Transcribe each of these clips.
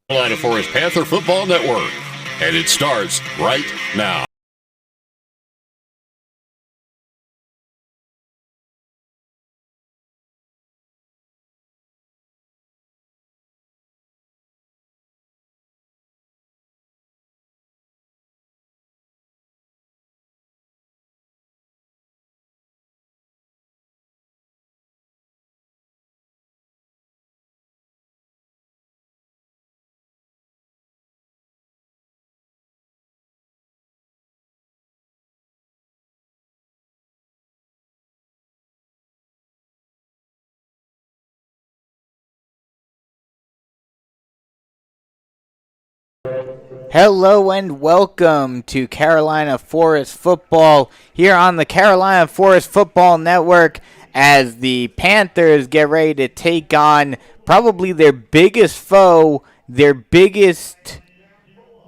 Carolina Forest Panther Football Network, and it starts right now. Hello and welcome to Carolina Forest Football here on the Carolina Forest Football Network as the Panthers get ready to take on probably their biggest foe, their biggest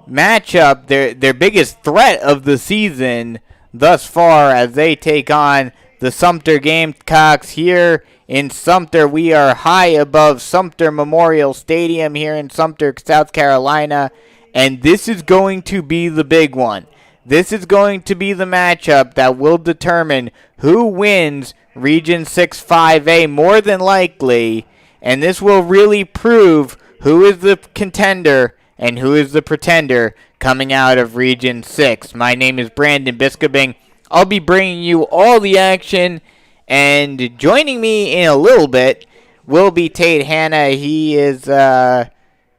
matchup, their biggest threat of the season thus far as they take on the Sumter Gamecocks here in Sumter. We are high above Sumter Memorial Stadium here in Sumter, South Carolina. And this is going to be the big one. This is going to be the matchup that will determine who wins Region 6 5A more than likely. And this will really prove who is the contender and who is the pretender coming out of Region 6. My name is Brandon Biskobing. I'll be bringing you all the action. And joining me in a little bit will be Tate Hanna. He is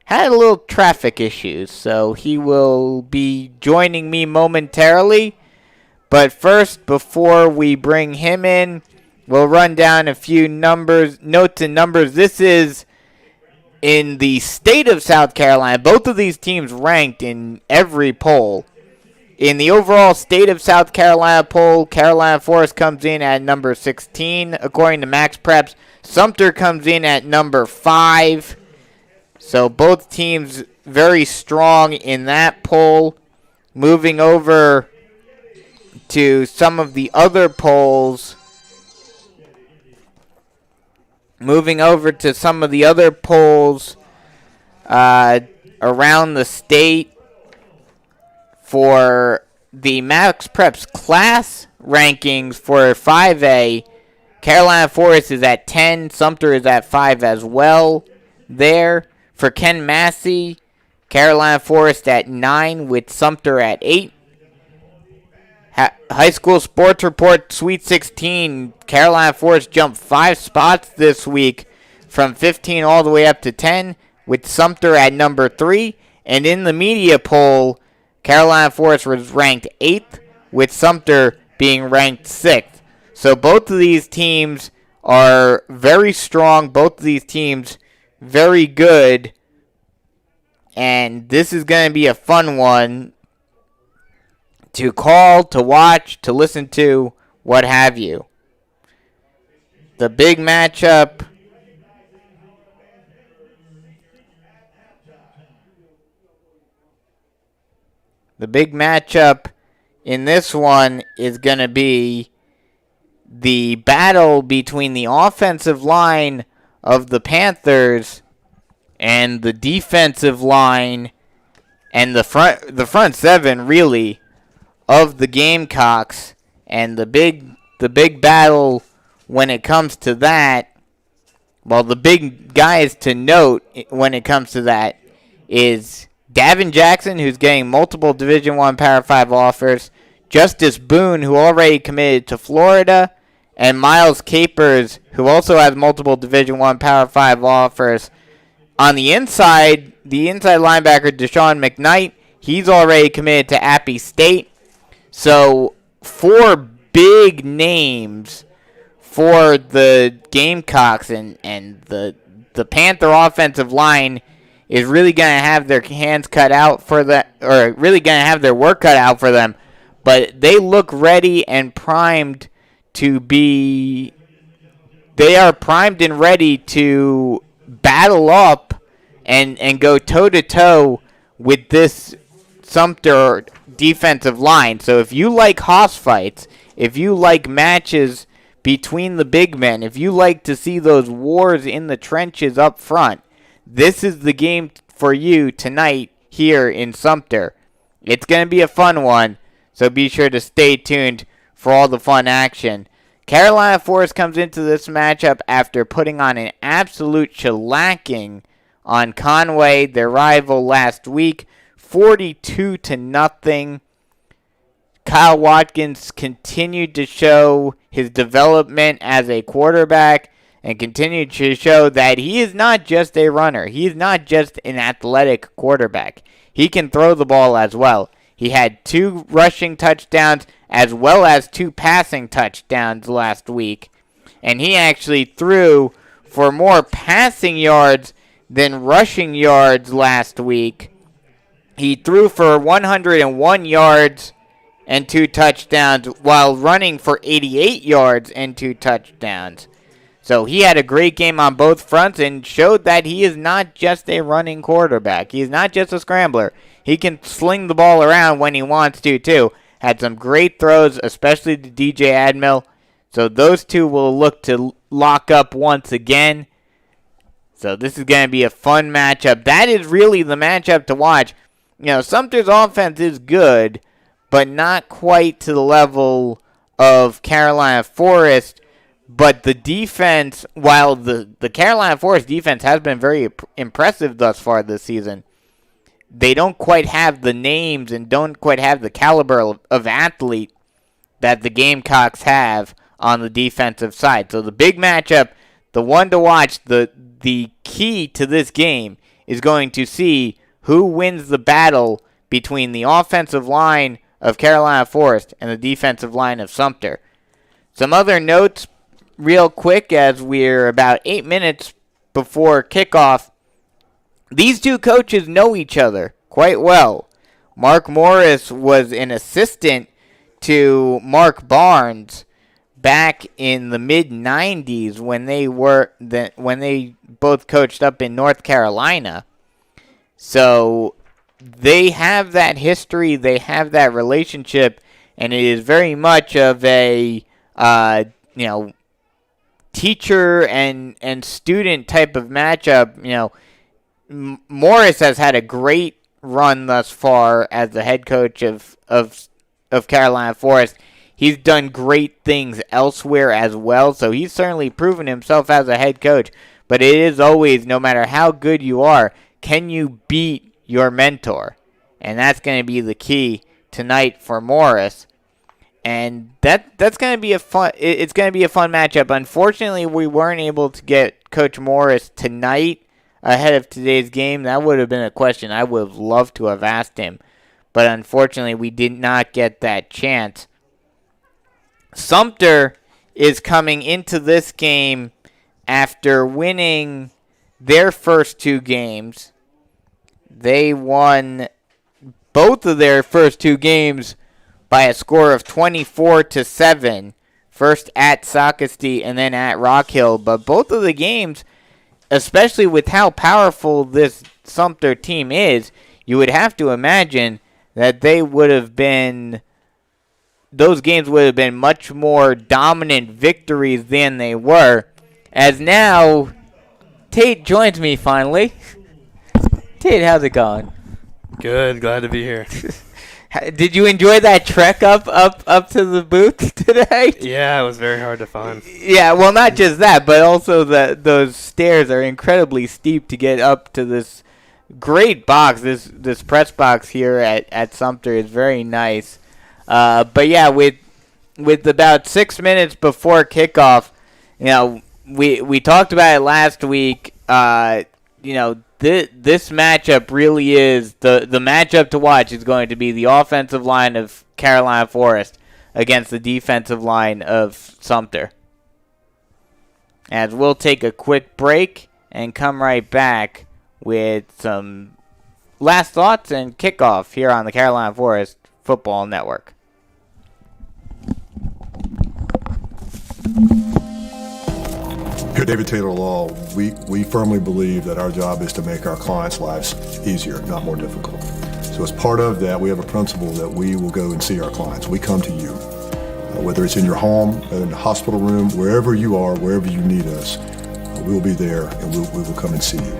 had a little traffic issues, so he will be joining me momentarily. But first, before we bring him in, we'll run down a few notes and numbers. This is in the state of South Carolina. Both of these teams ranked in every poll. In the overall state of South Carolina poll, Carolina Forest comes in at number 16, according to Max Preps. Sumter comes in at number 5. So both teams very strong in that poll. Moving over to some of the other polls. Around the state for the Max Preps class rankings for 5A. Carolina Forest is at 10. Sumter is at 5 as well there. For Ken Massey, Carolina Forest at 9 with Sumter at 8. High School Sports Report Sweet 16, Carolina Forest jumped 5 spots this week from 15 all the way up to 10 with Sumter at number 3. And in the media poll, Carolina Forest was ranked 8th with Sumter being ranked 6th. So both of these teams are very strong. Both of these teams very good, and this is going to be a fun one to call, to watch, to listen to, what have you. The big matchup in this one is going to be the battle between the offensive line of the Panthers and the defensive line and the front seven really of the Gamecocks. And the big battle when it comes to that, well, the big guys to note when it comes to that is Davin Jackson, who's getting multiple Division I Power 5 offers, Justice Boone, who already committed to Florida, and Miles Capers, who also has multiple Division I Power 5 offers. On the inside linebacker Deshaun McKnight, he's already committed to Appy State. So 4 big names for the Gamecocks, and the Panther offensive line is really going to have their hands cut out for that, or really going to have their work cut out for them. But they look ready and primed to be, they are primed and ready to battle up and go toe-to-toe with this Sumter defensive line. So if you like hoss fights, if you like matches between the big men, if you like to see those wars in the trenches up front, this is the game for you tonight here in Sumter. It's going to be a fun one, so be sure to stay tuned for all the fun action. Carolina Forest comes into this matchup after putting on an absolute shellacking on Conway, their rival, last week, 42-0. Kyle Watkins continued to show his development as a quarterback and continued to show that he is not just a runner. He is not just an athletic quarterback. He can throw the ball as well. He had 2 rushing touchdowns as well as 2 passing touchdowns last week. And he actually threw for more passing yards than rushing yards last week. He threw for 101 yards and 2 touchdowns while running for 88 yards and 2 touchdowns. So he had a great game on both fronts and showed that he is not just a running quarterback. He's not just a scrambler. He can sling the ball around when he wants to, too. Had some great throws, especially to DJ Admiral. So those two will look to lock up once again. So this is going to be a fun matchup. That is really the matchup to watch. You know, Sumter's offense is good, but not quite to the level of Carolina Forest. But the defense, while the Carolina Forest defense has been very impressive thus far this season, they don't quite have the names and don't quite have the caliber of athlete that the Gamecocks have on the defensive side. So the big matchup, the one to watch, the key to this game is going to see who wins the battle between the offensive line of Carolina Forest and the defensive line of Sumter. Some other notes real quick as we're about 8 minutes before kickoff. These two coaches know each other quite well. Mark Morris was an assistant to Mark Barnes back in the mid-90s when they both coached up in North Carolina. So they have that history, they have that relationship, and it is very much of a teacher and student type of matchup. You know, Morris has had a great run thus far as the head coach of Carolina Forest. He's done great things elsewhere as well, so he's certainly proven himself as a head coach. But it is always, no matter how good you are, can you beat your mentor? And that's going to be the key tonight for Morris. And that's going to be it's going to be a fun matchup. Unfortunately, we weren't able to get Coach Morris tonight ahead of today's game. That would have been a question I would have loved to have asked him. But unfortunately, we did not get that chance. Sumter is coming into this game after winning their first 2 games. They won both of their first 2 games by a score of 24-7. First at Socastee and then at Rock Hill. But both of the games, especially with how powerful this Sumter team is, you would have to imagine that those games would have been much more dominant victories than they were. As now, Tate joins me finally. Tate, how's it going? Good, glad to be here. Did you enjoy that trek up to the booth today? Yeah, it was very hard to find. Yeah, well, not just that, but also those stairs are incredibly steep to get up to this great box. This press box here at Sumter is very nice. But yeah, with about 6 minutes before kickoff, you know, we talked about it last week. This matchup really is the matchup to watch is going to be the offensive line of Carolina Forest against the defensive line of Sumter. As we'll take a quick break and come right back with some last thoughts and kickoff here on the Carolina Forest Football Network. Here at David Taylor Law, we firmly believe that our job is to make our clients' lives easier, not more difficult. So as part of that, we have a principle that we will go and see our clients. We come to you, whether it's in your home, in the hospital room, wherever you are, wherever you need us, we will be there and we will come and see you.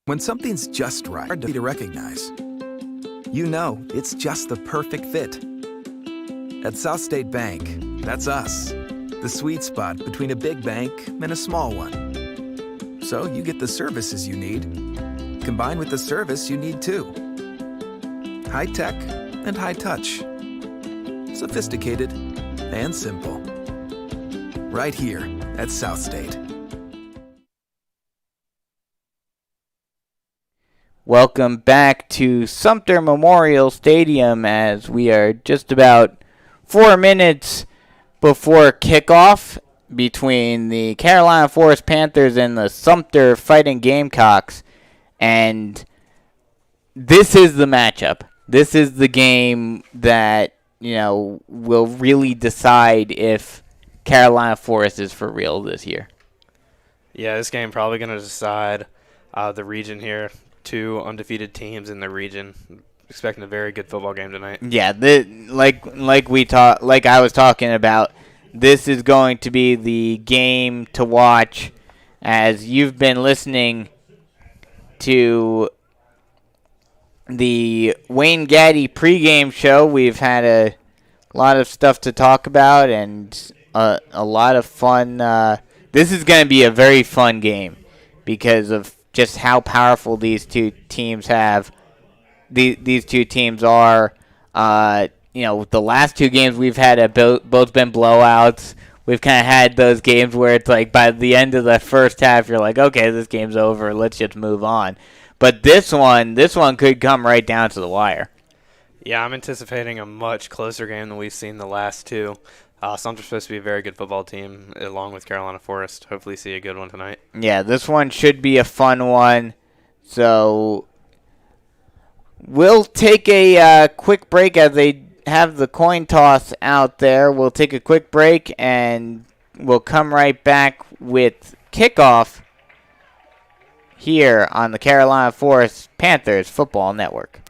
When something's just right, hard to recognize. You know it's just the perfect fit. At South State Bank, that's us. The sweet spot between a big bank and a small one. So you get the services you need, combined with the service you need too. High tech and high touch. Sophisticated and simple. Right here at South State. Welcome back to Sumter Memorial Stadium as we are just about 4 minutes before kickoff between the Carolina Forest Panthers and the Sumter Fighting Gamecocks. And this is the matchup. This is the game that, will really decide if Carolina Forest is for real this year. Yeah, this game probably going to decide the region here. 2 undefeated teams in the region. Expecting a very good football game tonight. Yeah, like I was talking about, this is going to be the game to watch. As you've been listening to the Wayne Gaddy pregame show, we've had a lot of stuff to talk about and a lot of fun. This is going to be a very fun game because of just how powerful these two teams have. These two teams are. The last 2 games we've had have both been blowouts. We've kind of had those games where it's like by the end of the first half, you're like, okay, this game's over. Let's just move on. But this one could come right down to the wire. Yeah, I'm anticipating a much closer game than we've seen the last 2. Sumter's supposed to be a very good football team, along with Carolina Forest. Hopefully see a good one tonight. Yeah, this one should be a fun one. So we'll take a quick break as they have the coin toss out there. We'll take a quick break, and we'll come right back with kickoff here on the Carolina Forest Panthers Football Network.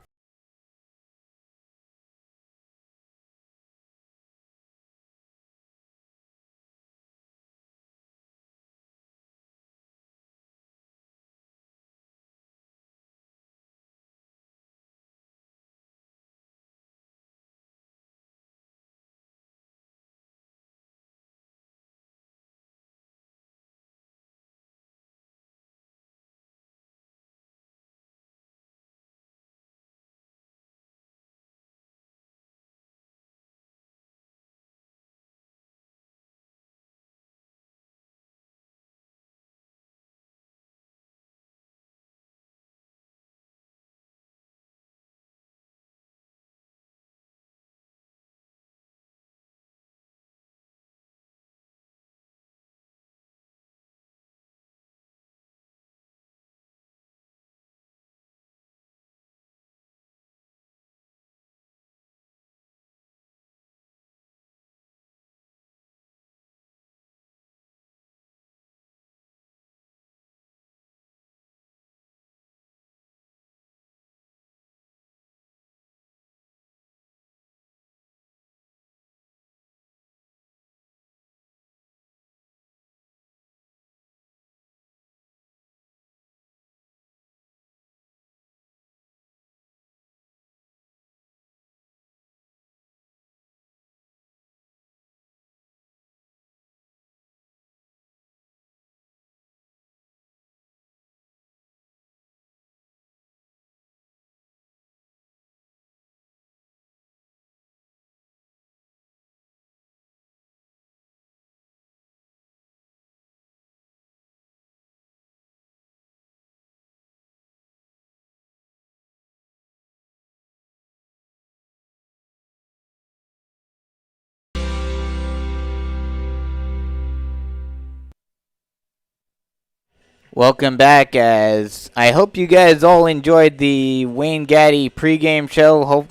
Welcome back, as I hope you guys all enjoyed the Wayne Gaddy pregame show. Hope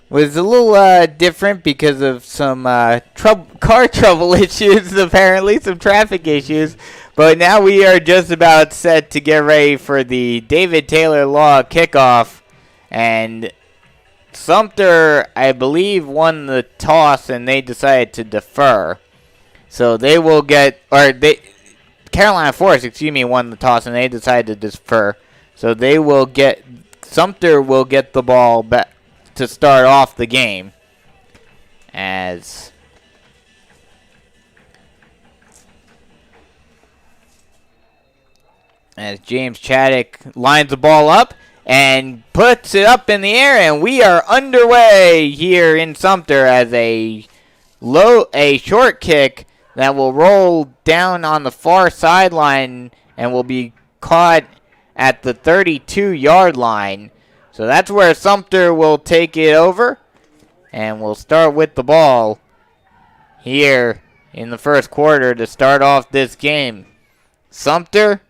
was a little different because of some car trouble issues, apparently some traffic issues. But now we are just about set to get ready for the David Taylor Law kickoff, and Sumter, I believe, won the toss and they decided to defer. So they will get, Carolina Forest, won the toss and they decided to defer. So Sumter will get the ball back to start off the game as James Chaddock lines the ball up and puts it up in the air, and we are underway here in Sumter as a short kick that will roll down on the far sideline and will be caught at the 32-yard line. So that's where Sumter will take it over, and we'll start with the ball here in the first quarter to start off this game. Sumter,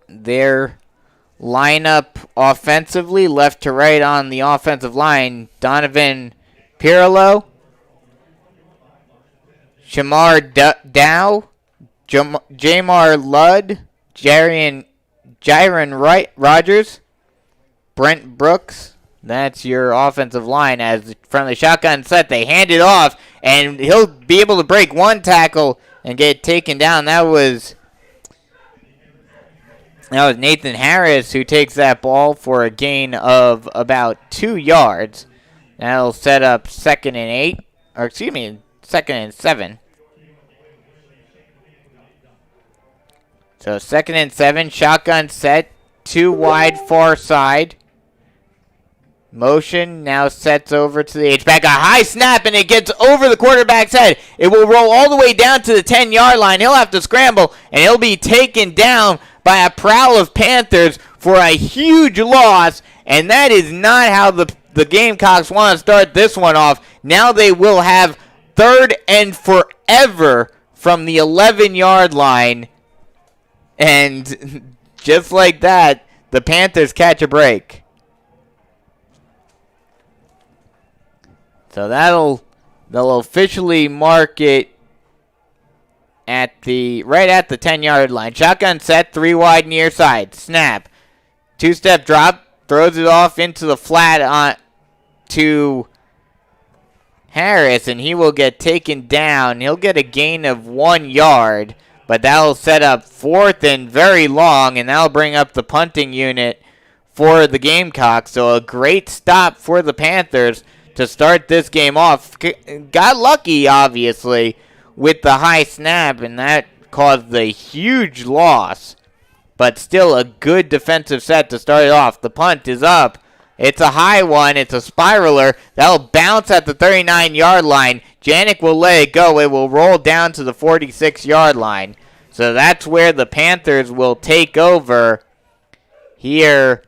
their lineup offensively, left to right on the offensive line, Donovan Pirillo, Shamar Dow, Jamar Ludd, Jiren Rogers, Brent Brooks. That's your offensive line. As from the shotgun set, they hand it off, and he'll be able to break one tackle and get taken down. That was Nathan Harris who takes that ball for a gain of about 2 yards. That'll set up second and 7. So second and 7, shotgun set, 2 wide far side. Motion now sets over to the H-back. A high snap, and it gets over the quarterback's head. It will roll all the way down to the 10-yard line. He'll have to scramble, and he'll be taken down by a prowl of Panthers for a huge loss, and that is not how the Gamecocks want to start this one off. Now they will have third and forever from the 11-yard line, and just like that, the Panthers catch a break. So they'll officially mark it right at the 10-yard line. Shotgun set, 3 wide near side. Snap. 2-step drop. Throws it off into the flat to Harris, and he will get taken down. He'll get a gain of 1 yard, but that'll set up fourth and very long, and that'll bring up the punting unit for the Gamecocks. So a great stop for the Panthers to start this game off. Got lucky, obviously, with the high snap, and that caused the huge loss. But still a good defensive set to start it off. The punt is up. It's a high one. It's a spiraler. That'll bounce at the 39-yard line. Janik will let it go. It will roll down to the 46-yard line. So that's where the Panthers will take over here,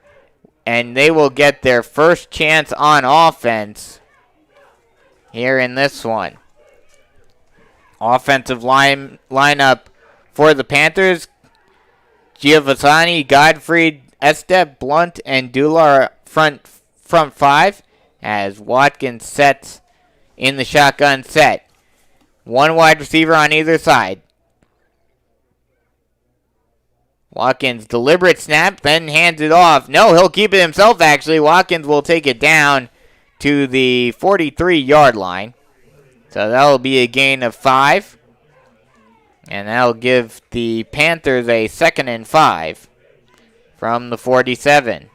and they will get their first chance on offense here in this one. Offensive lineup for the Panthers: Giovanni, Godfrey, Estep, Blunt, and Dular front 5, as Watkins sets in the shotgun set. 1 wide receiver on either side. Watkins, deliberate snap, then hands it off. No, he'll keep it himself, actually. Watkins will take it down to the 43-yard line. So that'll be a gain of 5. And that'll give the Panthers a 2nd and 5 from the 47.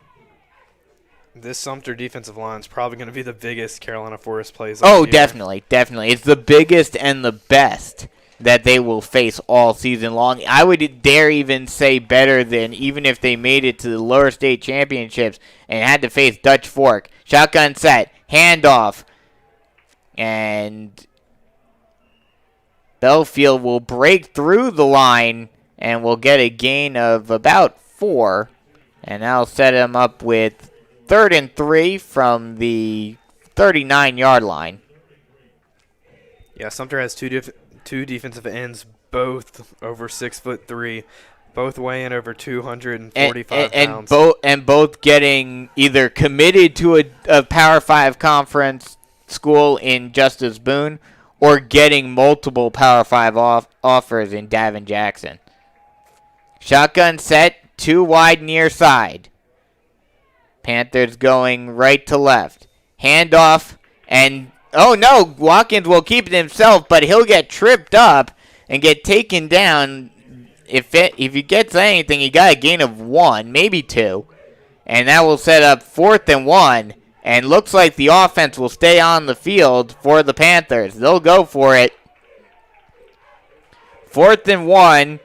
This Sumter defensive line is probably going to be the biggest Carolina Forest plays. Oh, definitely. It's the biggest and the best that they will face all season long. I would dare even say better than even if they made it to the lower state championships and had to face Dutch Fork. Shotgun set, handoff, and Belfield will break through the line and will get a gain of about 4, and that'll set him up with 3rd and 3 from the 39-yard line. Yeah, Sumter has two defensive ends, both over 6'3", both weighing over 245 pounds. And both getting either committed to a Power 5 conference school in Justice Boone or getting multiple Power 5 offers in Davin Jackson. Shotgun set, 2 wide near side. Panthers going right to left. Handoff, and oh no, Watkins will keep it himself, but he'll get tripped up and get taken down. if he gets anything, he got a gain of 1, maybe 2. And that will set up 4th and 1. And looks like the offense will stay on the field for the Panthers. They'll go for it. 4th and 1.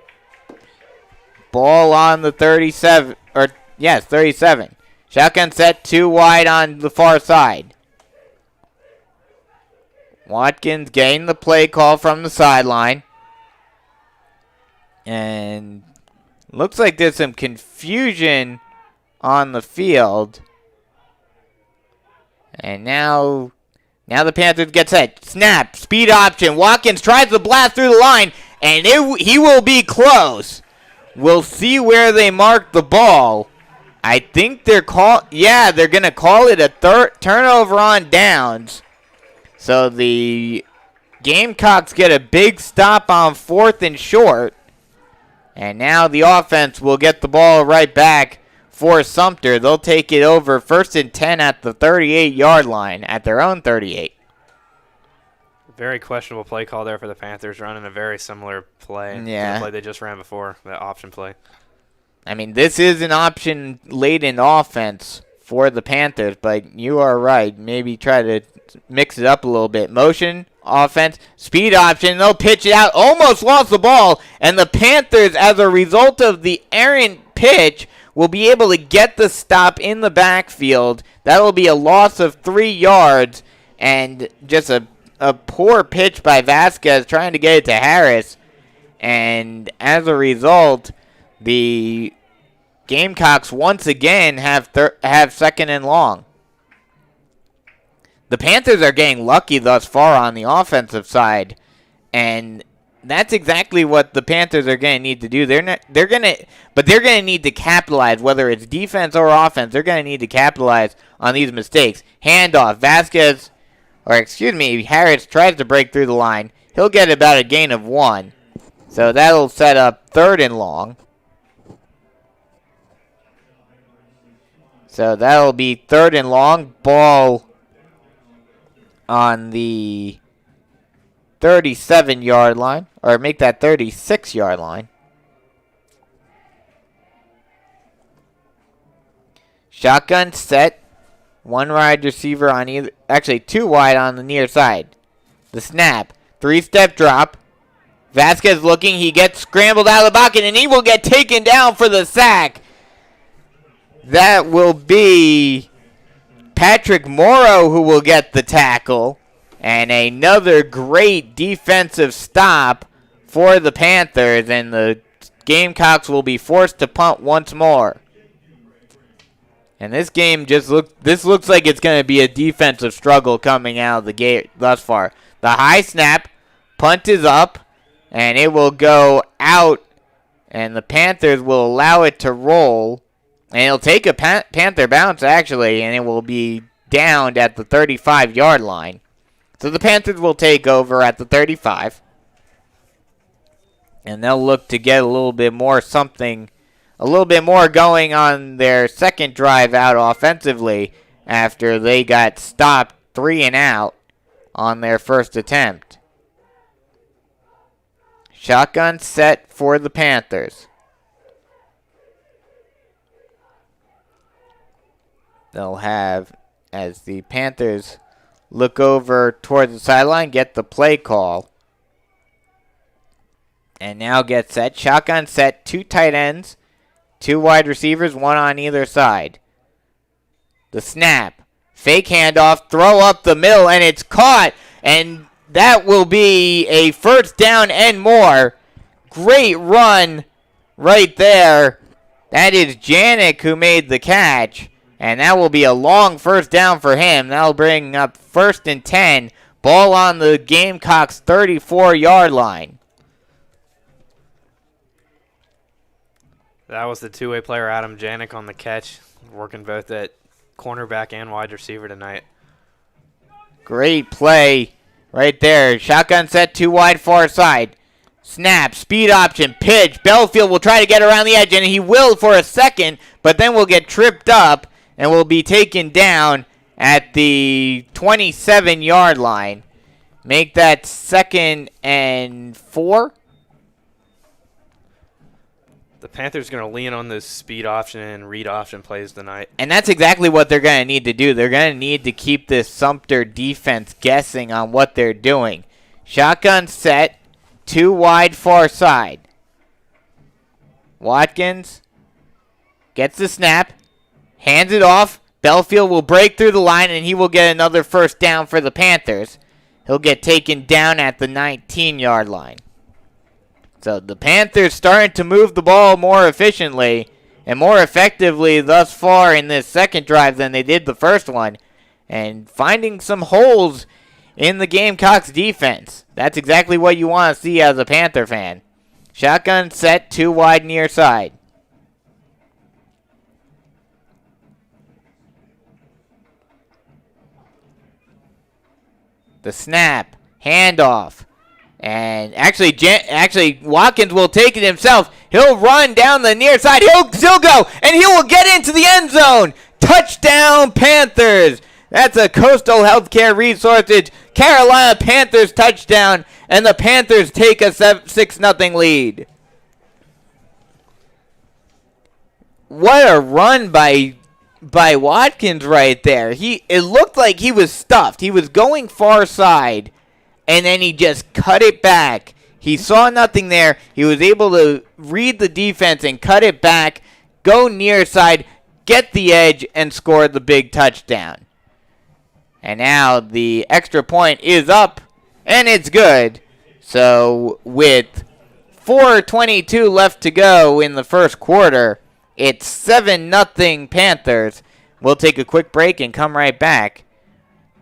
Ball on the 37. 37. Shotgun set 2 wide on the far side. Watkins getting the play call from the sideline. And looks like there's some confusion on the field. And now the Panthers get set. Snap, speed option. Watkins tries to blast through the line, and he will be close. We'll see where they mark the ball. I think they're going to call it a turnover on downs. So the Gamecocks get a big stop on 4th and short. And now the offense will get the ball right back for Sumter. They'll take it over 1st and 10 at the 38-yard line, at their own 38. Very questionable play call there for the Panthers, running a very similar play to the play they just ran before, that option play. I mean, this is an option-laden offense for the Panthers, but you are right. Maybe try to mix it up a little bit. Motion, offense, speed option. They'll pitch it out. Almost lost the ball, and the Panthers, as a result of the errant pitch, will be able to get the stop in the backfield. That will be a loss of 3 yards, and just a poor pitch by Vasquez trying to get it to Harris. And as a result, the Gamecocks once again have 2nd and long. The Panthers are getting lucky thus far on the offensive side, and that's exactly what the Panthers are going to need to do. They're going to need to capitalize, whether it's defense or offense. They're going to need to capitalize on these mistakes. Handoff, Harris tries to break through the line. He'll get about a gain of 1. So that'll set up 3rd and long. So that'll be 3rd and long. Ball on the 37-yard line. Or make that 36-yard line. Shotgun set. 1 wide receiver on either. Actually, 2 wide on the near side. The snap. 3-step drop. Vasquez looking. He gets scrambled out of the pocket, and he will get taken down for the sack. That will be Patrick Morrow who will get the tackle. And another great defensive stop for the Panthers. And the Gamecocks will be forced to punt once more. And this game looks like it's going to be a defensive struggle coming out of the gate thus far. The high snap. Punt is up. And it will go out. And the Panthers will allow it to roll. And it'll take a Panther bounce, actually, and it will be downed at the 35-yard line. So the Panthers will take over at the 35. And they'll look to get a little bit more going on their second drive out offensively after they got stopped 3 and out on their first attempt. Shotgun set for the Panthers. They'll have, as the Panthers look over towards the sideline, get the play call. And now get set. Shotgun set. 2 tight ends. 2 wide receivers. 1 on either side. The snap. Fake handoff. Throw up the middle. And it's caught. And that will be a first down and more. Great run right there. That is Janik who made the catch. And that will be a long first down for him. That'll bring up 1st and 10. Ball on the Gamecocks' 34-yard line. That was the two-way player, Adam Janik, on the catch, working both at cornerback and wide receiver tonight. Great play right there. Shotgun set, 2 wide far side. Snap, speed option, pitch. Belfield will try to get around the edge, and he will for a second, but then will get tripped up and will be taken down at the 27-yard line. Make that 2nd and 4. The Panthers going to lean on those speed option and read option plays tonight. And that's exactly what they're going to need to do. They're going to need to keep this Sumter defense guessing on what they're doing. Shotgun set, 2 wide far side. Watkins gets the snap, hands it off. Belfield will break through the line, and he will get another first down for the Panthers. He'll get taken down at the 19-yard line. So the Panthers starting to move the ball more efficiently and more effectively thus far in this second drive than they did the first one, and finding some holes in the Gamecocks defense. That's exactly what you want to see as a Panther fan. Shotgun set, 2 wide near side. The snap, handoff, and actually Watkins will take it himself. He'll run down the near side. He'll still go, and he will get into the end zone. Touchdown, Panthers. That's a Coastal Healthcare Resources Carolina Panthers touchdown, and the Panthers take a 6-0 lead. What a run by Watkins right there. It looked like he was stuffed. He was going far side, and then he just cut it back. He saw nothing there. He was able to read the defense and cut it back, go near side, get the edge, and score the big touchdown. And now the extra point is up, and it's good. So with 4:22 left to go in the first quarter, it's 7-0 Panthers. We'll take a quick break and come right back.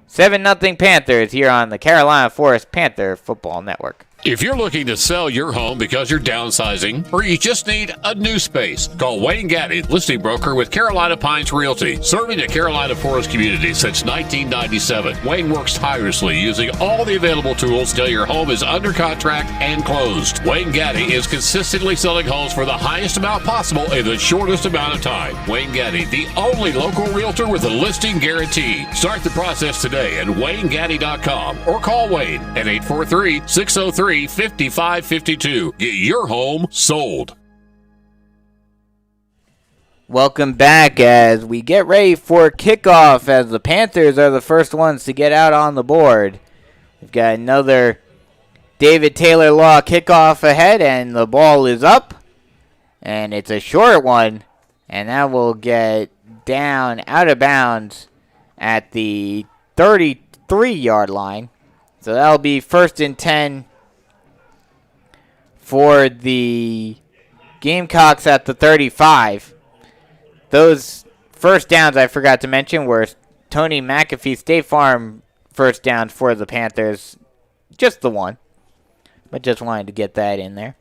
7-0 Panthers here on the Carolina Forest Panther Football Network. If you're looking to sell your home because you're downsizing or you just need a new space, call Wayne Gaddy, listing broker with Carolina Pines Realty, serving the Carolina Forest community since 1997. Wayne works tirelessly using all the available tools till your home is under contract and closed. Wayne Gaddy is consistently selling homes for the highest amount possible in the shortest amount of time. Wayne Gaddy, the only local realtor with a listing guarantee. Start the process today at WayneGaddy.com or call Wayne at 843-603-5552. Get your home sold. Welcome back as we get ready for kickoff, as the Panthers are the first ones to get out on the board. We've got another David Taylor Law kickoff ahead, and the ball is up, and it's a short one, and that will get down out of bounds at the 33-yard line. So that'll be 1st and 10 for the Gamecocks at the 35. Those first downs I forgot to mention were Tony McAfee State Farm first downs for the Panthers. Just the one. But just wanted to get that in there.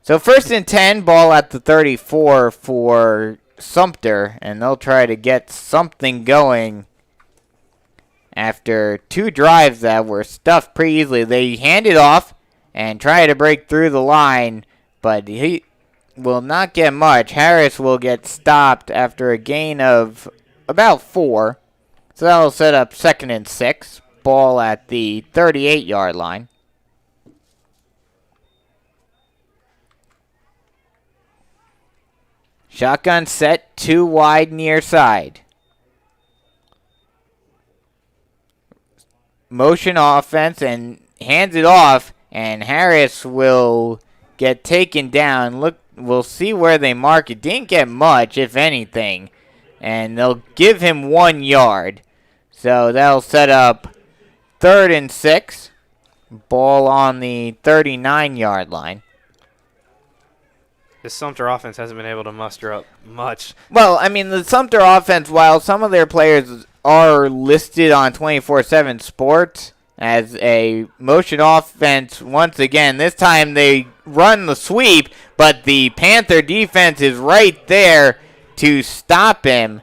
So 1st and 10, ball at the 34 for Sumter. And they'll try to get something going after 2 drives that were stuffed pretty easily. They hand it off and try to break through the line, but he will not get much. Harris will get stopped after a gain of about 4. So that'll set up 2nd and 6. Ball at the 38-yard line. Shotgun set, 2 wide near side. Motion offense and hands it off. And Harris will get taken down. Look, we'll see where they mark it. Didn't get much, if anything. And they'll give him 1 yard. So that'll set up 3rd and 6. Ball on the 39-yard line. The Sumter offense hasn't been able to muster up much. Well, I mean, the Sumter offense, while some of their players are listed on 24/7 Sports as a motion offense, once again, this time they run the sweep, but the Panther defense is right there to stop him.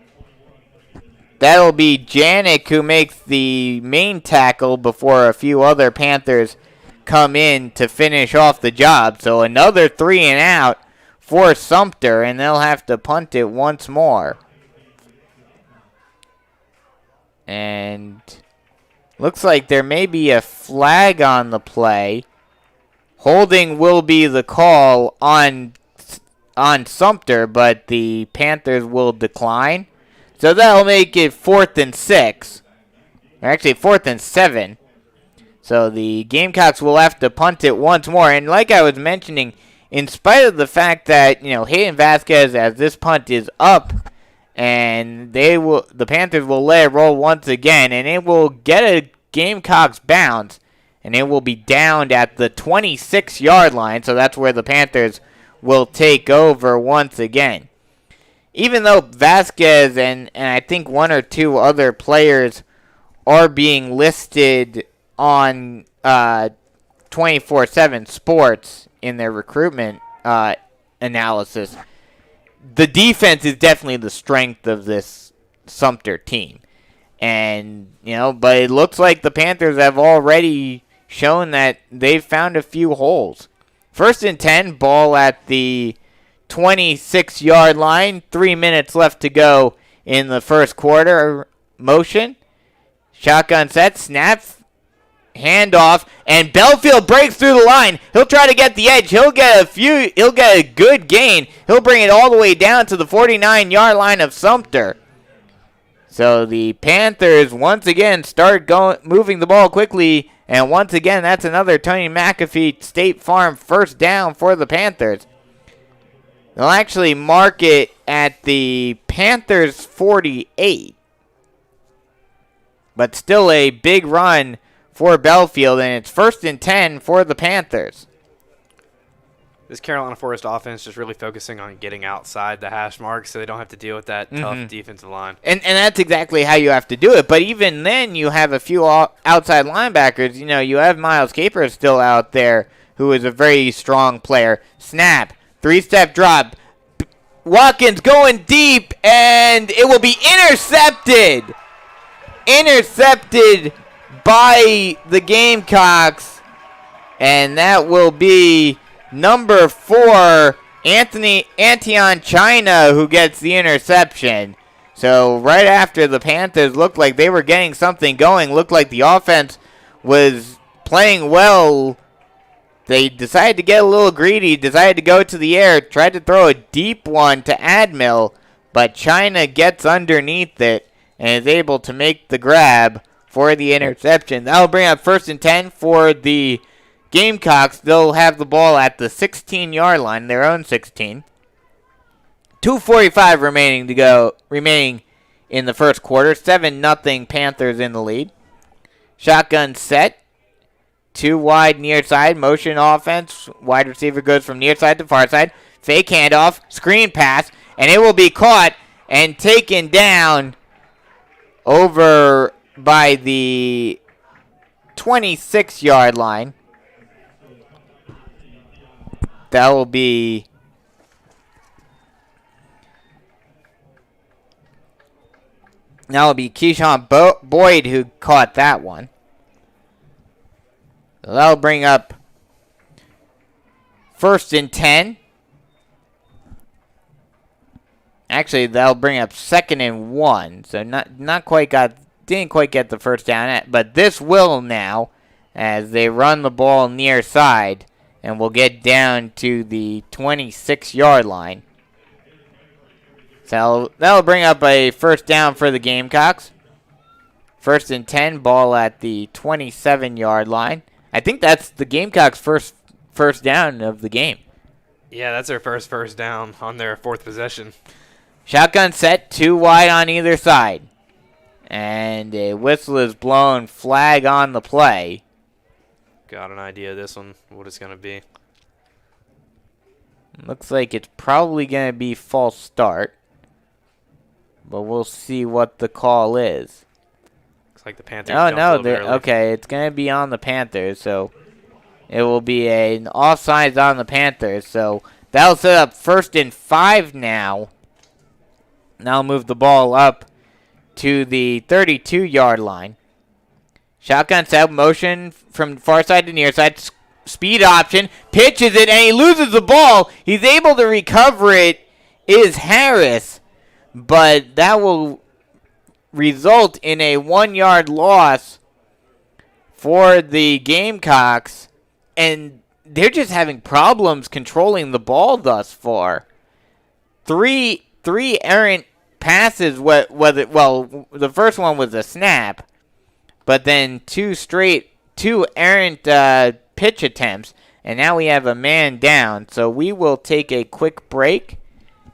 That'll be Janik who makes the main tackle before a few other Panthers come in to finish off the job. So another 3 and out for Sumter, and they'll have to punt it once more. And looks like there may be a flag on the play. Holding will be the call on on Sumter, but the Panthers will decline. So that'll make it 4th and 6. Or actually 4th and 7. So the Gamecocks will have to punt it once more. And like I was mentioning, in spite of the fact that, Hayden Vasquez, as this punt is up, and the Panthers will let it roll once again, and it will get a Gamecocks bounce, and it will be downed at the 26-yard line. So that's where the Panthers will take over once again. Even though Vasquez and I think one or two other players are being listed on 24/7 Sports in their recruitment analysis, the defense is definitely the strength of this Sumter team. And, but it looks like the Panthers have already shown that they've found a few holes. 1st and 10, ball at the 26-yard line. 3 minutes left to go in the first quarter. Motion. Shotgun set. Snap. Handoff. And Belfield breaks through the line. He'll try to get the edge. He'll get a good gain. He'll bring it all the way down to the 49-yard line of Sumter. So the Panthers once again start moving the ball quickly. And once again, that's another Tony McAfee State Farm first down for the Panthers. They'll actually mark it at the Panthers 48. But still a big run for Belfield, and it's 1st and 10 for the Panthers. This Carolina Forest offense just really focusing on getting outside the hash mark so they don't have to deal with that tough defensive line. And that's exactly how you have to do it. But even then, you have a few outside linebackers. You have Miles Capers still out there, who is a very strong player. Snap. 3-step drop. Watkins going deep, and it will be intercepted. Intercepted by the Gamecocks, and that will be number 4, Antion China, who gets the interception. So right after the Panthers looked like they were getting something going, looked like the offense was playing well, they decided to get a little greedy, decided to go to the air, tried to throw a deep one to Admiral, but China gets underneath it and is able to make the grab for the interception. That'll bring up 1st and 10 for the Gamecocks. They'll have the ball at the 16-yard line, their own 16. 2:45 remaining in the first quarter. 7-0 Panthers in the lead. Shotgun set. 2 wide near side. Motion offense. Wide receiver goes from near side to far side. Fake handoff. Screen pass. And it will be caught and taken down over by the 26-yard line. That will be Keyshawn Boyd who caught that one. So that'll bring up 1st and 10. Actually, that'll bring up 2nd and 1. So didn't quite get the first down, but this will now, as they run the ball near side, and will get down to the 26-yard line. So that'll bring up a first down for the Gamecocks. 1st and 10, ball at the 27-yard line. I think that's the Gamecocks' first down of the game. Yeah, that's their first down on their 4th possession. Shotgun set, 2 wide on either side. And a whistle is blown, flag on the play. Got an idea of this one, what it's going to be. Looks like it's probably going to be false start. But we'll see what the call is. Looks like the Panthers. Oh, no. Okay, it's going to be on the Panthers. So it will be an offsides on the Panthers. So that'll set up 1st and 5 now. Now move the ball up to the 32-yard line. Shotgun set, motion from far side to near side. Speed option. Pitches it, and he loses the ball. He's able to recover it. Is Harris. But that will result in a 1-yard loss for the Gamecocks. And they're just having problems controlling the ball thus far. three errant passes. The first one was a snap, but then two errant pitch attempts, and now we have a man down. So we will take a quick break,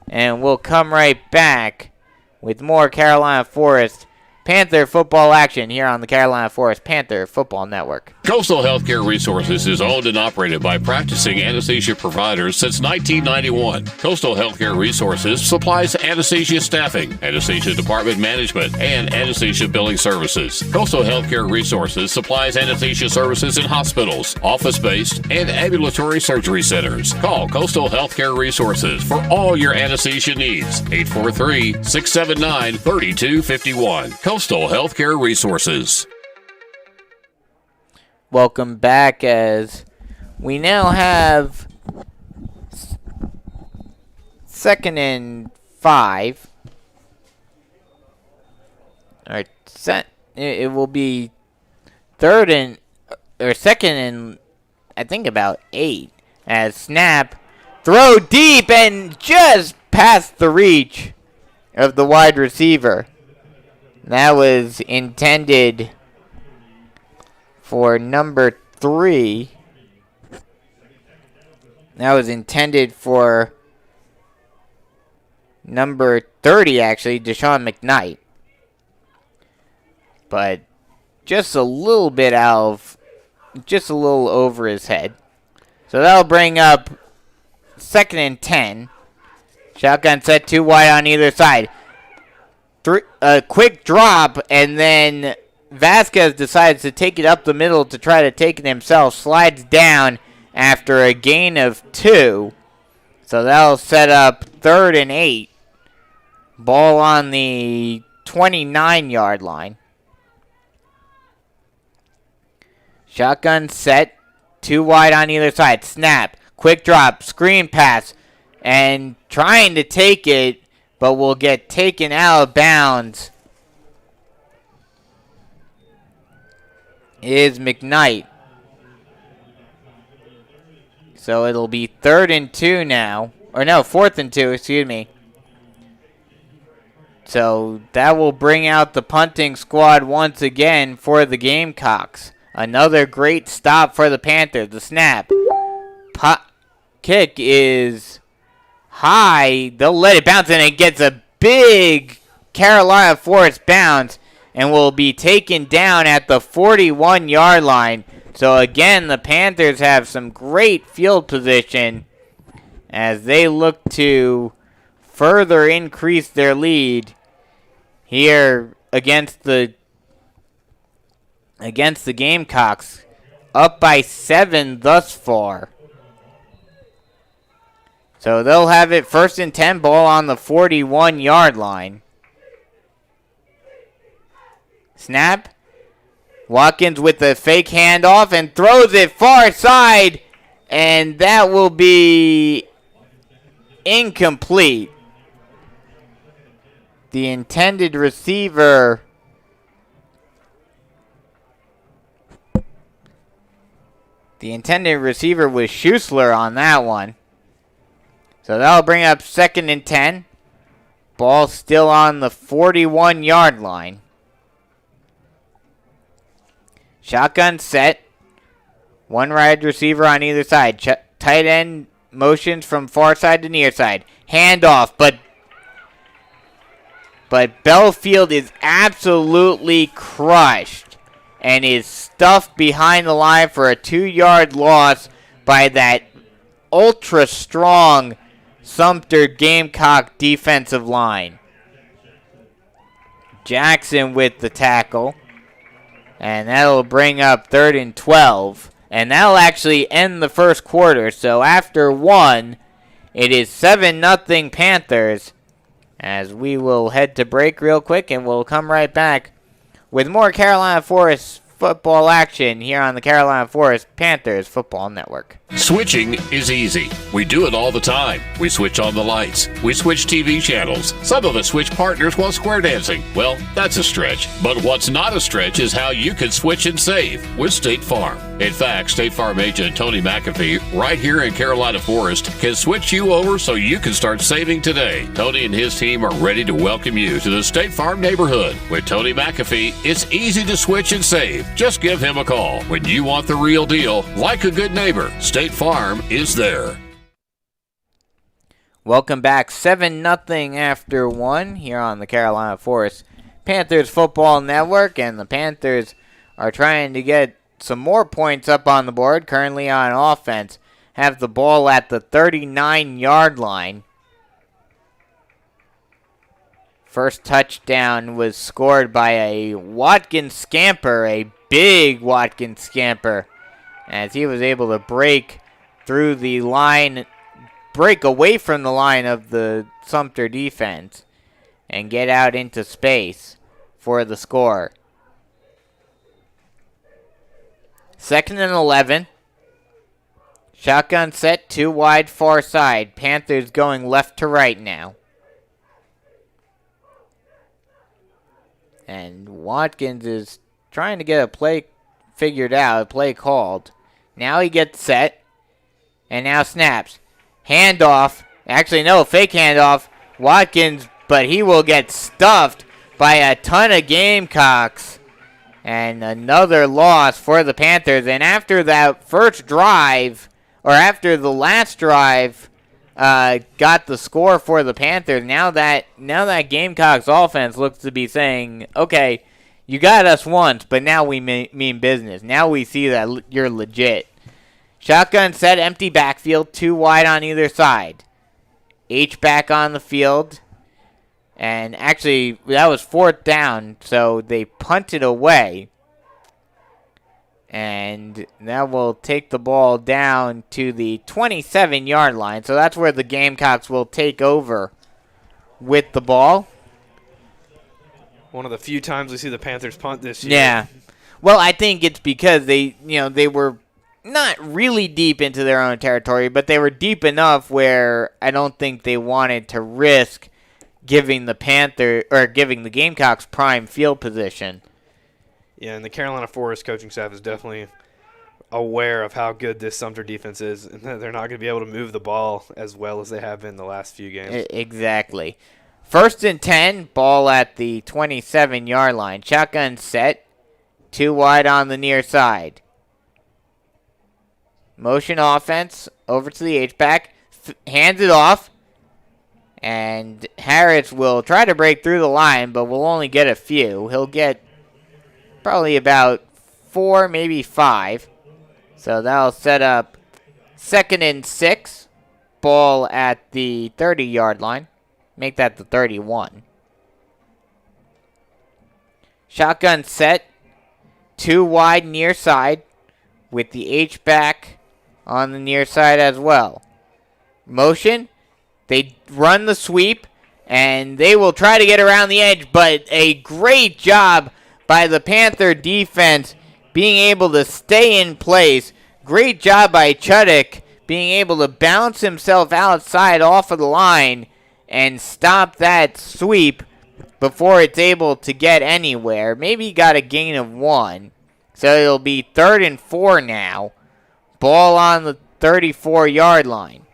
and we'll come right back with more Carolina Forest Panther football action here on the Carolina Forest Panther Football Network. Coastal Healthcare Resources is owned and operated by practicing anesthesia providers since 1991. Coastal Healthcare Resources supplies anesthesia staffing, anesthesia department management, and anesthesia billing services. Coastal Healthcare Resources supplies anesthesia services in hospitals, office-based, and ambulatory surgery centers. Call Coastal Healthcare Resources for all your anesthesia needs. 843-679-3251. Coastal Healthcare Resources. Welcome back, as we now have 2nd and 5. All right, it will be 2nd and I think about 8. As snap, throw deep and just past the reach of the wide receiver. That was intended for number 3. That was intended for number 30, actually, Deshaun McKnight. But just a little over his head. So that'll bring up 2nd and 10. Shotgun set, 2 wide on either side. A quick drop, and then Vasquez decides to take it up the middle to try to take it himself. Slides down after a gain of 2. So that'll set up 3rd and 8. Ball on the 29-yard line. Shotgun set, 2 wide on either side. Snap, quick drop, screen pass, and trying to take it, but will get taken out of bounds is McKnight. So it'll be 3rd and 2 now. Or no, 4th and 2, excuse me. So that will bring out the punting squad once again for the Gamecocks. Another great stop for the Panthers. The snap. Kick is high. They'll let it bounce, and it gets a big Carolina Forest bounce and will be taken down at the 41-yard line. So again, the Panthers have some great field position as they look to further increase their lead here against the Gamecocks, up by 7 thus far. So they'll have it 1st and 10, ball on the 41-yard line. Snap. Watkins with the fake handoff and throws it far side, and that will be incomplete. The intended receiver was Schussler on that one. So that'll bring up 2nd and 10. Ball still on the 41-yard line. Shotgun set. 1 wide receiver on either side. Tight end motions from far side to near side. Handoff, but Belfield is absolutely crushed and is stuffed behind the line for a 2-yard loss by that ultra-strong Sumter Gamecock defensive line. Jackson with the tackle. And that'll bring up 3rd and 12. And that'll actually end the first quarter. So after 1, it is 7-0 Panthers. As we will head to break real quick, and we'll come right back with more Carolina Forest football action here on the Carolina Forest Panthers Football Network. Switching is easy. We do it all the time. We switch on the lights. We switch TV channels. Some of us switch partners while square dancing. Well, that's a stretch. But what's not a stretch is how you can switch and save with State Farm. In fact, State Farm agent Tony McAfee, right here in Carolina Forest, can switch you over so you can start saving today. Tony and his team are ready to welcome you to the State Farm neighborhood. With Tony McAfee, it's easy to switch and save. Just give him a call. When you want the real deal, like a good neighbor, State Farm is there. Welcome back, 7-0 after 1 here on the Carolina Forest Panthers Football Network, and the Panthers are trying to get some more points up on the board. Currently on offense, have the ball at the 39-yard line. First touchdown was scored by a Watkins scamper, a big Watkins scamper, as he was able to break through the line, break away from the line of the Sumter defense and get out into space for the score. 2nd and 11. Shotgun set, 2 wide far side. Panthers going left to right now. And Watkins is trying to get a play figured out, a play called. Now he gets set and now snaps. Handoff. Actually, no, fake handoff. Watkins, but he will get stuffed by a ton of Gamecocks. And another loss for the Panthers. And after that first drive, or after the last drive, got the score for the Panthers, now that Gamecocks offense looks to be saying, okay, you got us once, but now we mean business. Now we see that you're legit. Shotgun set, empty backfield, 2 wide on either side. H-back on the field. And actually, that was 4th down, so they punted away. And that will take the ball down to the 27-yard line. So that's where the Gamecocks will take over with the ball. One of the few times we see the Panthers punt this year. Yeah. Well, I think it's because they were not really deep into their own territory, but they were deep enough where I don't think they wanted to risk giving the Gamecocks prime field position. Yeah, and the Carolina Forest coaching staff is definitely aware of how good this Sumter defense is, and that they're not going to be able to move the ball as well as they have been the last few games. Exactly. 1st and 10, ball at the 27-yard line. Shotgun set, 2 wide on the near side. Motion offense, over to the H-back, hands it off, and Harris will try to break through the line, but will only get a few. He'll get probably about 4, maybe 5. So that'll set up 2nd and 6, ball at the 30-yard line. Make that the 31. Shotgun set, 2 wide near side, with the H-back on the near side as well. Motion, they run the sweep, and they will try to get around the edge, but a great job by the Panther defense being able to stay in place. Great job by Chuddick being able to bounce himself outside off of the line and stop that sweep before it's able to get anywhere. Maybe he got a gain of 1. So it'll be 3rd and 4 now. Ball on the 34-yard line.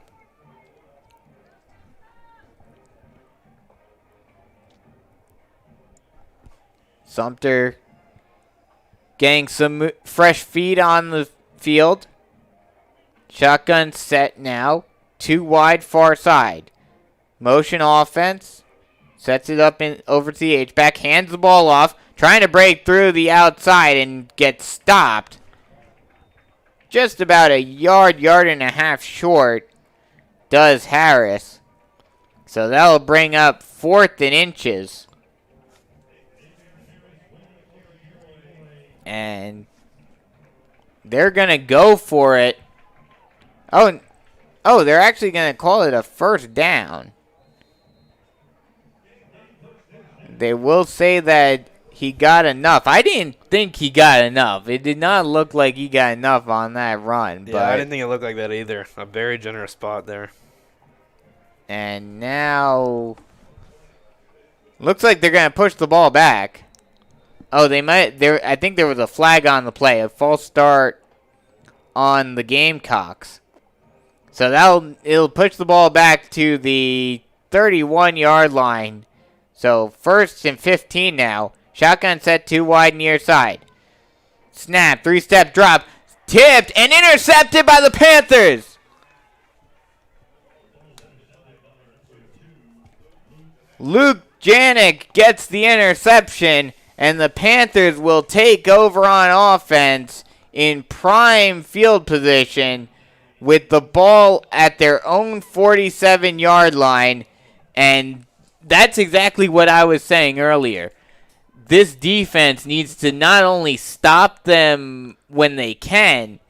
Sumter getting some fresh feet on the field. Shotgun set now. 2 wide far side. Motion offense. Sets it up over to the H-back. Hands the ball off. Trying to break through the outside and get stopped. Just about a yard and a half short does Harris. So that'll bring up 4th and inches. And they're going to go for it. Oh, they're actually going to call it a 1st down. They will say that he got enough. I didn't think he got enough. It did not look like he got enough on that run. Yeah, but I didn't think it looked like that either. A very generous spot there. And now looks like they're going to push the ball back. Oh, they might. I think there was a flag on the play. A false start on the Gamecocks. So it'll push the ball back to the 31-yard line. So 1st and 15 now. Shotgun set 2 wide near side. Snap, 3-step drop. Tipped and intercepted by the Panthers. Luke Janik gets the interception, and the Panthers will take over on offense in prime field position with the ball at their own 47-yard line. And that's exactly what I was saying earlier. This defense needs to not only stop them when they can,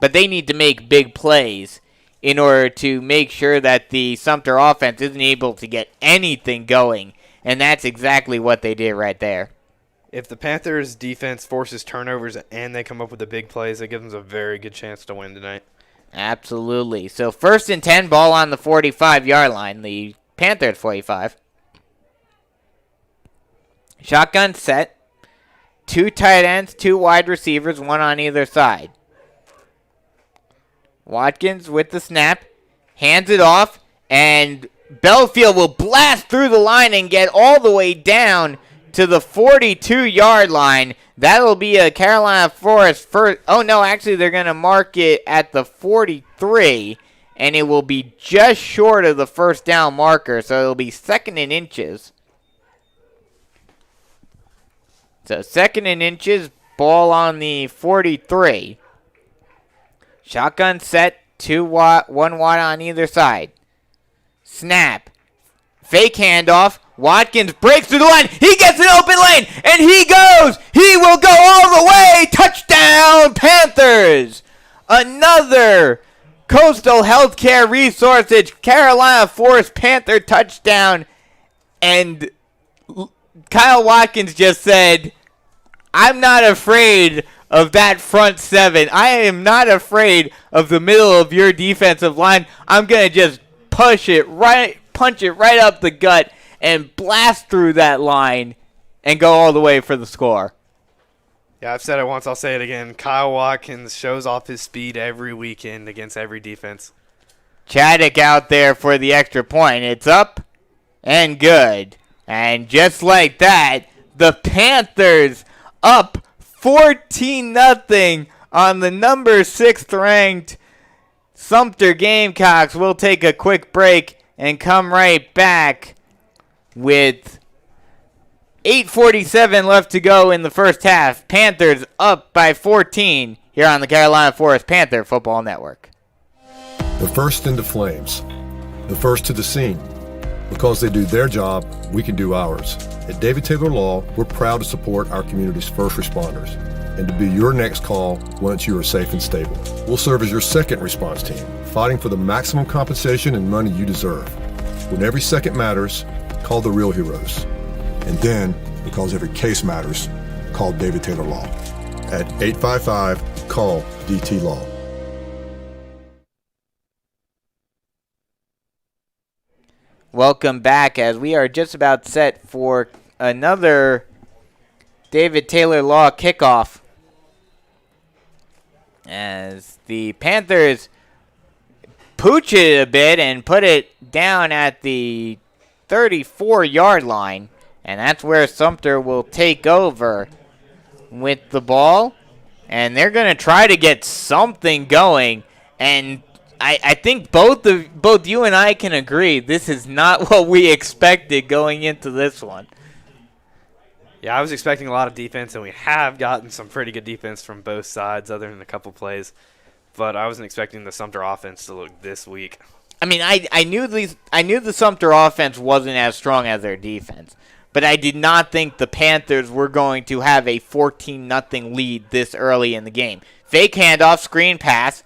but they need to make big plays in order to make sure that the Sumter offense isn't able to get anything going. And that's exactly what they did right there. If the Panthers' defense forces turnovers and they come up with the big plays, it gives them a very good chance to win tonight. Absolutely. So 1st and 10, ball on the 45-yard line, the Panthers 45. Shotgun set. 2 tight ends, 2 wide receivers, 1 on either side. Watkins with the snap, hands it off, and Belfield will blast through the line and get all the way down to the 42-yard line. That'll be a Carolina Forest first. Oh, no, actually, they're going to mark it at the 43, and it will be just short of the first down marker, so it'll be 2nd and inches. So 2nd and inches, ball on the 43. Shotgun set, 1 wide on either side. Snap. Fake handoff. Watkins breaks through the line. He gets an open lane, and he goes. He will go all the way. Touchdown, Panthers. Another Coastal Healthcare Resources Carolina Forest Panther touchdown. And Kyle Watkins just said, I'm not afraid of that front 7. I am not afraid of the middle of your defensive line. I'm going to just punch it right up the gut and blast through that line and go all the way for the score. Yeah, I've said it once, I'll say it again. Kyle Watkins shows off his speed every weekend against every defense. Chaddick out there for the extra point. It's up and good. And just like that, the Panthers up 14-0 on the number 6th ranked Sumter Gamecocks. We'll take a quick break and come right back with 8:47 left to go in the first half. Panthers up by 14 here on the Carolina Forest Panther Football Network. The first into flames, the first to the scene. Because they do their job, we can do ours. At David Taylor Law, we're proud to support our community's first responders and to be your next call once you are safe and stable. We'll serve as your second response team, fighting for the maximum compensation and money you deserve. When every second matters, call the real heroes. And then, because every case matters, call David Taylor Law at 855-CALL-DT Law. Welcome back, as we are just about set for another David Taylor Law kickoff. As the Panthers pooch it a bit and put it down at the 34-yard line. And that's where Sumter will take over with the ball. And they're going to try to get something going. And I think both you and I can agree this is not what we expected going into this one. Yeah, I was expecting a lot of defense, and we have gotten some pretty good defense from both sides other than a couple plays. But I wasn't expecting the Sumter offense to look this weak. I mean, I knew the Sumter offense wasn't as strong as their defense. But I did not think the Panthers were going to have a 14-0 lead this early in the game. Fake handoff, screen pass,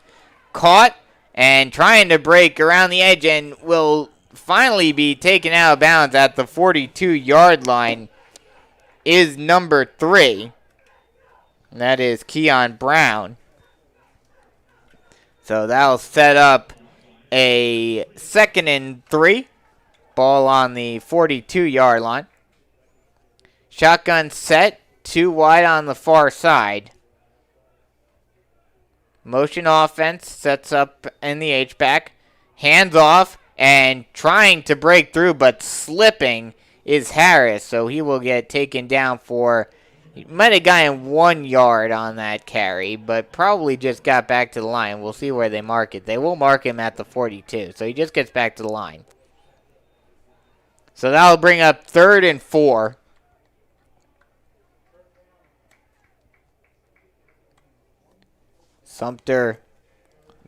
caught, and trying to break around the edge, and will finally be taken out of bounds at the 42-yard line is number 3. And that is Keon Brown. So that'll set up a 2nd and 3. Ball on the 42-yard line. Shotgun set, 2 wide on the far side. Motion offense, sets up in the H-back. Hands off and trying to break through, but slipping is Harris. So he will get taken down for, he might have gotten 1 yard on that carry, but probably just got back to the line. We'll see where they mark it. They will mark him at the 42, so he just gets back to the line. So that'll bring up 3rd and 4. Sumter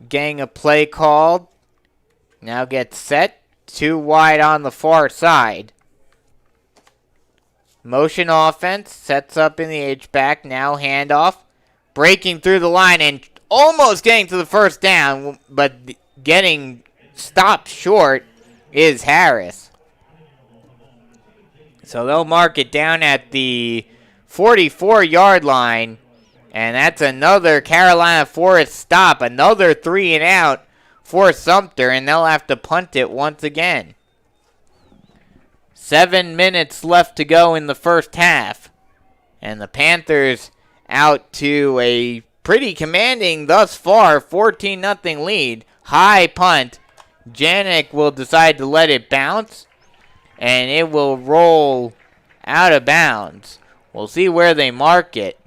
getting a play called. Now gets set. 2 wide on the far side. Motion offense. Sets up in the H-back. Now handoff. Breaking through the line and almost getting to the first down. But getting stopped short is Harris. So they'll mark it down at the 44-yard line. And that's another Carolina Forest stop. Another 3 and out for Sumter. And they'll have to punt it once again. 7 minutes left to go in the first half. And the Panthers out to a pretty commanding thus far 14-0 lead. High punt. Janik will decide to let it bounce. And it will roll out of bounds. We'll see where they mark it.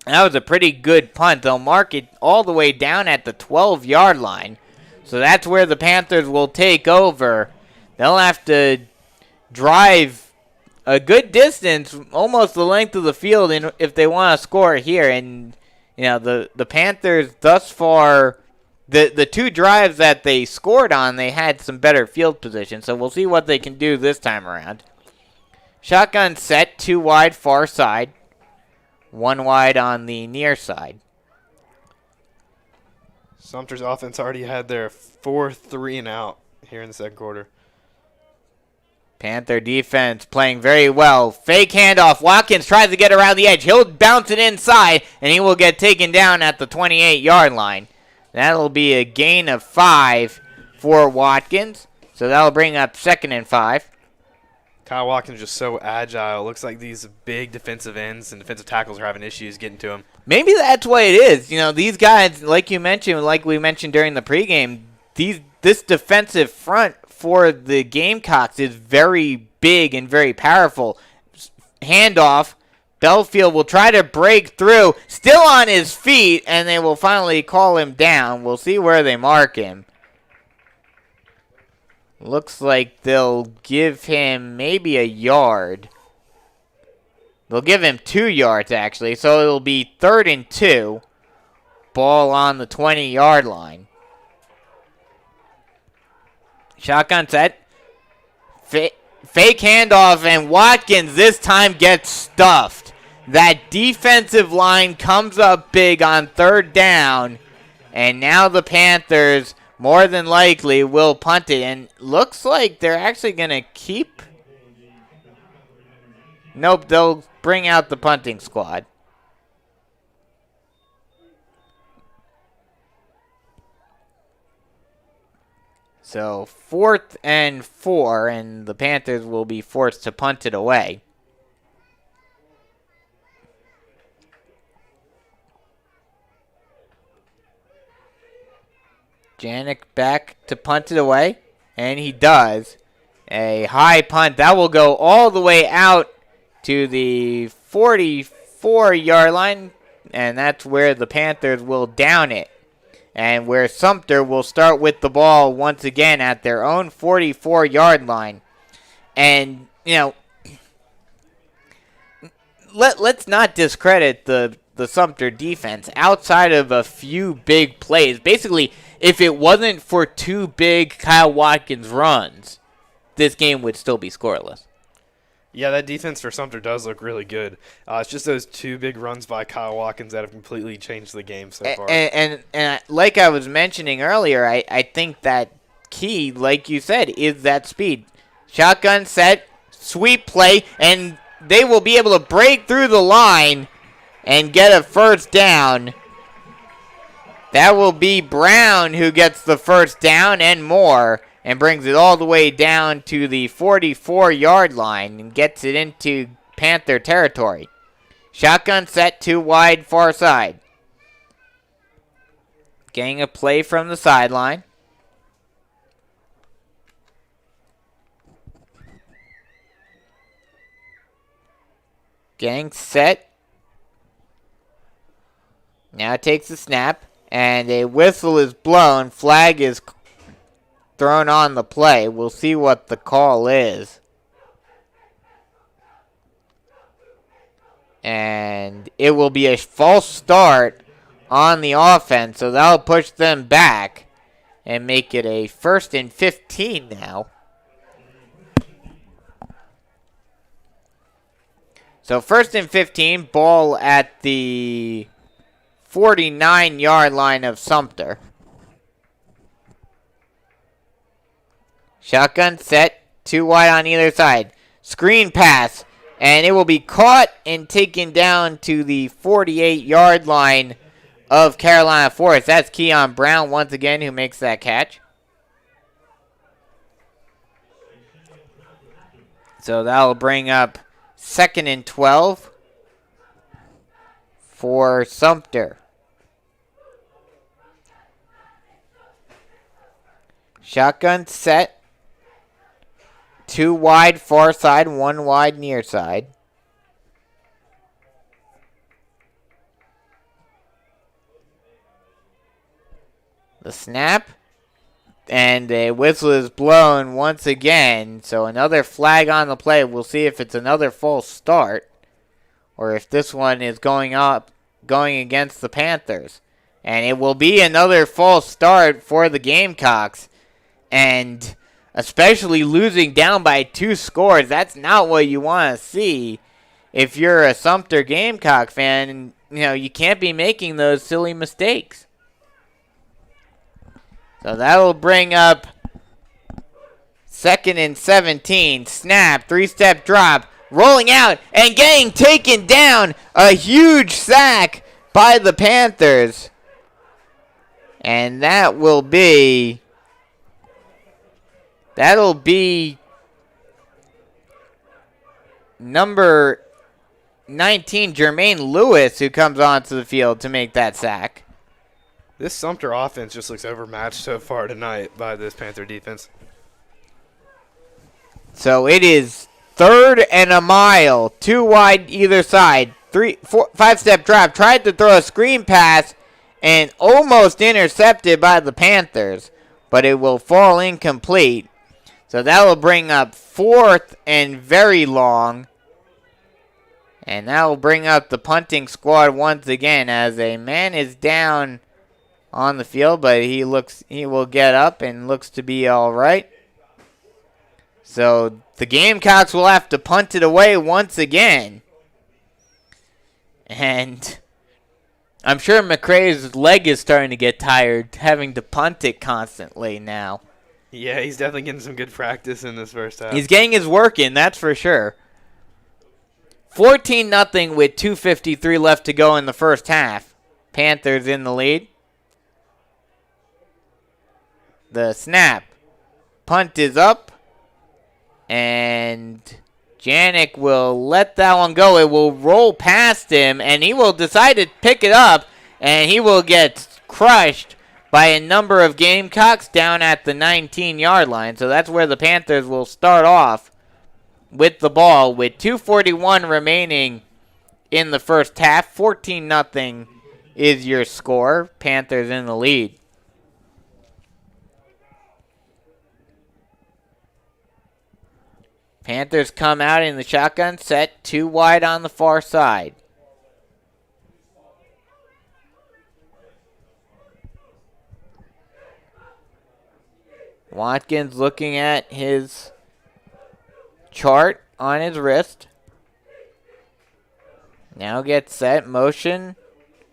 That was a pretty good punt. They'll mark it all the way down at the 12-yard line. So that's where the Panthers will take over. They'll have to drive a good distance, almost the length of the field, if they want to score here. And, you know, the Panthers thus far, the 2 drives that they scored on, they had some better field position. So we'll see what they can do this time around. Shotgun set, 2 wide far side. 1 wide on the near side. Sumter's offense already had their 4th 3 and out here in the second quarter. Panther defense playing very well. Fake handoff. Watkins tries to get around the edge. He'll bounce it inside, and he will get taken down at the 28-yard line. That'll be a gain of 5 for Watkins. So that'll bring up 2nd and 5. Kyle Watkins just so agile. Looks like these big defensive ends and defensive tackles are having issues getting to him. Maybe that's what it is. You know, these guys, like you mentioned, like we mentioned during the pregame, this defensive front for the Gamecocks is very big and very powerful. Handoff. Belfield will try to break through. Still on his feet, and they will finally call him down. We'll see where they mark him. Looks like they'll give him maybe a yard. They'll give him 2 yards, actually. So it'll be 3rd and 2. Ball on the 20-yard line. Shotgun set. Fake handoff, and Watkins this time gets stuffed. That defensive line comes up big on 3rd down. And now the Panthers more than likely will punt it. And looks like they're actually going to keep. Nope, they'll bring out the punting squad. So 4th and 4, and the Panthers will be forced to punt it away. Janik back to punt it away, and he does. A high punt. That will go all the way out to the 44-yard line, and that's where the Panthers will down it. And where Sumter will start with the ball once again at their own 44-yard line. And, you know, let's not discredit the Sumter defense outside of a few big plays. Basically, if it wasn't for 2 big Kyle Watkins runs, this game would still be scoreless. Yeah, that defense for Sumter does look really good. It's just those 2 big runs by Kyle Watkins that have completely changed the game so far. And like I was mentioning earlier, I think that key, like you said, is that speed. Shotgun set, sweep play, and they will be able to break through the line and get a 1st down. That will be Brown who gets the 1st down and more, and brings it all the way down to the 44-yard line and gets it into Panther territory. Shotgun set, 2 wide far side. Getting a play from the sideline. Getting set. Now takes the snap, and a whistle is blown. Flag is thrown on the play. We'll see what the call is. And it will be a false start on the offense, so that'll push them back and make it a 1st and 15 now. So 1st and 15, ball at the 49-yard line of Sumter. Shotgun set, 2 wide on either side. Screen pass, and it will be caught and taken down to the 48-yard line of Carolina Forest. That's Keon Brown once again who makes that catch. So that will bring up 2nd and 12 for Sumter. Shotgun set. 2 wide far side, 1 wide near side. The snap. And a whistle is blown once again. So another flag on the play. We'll see if it's another false start, or if this one is going against the Panthers. And it will be another false start for the Gamecocks. And especially losing down by 2 scores, that's not what you want to see if you're a Sumter Gamecock fan. And, you can't be making those silly mistakes. So that will bring up 2nd and 17. Snap, 3-step drop, rolling out and getting taken down. A huge sack by the Panthers. And that'll be number 19, Jermaine Lewis, who comes onto the field to make that sack. This Sumter offense just looks overmatched so far tonight by this Panther defense. So it is 3rd and a mile, 2 wide either side. 5-step drop, tried to throw a screen pass and almost intercepted by the Panthers, but it will fall incomplete. So that will bring up 4th and very long. And that will bring up the punting squad once again as a man is down on the field, but he will get up and looks to be all right. So the Gamecocks will have to punt it away once again. And I'm sure McCrae's leg is starting to get tired, having to punt it constantly now. Yeah, he's definitely getting some good practice in this first half. He's getting his work in, that's for sure. 14-0 with 2:53 left to go in the first half. Panthers in the lead. The snap. Punt is up. And Janik will let that one go. It will roll past him, and he will decide to pick it up, and he will get crushed by a number of Gamecocks down at the 19-yard line. So that's where the Panthers will start off with the ball with 2:41 remaining in the first half. 14-0 is your score. Panthers in the lead. Panthers come out in the shotgun set, 2 wide on the far side. Watkins looking at his chart on his wrist. Now gets set, motion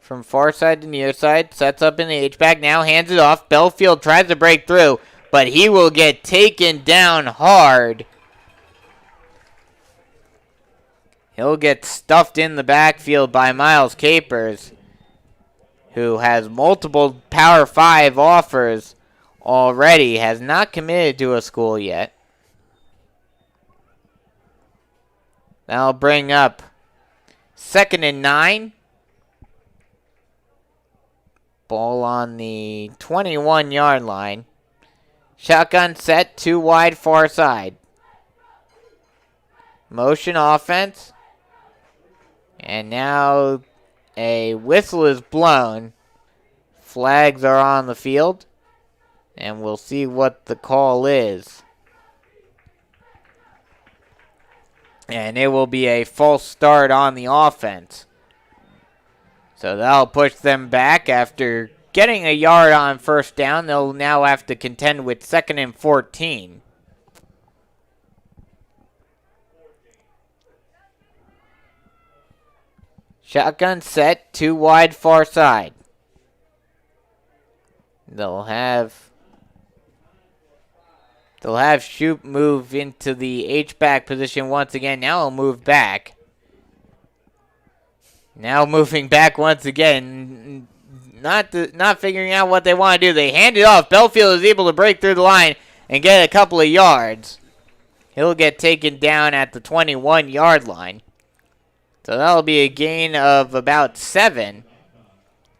from far side to near side, sets up in the H-back, now hands it off. Belfield tries to break through, but he will get taken down hard. He'll get stuffed in the backfield by Miles Capers, who has multiple Power 5 offers already, has not committed to a school yet. That'll bring up 2nd and 9. Ball on the 21-yard line. Shotgun set, 2 wide, far side. Motion offense. And now a whistle is blown. Flags are on the field. And we'll see what the call is. And it will be a false start on the offense. So that'll push them back after getting a yard on first down. They'll now have to contend with 2nd and 14. Shotgun set, 2 wide, far side. They'll have Shoop move into the H-back position once again. Now he'll move back. Now moving back once again. Not figuring out what they want to do. They hand it off. Belfield is able to break through the line and get a couple of yards. He'll get taken down at the 21-yard line. So that'll be a gain of about 7.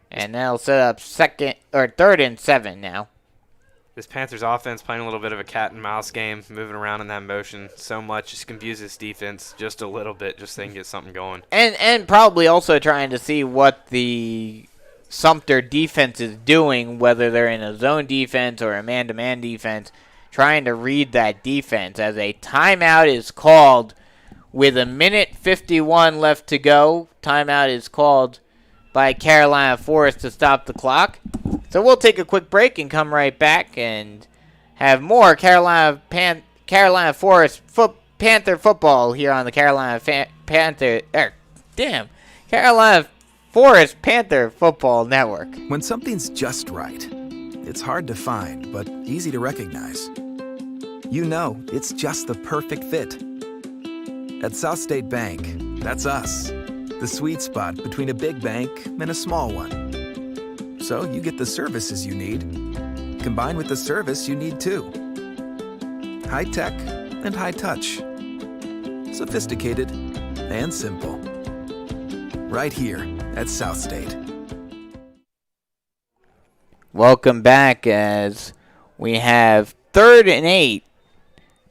And that'll set up 3rd and 7 now. This Panthers offense playing a little bit of a cat and mouse game, moving around in that motion so much, just confuses defense just a little bit, just so they can get something going. And probably also trying to see what the Sumter defense is doing, whether they're in a zone defense or a man-to-man defense, trying to read that defense as a timeout is called with 1:51 left to go. Timeout is called by Carolina Forest to stop the clock. So we'll take a quick break and come right back and have more Carolina Forest Panther football here on the Carolina Forest Panther Football Network. When something's just right, it's hard to find, but easy to recognize. You know it's just the perfect fit. At South State Bank, that's us. The sweet spot between a big bank and a small one. So you get the services you need, combined with the service you need too. High tech and high touch. Sophisticated and simple. Right here at South State. Welcome back as we have 3rd and 8.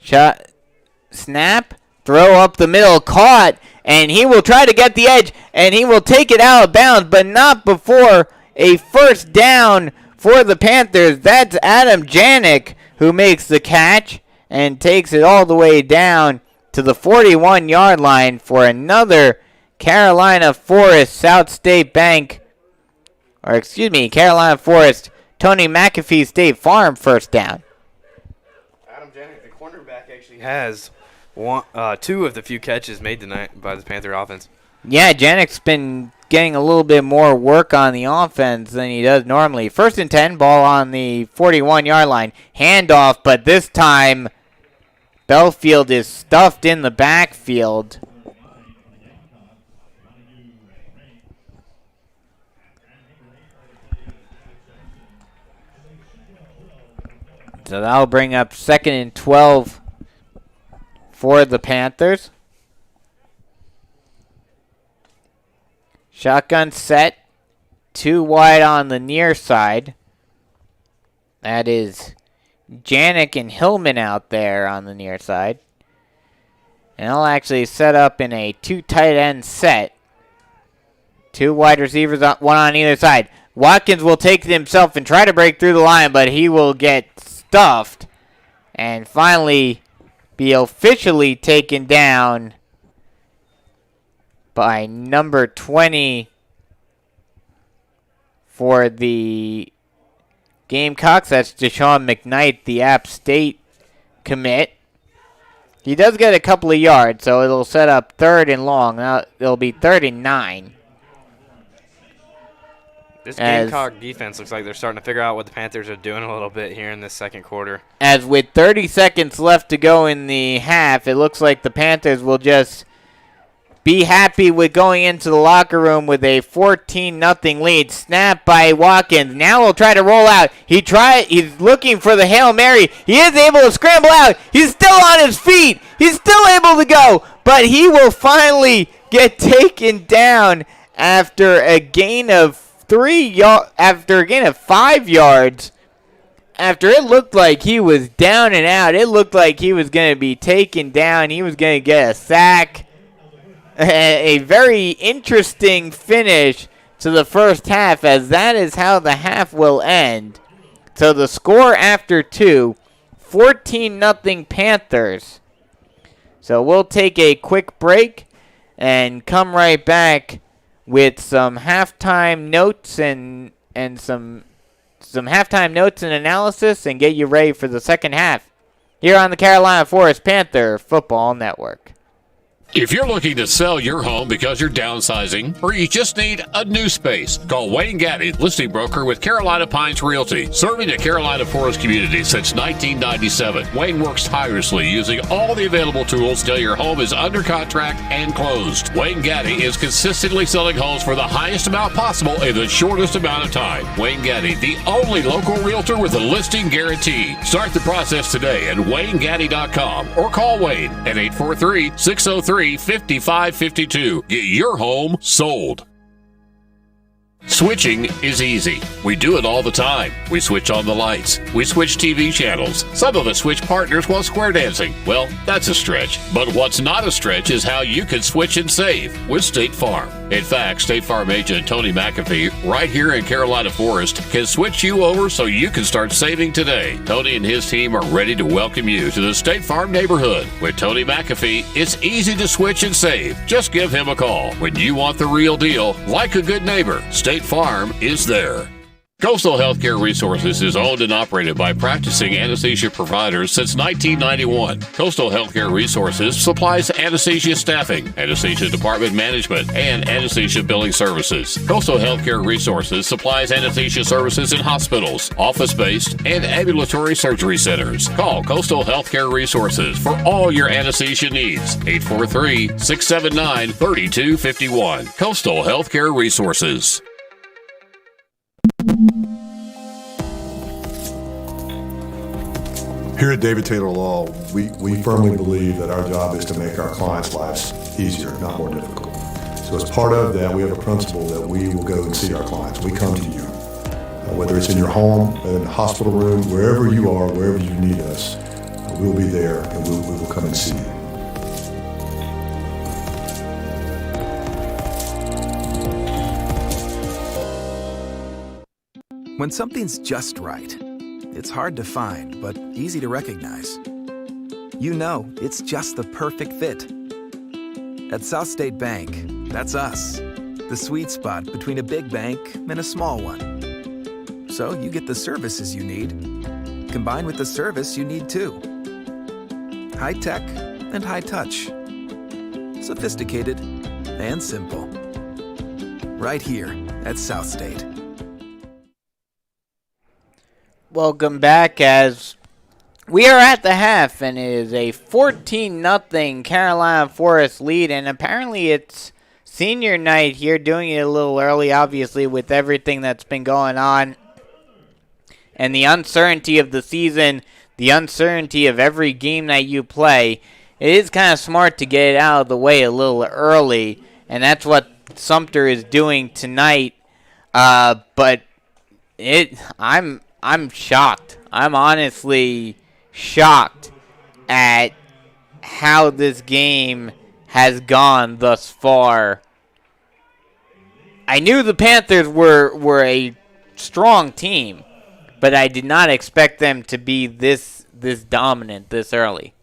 Shot, snap, throw up the middle, caught, and he will try to get the edge, and he will take it out of bounds, but not before a first down for the Panthers. That's Adam Janik who makes the catch and takes it all the way down to the 41-yard line for another Carolina Forest Carolina Forest Tony McAfee State Farm first down. Adam Janik, the cornerback, actually has 2 of the few catches made tonight by the Panther offense. Yeah, Janik's been getting a little bit more work on the offense than he does normally. 1st and 10, ball on the 41-yard line. Handoff, but this time Belfield is stuffed in the backfield. So that'll bring up 2nd and 12 for the Panthers. Shotgun set. 2 wide on the near side. That is Janik and Hillman out there on the near side. And they'll actually set up in a 2 tight end set. 2 wide receivers, one on either side. Watkins will take it himself and try to break through the line, but he will get stuffed and finally be officially taken down by number 20 for the Gamecocks. That's Deshaun McKnight, the App State commit. He does get a couple of yards, so it'll set up 3rd and long. Now it'll be 3rd and 9. This Gamecock defense looks like they're starting to figure out what the Panthers are doing a little bit here in this second quarter. As with 30 seconds left to go in the half, it looks like the Panthers will just be happy with going into the locker room with a 14-0 lead. Snap by Watkins. Now he'll try to roll out. He's looking for the Hail Mary. He is able to scramble out. He's still on his feet. He's still able to go, but he will finally get taken down after a gain of after a gain of 5 yards, after it looked like he was down and out, it looked like he was going to be taken down. He was going to get a sack. A very interesting finish to the first half, as that is how the half will end. So the score after 2, 14-0 Panthers. So we'll take a quick break and come right back with some halftime notes and some halftime notes and analysis, and get you ready for the second half here on the Carolina Forest Panther Football Network. If you're looking to sell your home because you're downsizing or you just need a new space, call Wayne Gaddy, listing broker with Carolina Pines Realty. Serving the Carolina Forest community since 1997, Wayne works tirelessly using all the available tools till your home is under contract and closed. Wayne Gaddy is consistently selling homes for the highest amount possible in the shortest amount of time. Wayne Gaddy, the only local realtor with a listing guarantee. Start the process today at WayneGaddy.com or call Wayne at 843-603-5552. Get your home sold. Switching is easy. We do it all the time. We switch on the lights. We switch TV channels. Some of us switch partners while square dancing. Well, that's a stretch. But what's not a stretch is how you can switch and save with State Farm. In fact, State Farm agent Tony McAfee, right here in Carolina Forest, can switch you over so you can start saving today. Tony and his team are ready to welcome you to the State Farm neighborhood. With Tony McAfee, it's easy to switch and save. Just give him a call. When you want the real deal, like a good neighbor, State Farm is there. Coastal Healthcare Resources is owned and operated by practicing anesthesia providers since 1991. Coastal Healthcare Resources supplies anesthesia staffing, anesthesia department management, and anesthesia billing services. Coastal Healthcare Resources supplies anesthesia services in hospitals, office-based, and ambulatory surgery centers. Call Coastal Healthcare Resources for all your anesthesia needs. 843-679-3251. Coastal Healthcare Resources. Here at David Taylor Law, we firmly believe that our job is to make our clients' lives easier, not more difficult. So as part of that, we have a principle that we will go and see our clients. We come to you. Whether it's in your home, in the hospital room, wherever you are, wherever you need us, we'll be there and we will come and see you. When something's just right, it's hard to find, but easy to recognize. You know it's just the perfect fit. At South State Bank, that's us. The sweet spot between a big bank and a small one. So you get the services you need, combined with the service you need too. High tech and high touch. Sophisticated and simple. Right here at South State. Welcome back, as we are at the half, and it is a 14-0 Carolina Forest lead, and apparently it's senior night here, doing it a little early, obviously, with everything that's been going on, and the uncertainty of the season, the uncertainty of every game that you play. It is kind of smart to get it out of the way a little early, and that's what Sumter is doing tonight, but I'm shocked. I'm honestly shocked at how this game has gone thus far. I knew the Panthers were a strong team, but I did not expect them to be this dominant this early.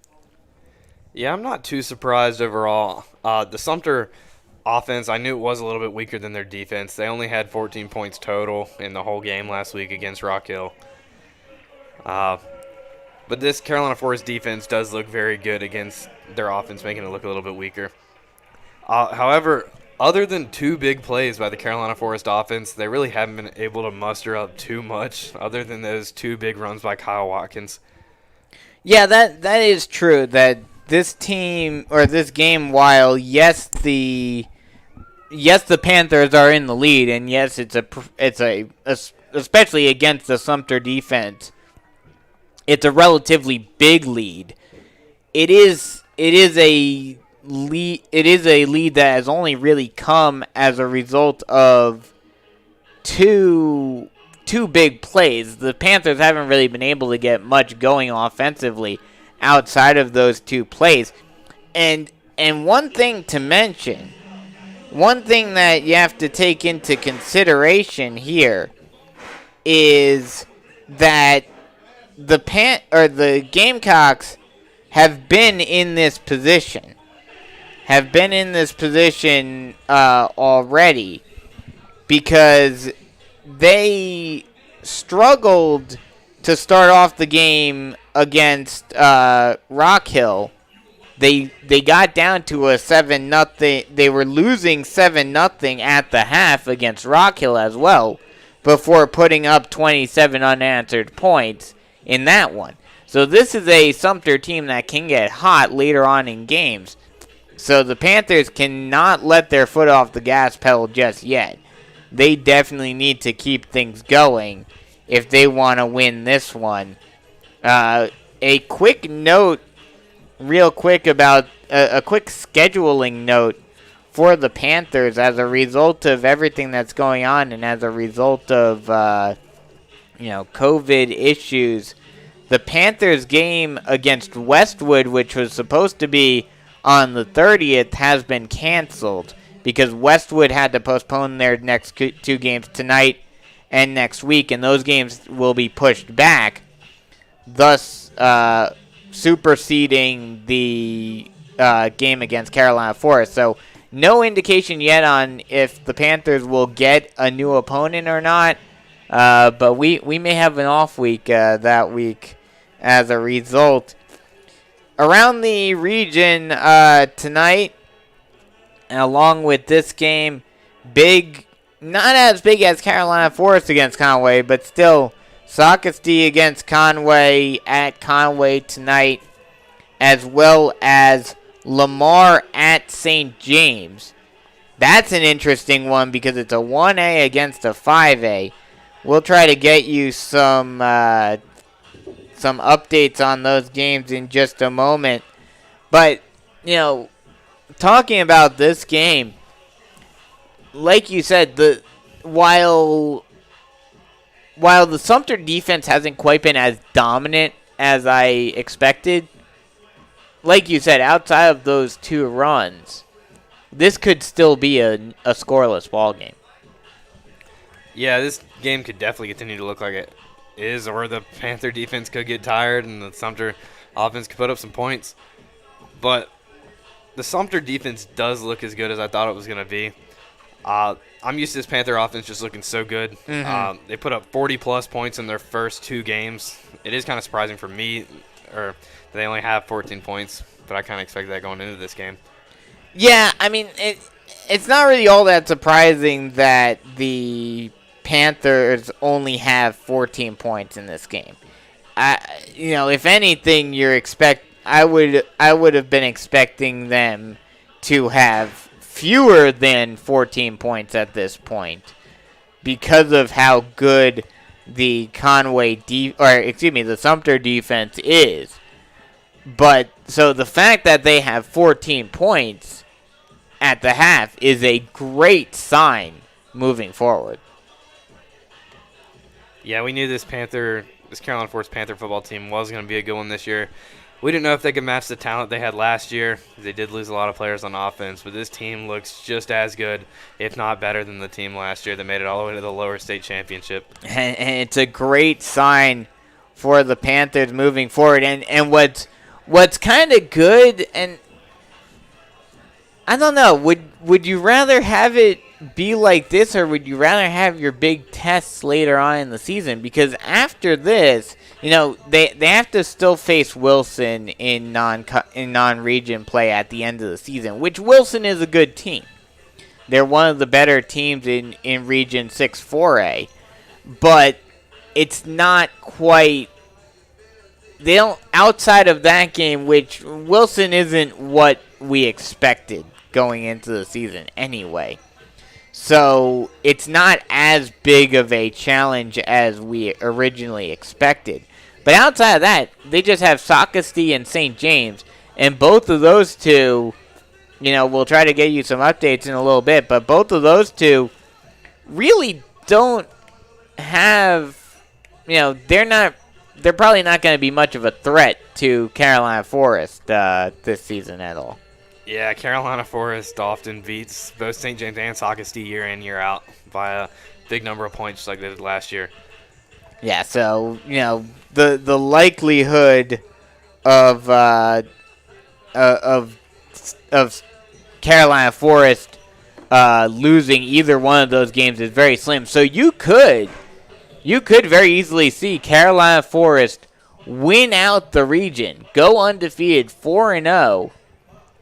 Yeah, I'm not too surprised overall. The Sumter offense, I knew it was a little bit weaker than their defense. They only had 14 points total in the whole game last week against Rock Hill. But this Carolina Forest defense does look very good against their offense, making it look a little bit weaker. However, other than two big plays by the Carolina Forest offense, they really haven't been able to muster up too much other than those two big runs by Kyle Watkins. Yeah, that is true, that this team, or this game, while yes the Panthers are in the lead, and yes it's especially against the Sumter defense, it's a relatively big lead. It is a lead that has only really come as a result of two big plays. The Panthers haven't really been able to get much going offensively outside of those 2 plays. And one thing to mention, one thing that you have to take into consideration here is that the Gamecocks have been in this position. Already, because they struggled to start off the game against Rock Hill. They got down to a 7-0. They were losing 7-0 at the half against Rock Hill as well, before putting up 27 unanswered points in that one. So this is a Sumter team that can get hot later on in games. So the Panthers cannot let their foot off the gas pedal just yet. They definitely need to keep things going if they want to win this one. A quick note, real quick, about a quick scheduling note for the Panthers as a result of everything that's going on and as a result of COVID issues. The Panthers game against Westwood, which was supposed to be on the 30th, has been canceled because Westwood had to postpone their next 2 games tonight and next week, and those games will be pushed back, thus superseding the game against Carolina Forest. So no indication yet on if the Panthers will get a new opponent or not, but we may have an off week that week as a result. Around the region tonight, along with this game, not as big as Carolina Forest against Conway, but still Socastee against Conway at Conway tonight, as well as Lamar at St. James. That's an interesting one because it's a 1A against a 5A. We'll try to get you some updates on those games in just a moment. But, talking about this game, like you said, while the Sumter defense hasn't quite been as dominant as I expected, like you said, outside of those 2 runs, this could still be a scoreless ball game. Yeah, this game could definitely continue to look like it is, or the Panther defense could get tired and the Sumter offense could put up some points. But the Sumter defense does look as good as I thought it was going to be. I'm used to this Panther offense just looking so good. Mm-hmm. They put up 40-plus points in their first 2 games. It is kind of surprising for me, or they only have 14 points, but I kind of expected that going into this game. Yeah, I mean, it's not really all that surprising that the Panthers only have 14 points in this game. If anything, I would have been expecting them to have fewer than 14 points at this point because of how good the the Sumter defense is. But so the fact that they have 14 points at the half is a great sign moving forward. Yeah, we knew this Carolina Forest Panther football team was going to be a good one this year. We didn't know if they could match the talent they had last year. They did lose a lot of players on offense, but this team looks just as good, if not better, than the team last year that made it all the way to the lower state championship. And it's a great sign for the Panthers moving forward. And what's kind of good, and I don't know, would you rather have it be like this, or would you rather have your big tests later on in the season? Because after this, they have to still face Wilson in non-region play at the end of the season, which Wilson is a good team. They're one of the better teams in Region 6 4A, but it's not quite. They don't, outside of that game, which Wilson isn't what we expected going into the season anyway. So it's not as big of a challenge as we originally expected. But outside of that, they just have Socastee and St. James. And both of those 2, we'll try to get you some updates in a little bit. But both of those 2 really don't have, they're probably not going to be much of a threat to Carolina Forest this season at all. Yeah, Carolina Forest often beats both St. James and Sockasty year in, year out by a big number of points just like they did last year. Yeah, so, the likelihood of Carolina Forest losing either one of those games is very slim. So you could very easily see Carolina Forest win out the region, go undefeated 4-0,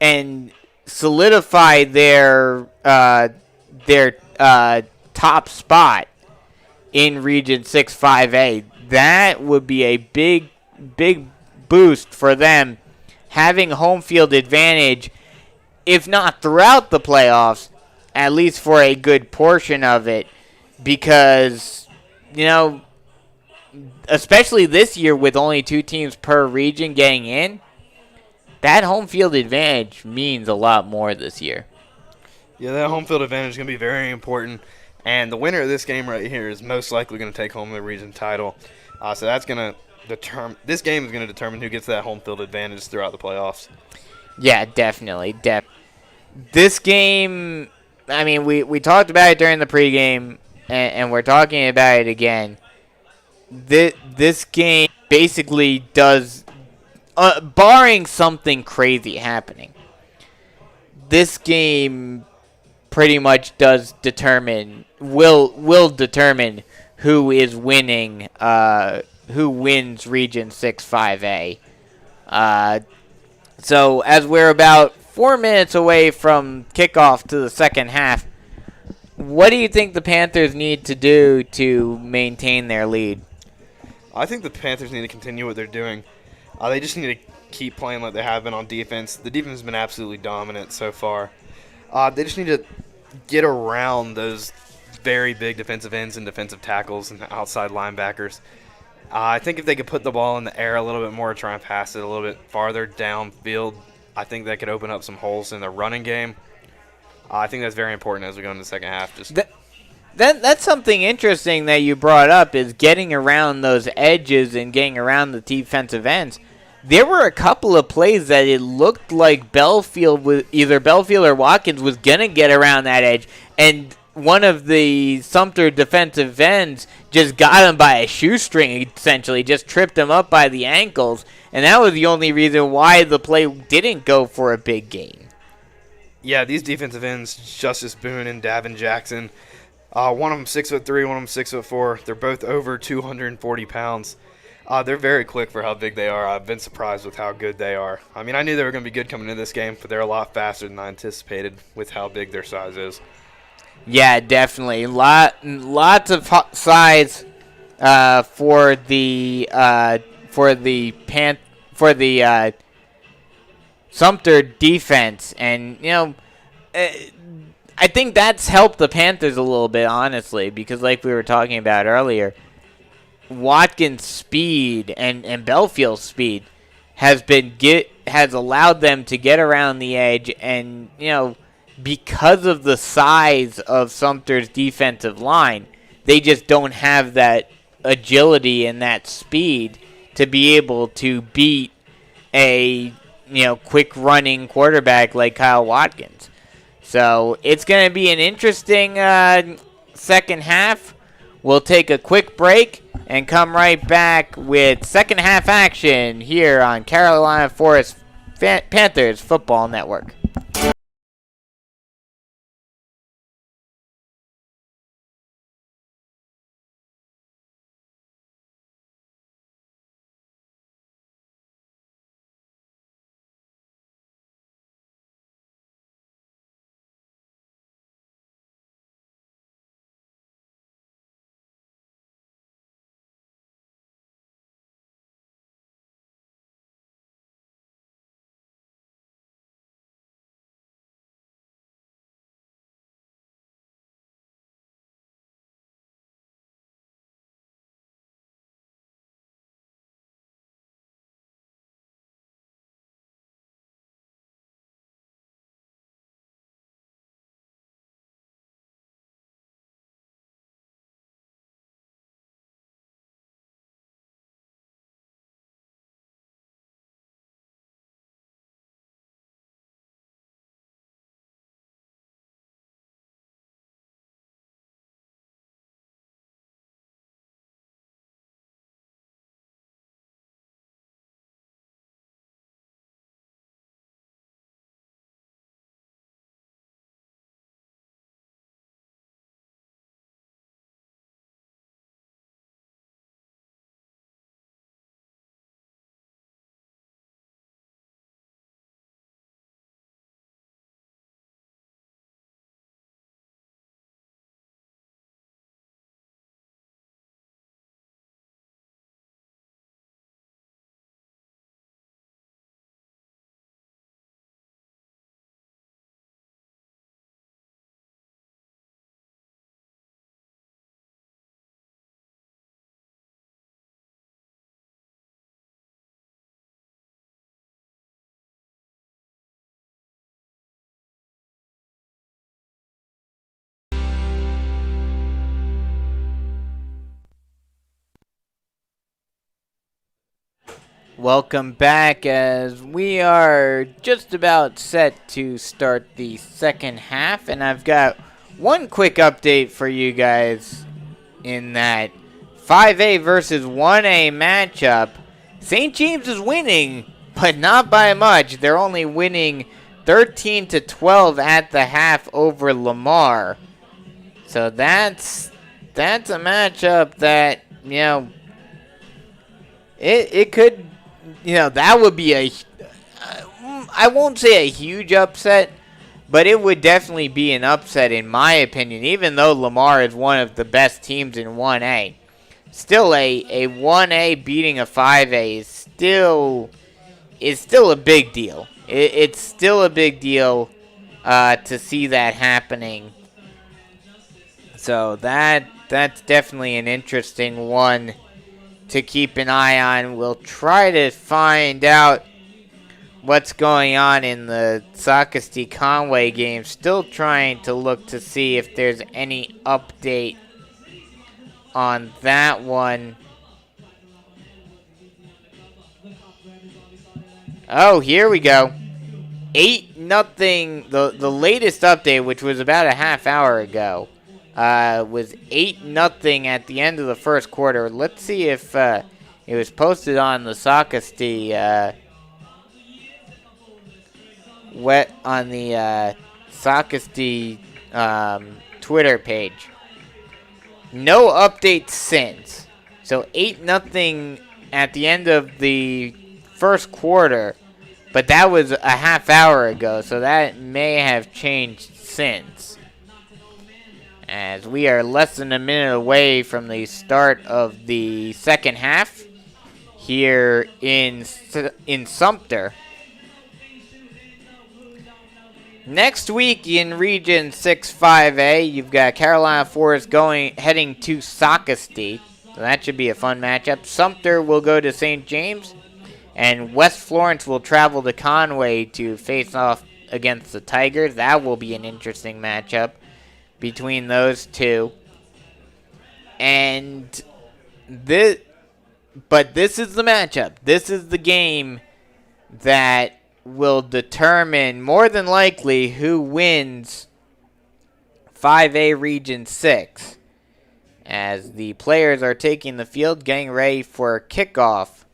and solidify their top spot in Region 6-5A. That would be a big boost for them, having home field advantage, if not throughout the playoffs, at least for a good portion of it, because, especially this year with only 2 teams per region getting in, that home field advantage means a lot more this year. Yeah, that home field advantage is going to be very important, and the winner of this game right here is most likely going to take home the region title. So that's going to determine. This game is going to determine who gets that home field advantage throughout the playoffs. Yeah, definitely. This game, I mean, we talked about it during the pregame, and we're talking about it again. This game basically does, barring something crazy happening, this game pretty much does will determine who is winning, who wins Region 6-5A. So as we're about 4 minutes away from kickoff to the second half, what do you think the Panthers need to do to maintain their lead? I think the Panthers need to continue what they're doing. They just need to keep playing like they have been on defense. The defense has been absolutely dominant so far. They just need to get around those very big defensive ends and defensive tackles and outside linebackers. I think if they could put the ball in the air a little bit more, try and pass it a little bit farther downfield, I think that could open up some holes in the running game. I think that's very important as we go into the second half. That's something interesting that you brought up, is getting around those edges and getting around the defensive ends. There were a couple of plays that it looked like either Belfield or Watkins was going to get around that edge, and one of the Sumter defensive ends just got him by a shoestring, essentially, just tripped him up by the ankles, and that was the only reason why the play didn't go for a big gain. Yeah, these defensive ends, Justice Boone and Davin Jackson, one of them 6'3", one of them 6'4". They're both over 240 pounds. They're very quick for how big they are. I've been surprised with how good they are. I mean, I knew they were going to be good coming into this game, but they're a lot faster than I anticipated with how big their size is. Yeah, definitely. Lots of size for the Sumter defense, and I think that's helped the Panthers a little bit, honestly, because like we were talking about earlier, Watkins' speed and Belfield's speed has allowed them to get around the edge, and because of the size of Sumter's defensive line, they just don't have that agility and that speed to be able to beat a quick running quarterback like Kyle Watkins. So it's going to be an interesting second half. We'll take a quick break and come right back with second half action here on Carolina Forest Panthers Football Network. Welcome back as we are just about set to start the second half, and I've got one quick update for you guys in that 5A versus 1A matchup. St. James is winning, but not by much. They're only winning 13-12 at the half over Lamar. So that's a matchup that, it could, that would be I won't say a huge upset, but it would definitely be an upset in my opinion, even though Lamar is one of the best teams in 1A. Still a 1A beating a 5A is still a big deal. It's still a big deal to see that happening. So that's definitely an interesting one to keep an eye on. We'll try to find out what's going on in the Socastee Conway game. Still trying to look to see if there's any update on that one. Oh, here we go. 8-0. The latest update, which was about a half hour ago, was 8-0 at the end of the first quarter. Let's see if it was posted on the Socastee Socastee Twitter page. No updates since. So 8-0 at the end of the first quarter, but that was a half hour ago, so that may have changed since. As we are less than a minute away from the start of the second half here in Sumter. Next week in Region 6-5A, you've got Carolina Forest heading to Socastee. So that should be a fun matchup. Sumter will go to St. James, and West Florence will travel to Conway to face off against the Tigers. That will be an interesting matchup between those two. But this is the matchup. This is the game that will determine more than likely who wins 5A Region 6. As the players are taking the field, getting ready for kickoff.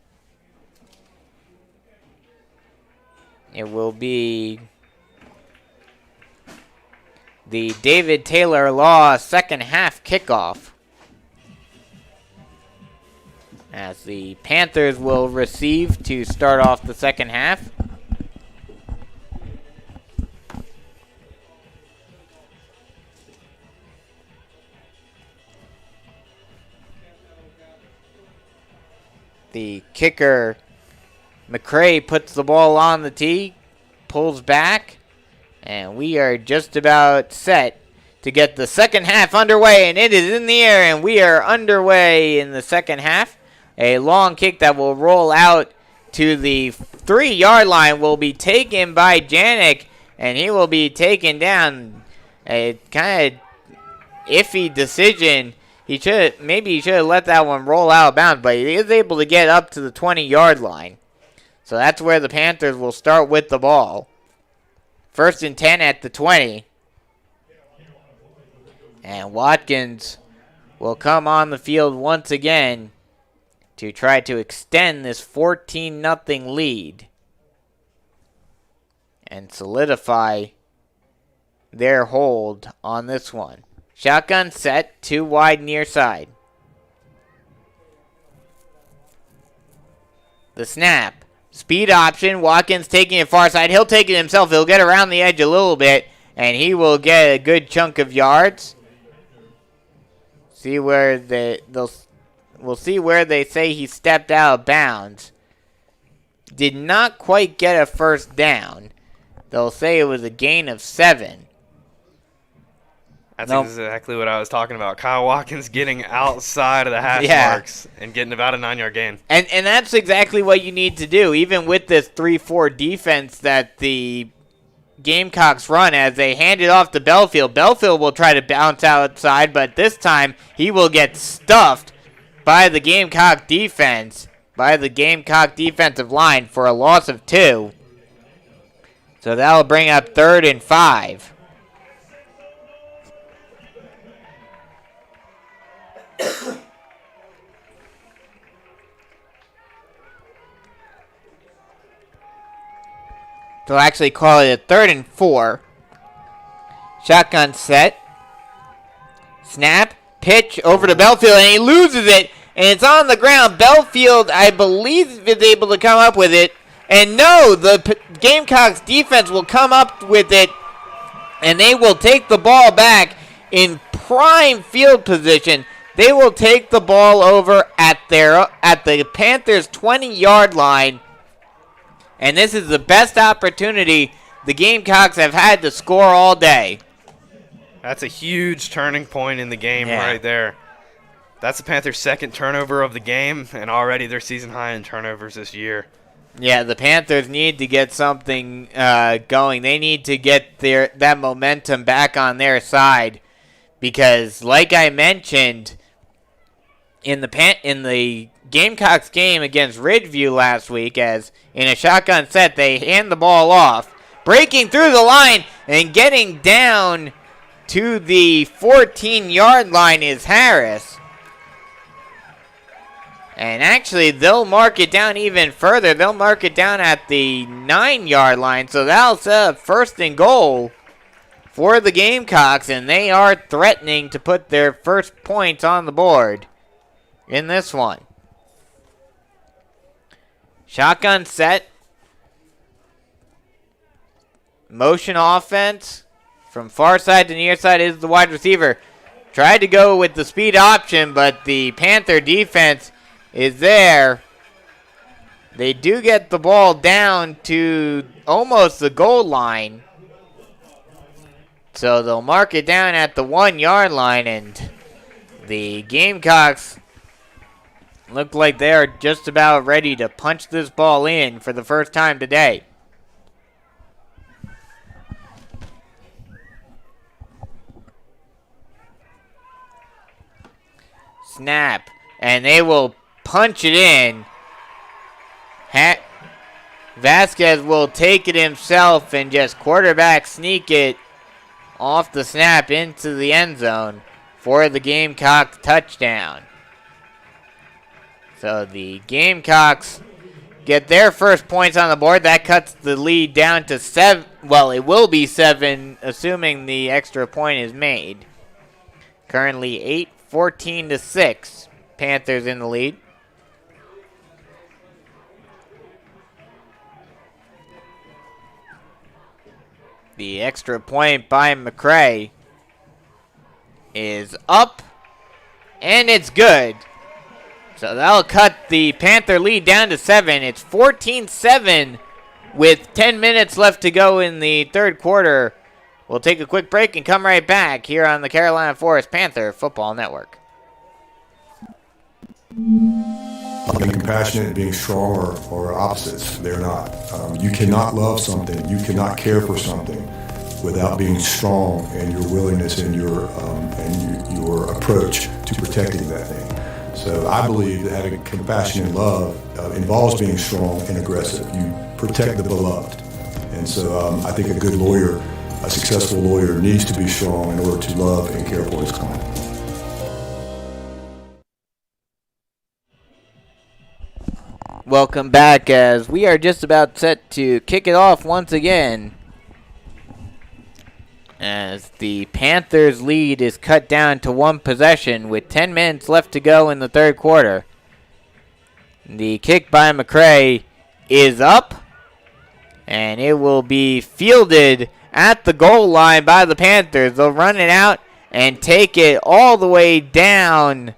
It will be the David Taylor Law second half kickoff, as the Panthers will receive to start off the second half. The kicker, McCray, puts the ball on the tee, pulls back, and we are just about set to get the second half underway, and it is in the air, and we are underway in the second half. A long kick that will roll out to the 3-yard line will be taken by Janik, and he will be taken down. A kind of iffy decision. Maybe he should have let that one roll out of bounds, but he is able to get up to the 20-yard line. So that's where the Panthers will start with the ball. 1st and 10 at the 20. And Watkins will come on the field once again to try to extend this 14-0 lead and solidify their hold on this one. Shotgun set, 2 wide near side. The snap. Speed option. Watkins taking it far side. He'll take it himself. He'll get around the edge a little bit, and he will get a good chunk of yards. We'll see where they say he stepped out of bounds. Did not quite get a first down. They'll say it was a gain of 7. That's exactly what I was talking about. Kyle Watkins getting outside of the hash marks and getting about a 9-yard gain. And that's exactly what you need to do, even with this 3-4 defense that the Gamecocks run as they hand it off to Belfield. Belfield will try to bounce outside, but this time he will get stuffed by the Gamecock defense. by the Gamecock defensive line for a loss of 2. So that'll bring up 3rd and 5. So I'll actually call it a 3rd and 4. Shotgun set. Snap. Pitch over to Belfield, and he loses it. And it's on the ground. Belfield, I believe, is able to come up with it. And no, the Gamecocks defense will come up with it. And they will take the ball back in prime field position. They will take the ball over at the Panthers' 20-yard line. And this is the best opportunity the Gamecocks have had to score all day. That's a huge turning point in the game right there. That's the Panthers' 2nd turnover of the game, and already their season high in turnovers this year. Yeah, the Panthers need to get something going. They need to get that momentum back on their side because, like I mentioned, in the Gamecocks game against Ridgeview last week, as in a shotgun set, they hand the ball off, breaking through the line and getting down to the 14-yard line is Harris. And actually, they'll mark it down even further. They'll mark it down at the 9-yard line. So that'll set up 1st and goal for the Gamecocks. And they are threatening to put their first points on the board in this one. Shotgun set. Motion offense. From far side to near side is the wide receiver. Tried to go with the speed option, but the Panther defense is there. They do get the ball down to almost the goal line. So they'll mark it down at the 1-yard line, and the Gamecocks look like they are just about ready to punch this ball in for the first time today. Snap, and they will punch it in. Vasquez will take it himself and just quarterback sneak it off the snap into the end zone for the Gamecocks touchdown. So the Gamecocks get their first points on the board. That cuts the lead down to 7. Well, it will be 7, assuming the extra point is made. Currently 14-6. Panthers in the lead. The extra point by McCray is up, and it's good. So that'll cut the Panther lead down to 7. It's 14-7 with 10 minutes left to go in the third quarter. We'll take a quick break and come right back here on the Carolina Forest Panther Football Network. Being compassionate and being strong are opposites. They're not. You cannot love something, you cannot care for something without being strong in your willingness and your approach to protecting that thing. So I believe that having compassion and love involves being strong and aggressive. You protect the beloved. And so I think a good lawyer, a successful lawyer, needs to be strong in order to love and care for his client. Welcome back, as we are just about set to kick it off once again, as the Panthers' lead is cut down to 1 possession with 10 minutes left to go in the third quarter. The kick by McCray is up, and it will be fielded at the goal line by the Panthers. They'll run it out and take it all the way down,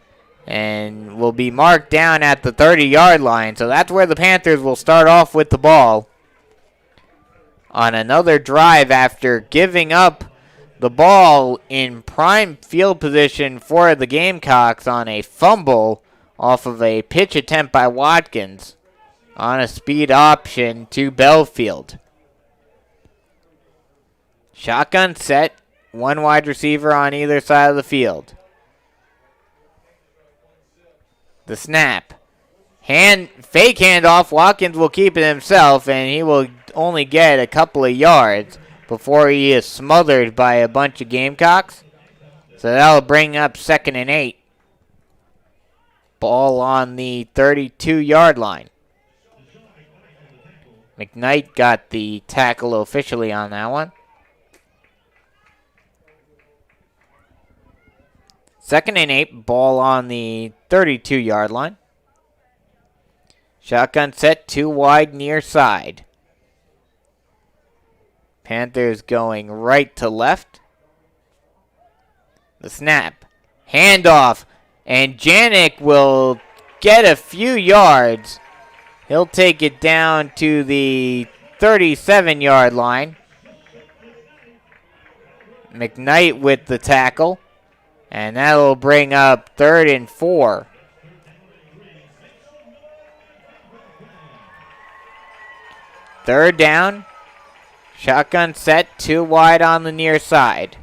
and will be marked down at the 30-yard line. So that's where the Panthers will start off with the ball on another drive after giving up the ball in prime field position for the Gamecocks on a fumble off of a pitch attempt by Watkins on a speed option to Belfield. Shotgun set, 1 wide receiver on either side of the field. The snap. Fake handoff. Watkins will keep it himself, and he will only get a couple of yards before he is smothered by a bunch of Gamecocks. So that'll bring up 2nd and 8. Ball on the 32-yard line. McKnight got the tackle officially on that one. 2nd and 8, ball on the 32-yard line. Shotgun set, 2 wide near side. Panthers going right to left. The snap. Handoff. And Janik will get a few yards. He'll take it down to the 37-yard line. McKnight with the tackle. And that will bring up 3rd and 4. Third down. Shotgun set, 2 wide on the near side.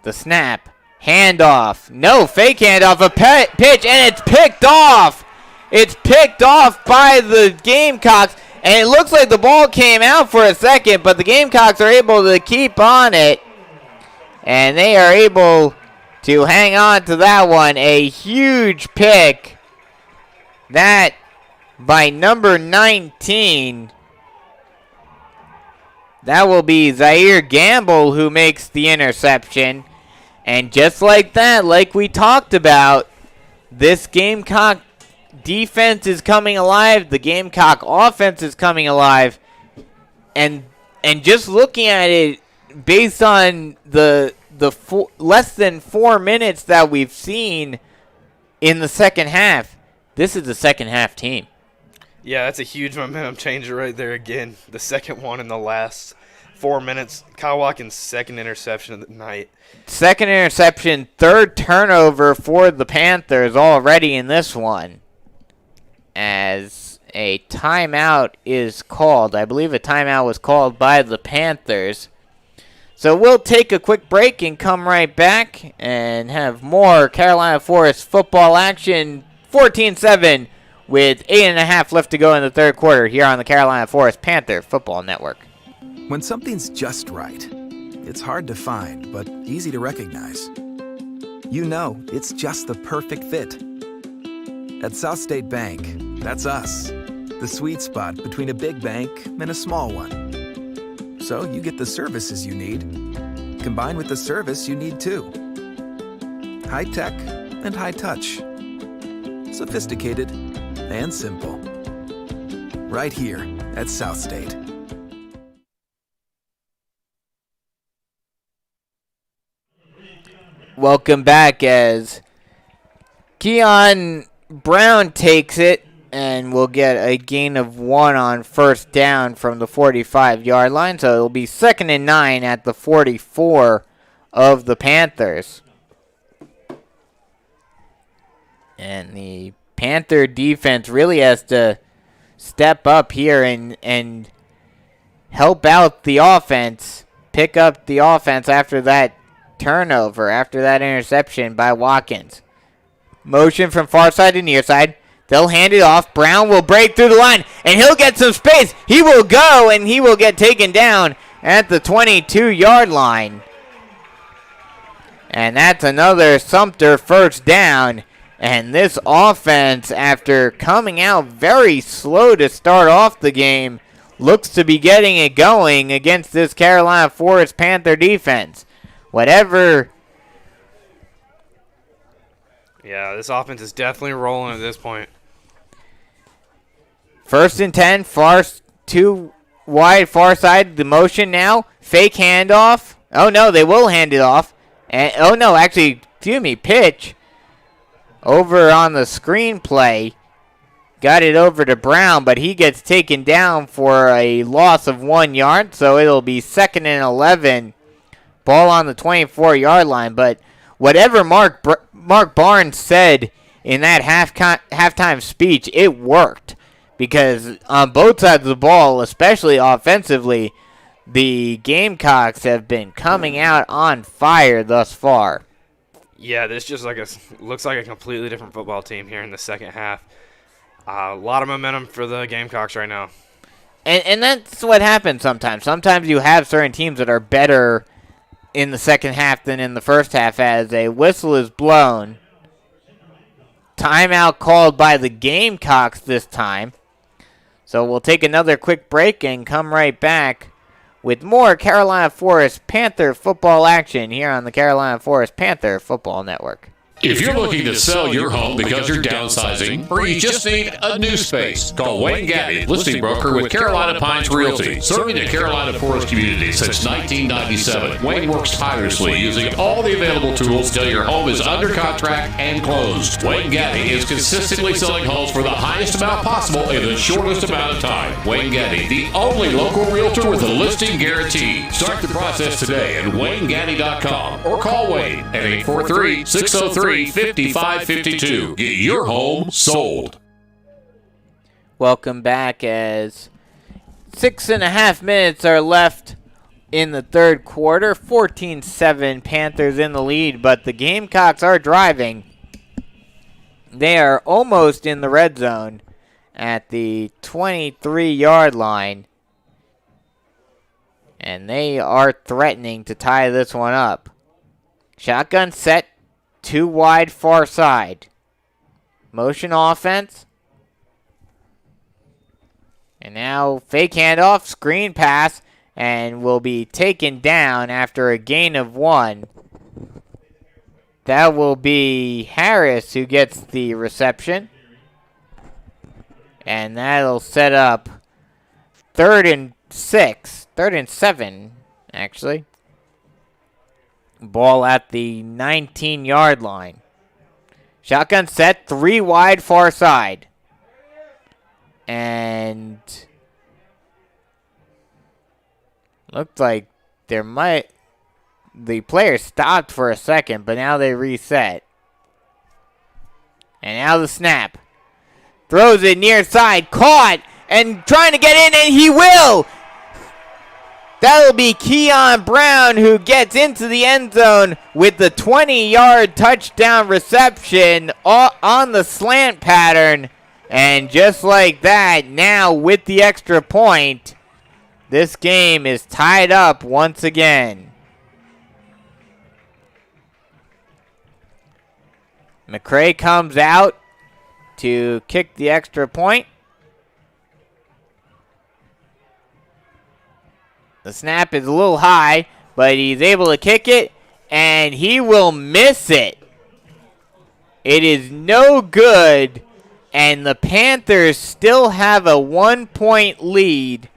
The snap. Handoff. No, fake handoff. A pitch, and it's picked off. It's picked off by the Gamecocks. And it looks like the ball came out for a second, but the Gamecocks are able to keep on it. And they are able to hang on to that one. A huge pick. That by number 19. That will be Zaire Gamble who makes the interception. And just like that, like we talked about, this Gamecock defense is coming alive. The Gamecock offense is coming alive. And just looking at it based on the less than 4 minutes that we've seen in the second half, this is the second half team. Yeah, that's a huge momentum changer right there again. The second one in the last 4 minutes. Kyle Watkins' 2nd interception of the night. 2nd interception, 3rd turnover for the Panthers already in this one. As a timeout is called. I believe a timeout was called by the Panthers. So we'll take a quick break and come right back and have more Carolina Forest football action. 14-7 with 8.5 left to go in the third quarter here on the Carolina Forest Panther Football Network. When something's just right, it's hard to find, but easy to recognize. You know it's just the perfect fit. At South State Bank, that's us. The sweet spot between a big bank and a small one. So you get the services you need, combined with the service you need too. High tech and high touch. Sophisticated and simple. Right here at South State. Welcome back as Keon Brown takes it and will get a gain of 1 on first down from the 45-yard line. So it'll be 2nd and 9 at the 44 of the Panthers. And the Panther defense really has to step up here and help out the offense, pick up the offense after that turnover, after that interception by Watkins. Motion from far side to near side. They'll hand it off. Brown will break through the line, and he'll get some space. He will go, and he will get taken down at the 22-yard line. And that's another Sumter first down. And this offense, after coming out very slow to start off the game, looks to be getting it going against this Carolina Forest Panther defense. Whatever. Yeah, this offense is definitely rolling at this point. 1st and 10, two wide, far side. The motion now. Fake handoff. Oh, no, they will hand it off. And, oh, no, actually, excuse me, pitch. Over on the screenplay. Got it over to Brown, but he gets taken down for a loss of 1 yard. So it'll be 2nd and 11. Ball on the 24-yard line. But whatever Mark Barnes said in that halftime speech, it worked. Because on both sides of the ball, especially offensively, the Gamecocks have been coming out on fire thus far. Yeah, this just looks like a completely different football team here in the second half. A lot of momentum for the Gamecocks right now. And that's what happens sometimes. Sometimes you have certain teams that are better in the second half than in the first half as a whistle is blown. Timeout called by the Gamecocks this time. So we'll take another quick break and come right back with more Carolina Forest Panther football action here on the Carolina Forest Panther Football Network. If you're looking to sell your home because you're downsizing or you just need a new space, call Wayne Gaddy, listing broker with Carolina Pines Realty. Serving the Carolina Forest community since 1997, Wayne works tirelessly using all the available tools till your home is under contract and closed. Wayne Gaddy is consistently selling homes for the highest amount possible in the shortest amount of time. Wayne Gaddy, the only local realtor with a listing guarantee. Start the process today at WayneGaddy.com or call Wayne at 843-603-5552. Get your home sold. Welcome back as 6.5 minutes are left in the third quarter. 14-7 Panthers in the lead, but the Gamecocks are driving. They are almost in the red zone at the 23-yard line. And they are threatening to tie this one up. Shotgun set. Too wide, far side. Motion offense. And now fake handoff, screen pass, and will be taken down after a gain of 1. That will be Harris who gets the reception. And that'll set up 3rd and 7, actually. Ball at the 19-yard line. Shotgun set, 3 wide, far side. And looked like the player stopped for a second, but now they reset. And now the snap. Throws it near side, caught, and trying to get in, and he will! That'll be Keon Brown who gets into the end zone with the 20-yard touchdown reception on the slant pattern. And just like that, now with the extra point, this game is tied up once again. McCray comes out to kick the extra point. The snap is a little high, but he's able to kick it, and he will miss it. It is no good, and the Panthers still have a 1-point lead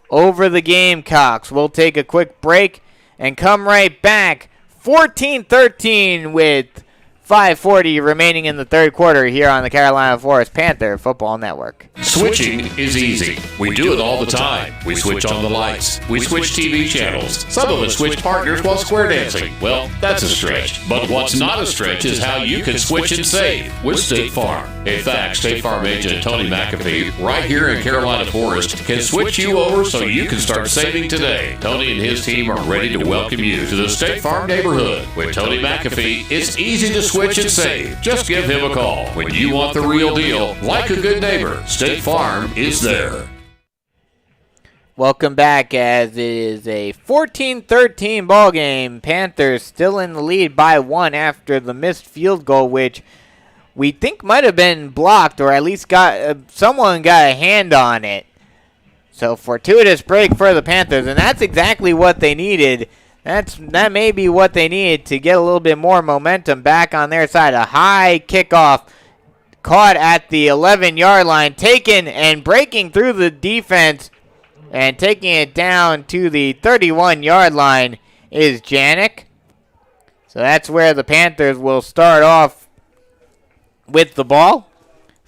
over the Gamecocks. We'll take a quick break and come right back. 14-13 with 5:40 remaining in the third quarter here on the Carolina Forest Panther Football Network. Switching is easy. We do it all the time. We switch on the lights. We switch TV channels. Some of us switch partners while square dancing. Well, that's a stretch. But what's not a stretch is how you can switch and save with State Farm. In fact, State Farm agent Tony McAfee, right here in Carolina Forest, can switch you over so you can start saving today. Tony and his team are ready to welcome you to the State Farm neighborhood. With Tony McAfee, it's easy to switch and save. Just give him a call. When you want the real deal, like a good neighbor, State Farm is there. Welcome back as it is a 14-13 ball game. Panthers still in the lead by 1 after the missed field goal, which we think might have been blocked, or at least someone got a hand on it. So fortuitous break for the Panthers, and that's exactly what they needed. That may be what they needed to get a little bit more momentum back on their side. A high kickoff caught at the 11-yard line, taken and breaking through the defense and taking it down to the 31-yard line is Janik. So that's where the Panthers will start off with the ball.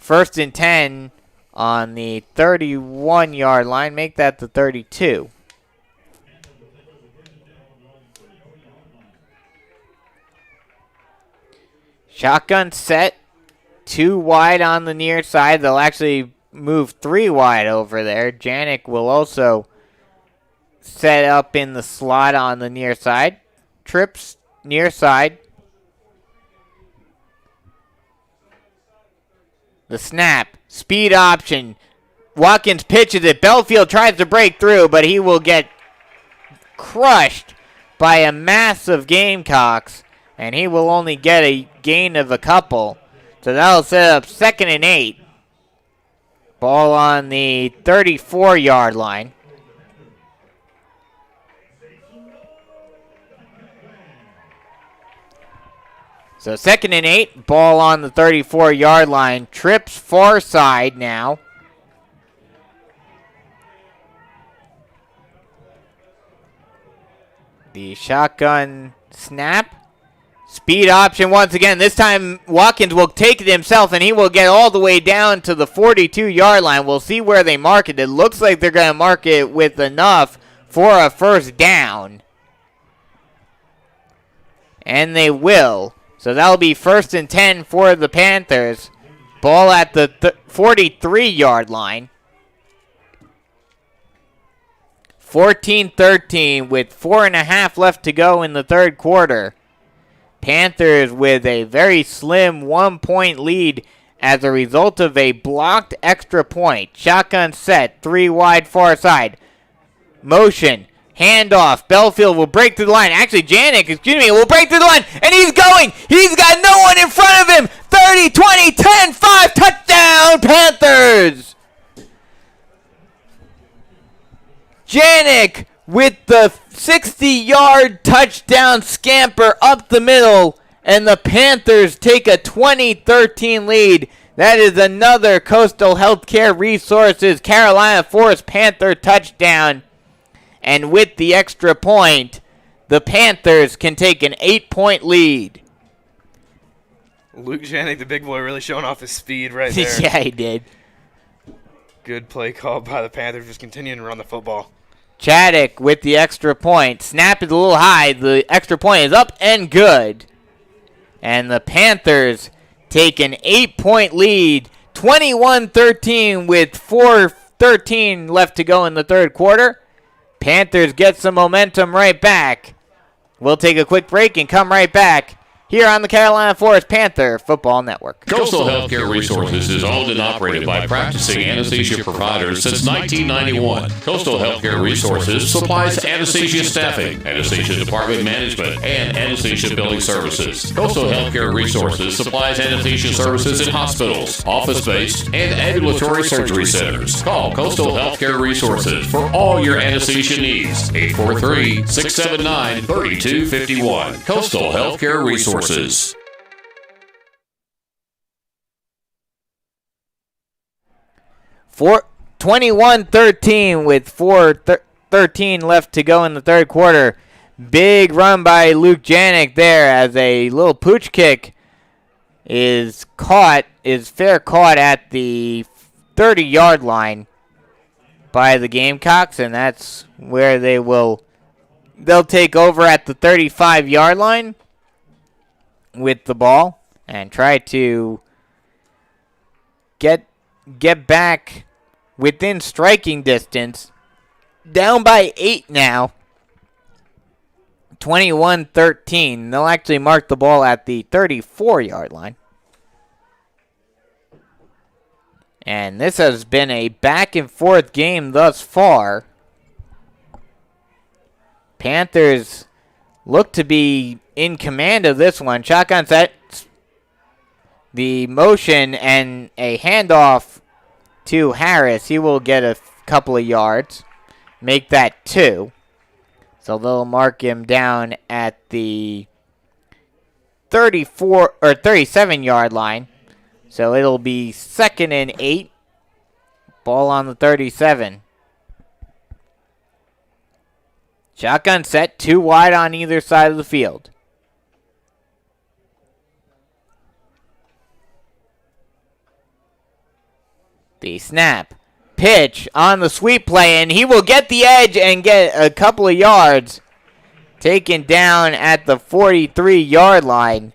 1st and 10 on the 31-yard line. Make that the 32. Shotgun set, 2 wide on the near side. They'll actually move 3 wide over there. Janik will also set up in the slot on the near side. Trips near side. The snap. Speed option. Watkins pitches it. Belfield tries to break through, but he will get crushed by a massive Gamecocks, and he will only get a gain of a couple. So that'll set up 2nd and 8. Ball on the 34-yard line. So 2nd and 8, ball on the 34-yard line. Trips far side now. The shotgun snap. Speed option once again. This time Watkins will take it himself, and he will get all the way down to the 42-yard line. We'll see where they mark it. It looks like they're going to mark it with enough for a first down. And they will. So that'll be 1st and 10 for the Panthers. Ball at the 43-yard line. 14-13 with 4.5 left to go in the third quarter. Panthers with a very slim 1-point lead as a result of a blocked extra point. Shotgun set, 3 wide far side. Motion, handoff. Belfield will break through the line. Actually, Janik, will break through the line, and he's going. He's got no one in front of him. 30, 20, 10, 5, touchdown, Panthers. Janik with the 60-yard touchdown scamper up the middle, and the Panthers take a 20-13 lead. That is another Coastal Healthcare Resources Carolina Forest Panther touchdown. And with the extra point, the Panthers can take an 8-point lead. Luke Janik, the big boy, really showing off his speed right there. Yeah, he did. Good play call by the Panthers, just continuing to run the football. Chaddick with the extra point. Snap is a little high. The extra point is up and good. And the Panthers take an 8-point lead. 21-13 with 4:13 left to go in the third quarter. Panthers get some momentum right back. We'll take a quick break and come right back here on the Carolina Forest Panther Football Network. Coastal Healthcare Resources is owned and operated by practicing anesthesia providers since 1991. Coastal Healthcare Resources supplies anesthesia staffing, anesthesia department management, and anesthesia billing services. Coastal Healthcare Resources supplies anesthesia services in hospitals, office-based, and ambulatory surgery centers. Call Coastal Healthcare Resources for all your anesthesia needs. 843-679-3251. Coastal Healthcare Resources. 21-13 with 4:13 left to go in the third quarter. Big run by Luke Janik there as a little pooch kick is fair caught at the 30-yard line by the Gamecocks, and that's where they'll take over at the 35-yard line with the ball and try to get back within striking distance. Down by 8 now. 21-13. They'll actually mark the ball at the 34-yard line. And this has been a back and forth game thus far. Panthers look to be in command of this one. Shotgun set. The motion and a handoff to Harris. He will get a couple of yards. Make that 2. So they'll mark him down at the 34 or 37-yard line. So it'll be 2nd and 8. Ball on the 37. Shotgun set, 2 wide on either side of the field. The snap. Pitch on the sweep play, and he will get the edge and get a couple of yards. Taken down at the 43-yard line.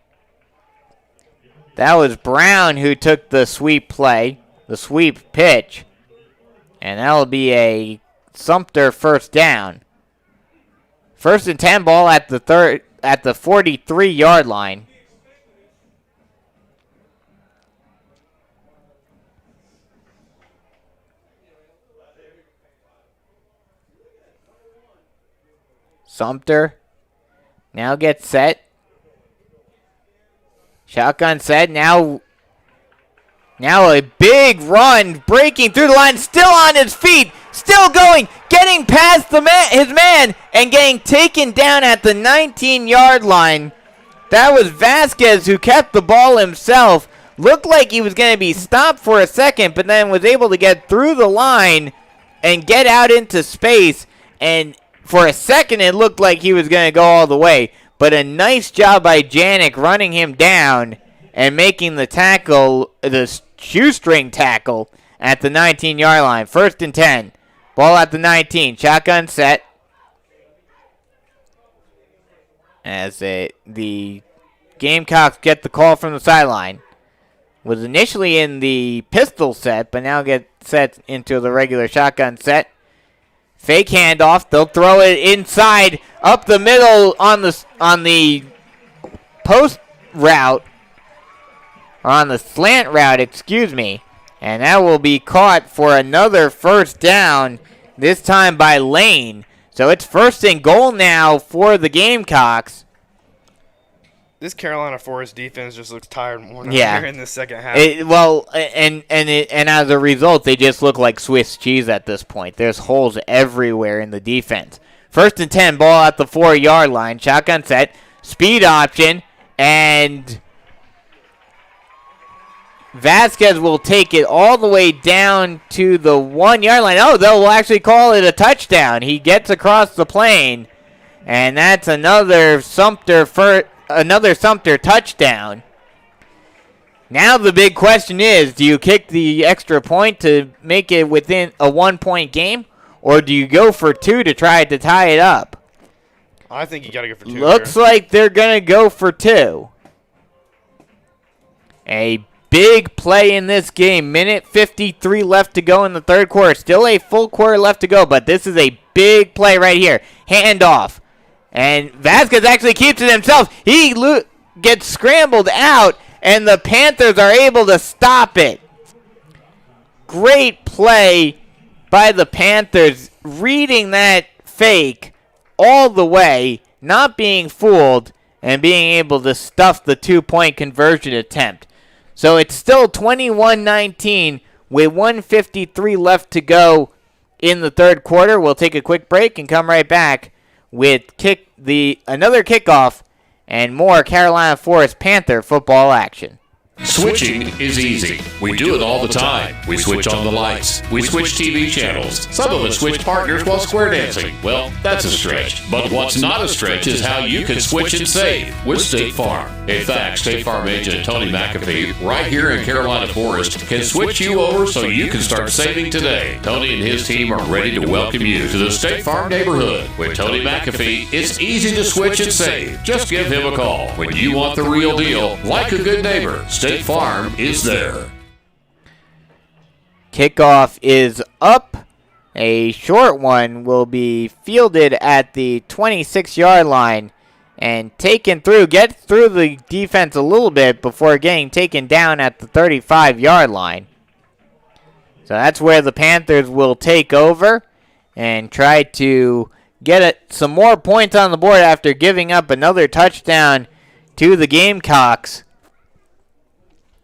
That was Brown who took the sweep play, the sweep pitch. And that'll be a Sumter first down. First and 10, ball at the 43-yard line. Sumter now gets set. Shotgun set. Now a big run, breaking through the line, still on his feet, still going, getting past his man, and getting taken down at the 19-yard line. That was Vasquez who kept the ball himself. Looked like he was going to be stopped for a second, but then was able to get through the line and get out into space. And for a second, it looked like he was going to go all the way. But a nice job by Janik running him down and making the tackle, the shoestring tackle, at the 19-yard line. First and 10. Ball at the 19. Shotgun set. As the Gamecocks get the call from the sideline. Was initially in the pistol set, but now get set into the regular shotgun set. Fake handoff. They'll throw it inside, up the middle on the post route, or on the slant route, excuse me. And that will be caught for another first down, this time by Lane. So it's first and goal now for the Gamecocks. This Carolina Forest defense just looks tired more than Yeah. in the second half. And as a result, they just look like Swiss cheese at this point. There's holes everywhere in the defense. First and 10, ball at the 4-yard line. Shotgun set, speed option, and Vasquez will take it all the way down to the 1-yard line. Oh, they'll actually call it a touchdown. He gets across the plane, and that's another Sumter touchdown. Now the big question is, do you kick the extra point to make it within a 1-point game, or do you go for 2 to try to tie it up? I think you got to go for 2. Looks like they're going to go for 2. A big play in this game. Minute 53 left to go in the third quarter. Still a full quarter left to go, but this is a big play right here. Handoff. And Vasquez actually keeps it himself. He gets scrambled out, and the Panthers are able to stop it. Great play by the Panthers, reading that fake all the way, not being fooled, and being able to stuff the 2-point conversion attempt. So it's still 21-19 with 1:53 left to go in the third quarter. We'll take a quick break and come right back with another kickoff and more Carolina Forest Panther football action. Switching is easy. We do it all the time. We switch on the lights. We switch TV channels. Some of us switch partners while square dancing. Well, that's a stretch. But what's not a stretch is how you can switch and save with State Farm. In fact, State Farm agent Tony McAfee, right here in Carolina Forest, can switch you over so you can start saving today. Tony and his team are ready to welcome you to the State Farm neighborhood. With Tony McAfee, it's easy to switch and save. Just give him a call. When you want the real deal, like a good neighbor, State Farm is there. Kickoff is up. A short one will be fielded at the 26-yard line and taken through. Gets through the defense a little bit before getting taken down at the 35-yard line. So that's where the Panthers will take over and try to get some more points on the board after giving up another touchdown to the Gamecocks.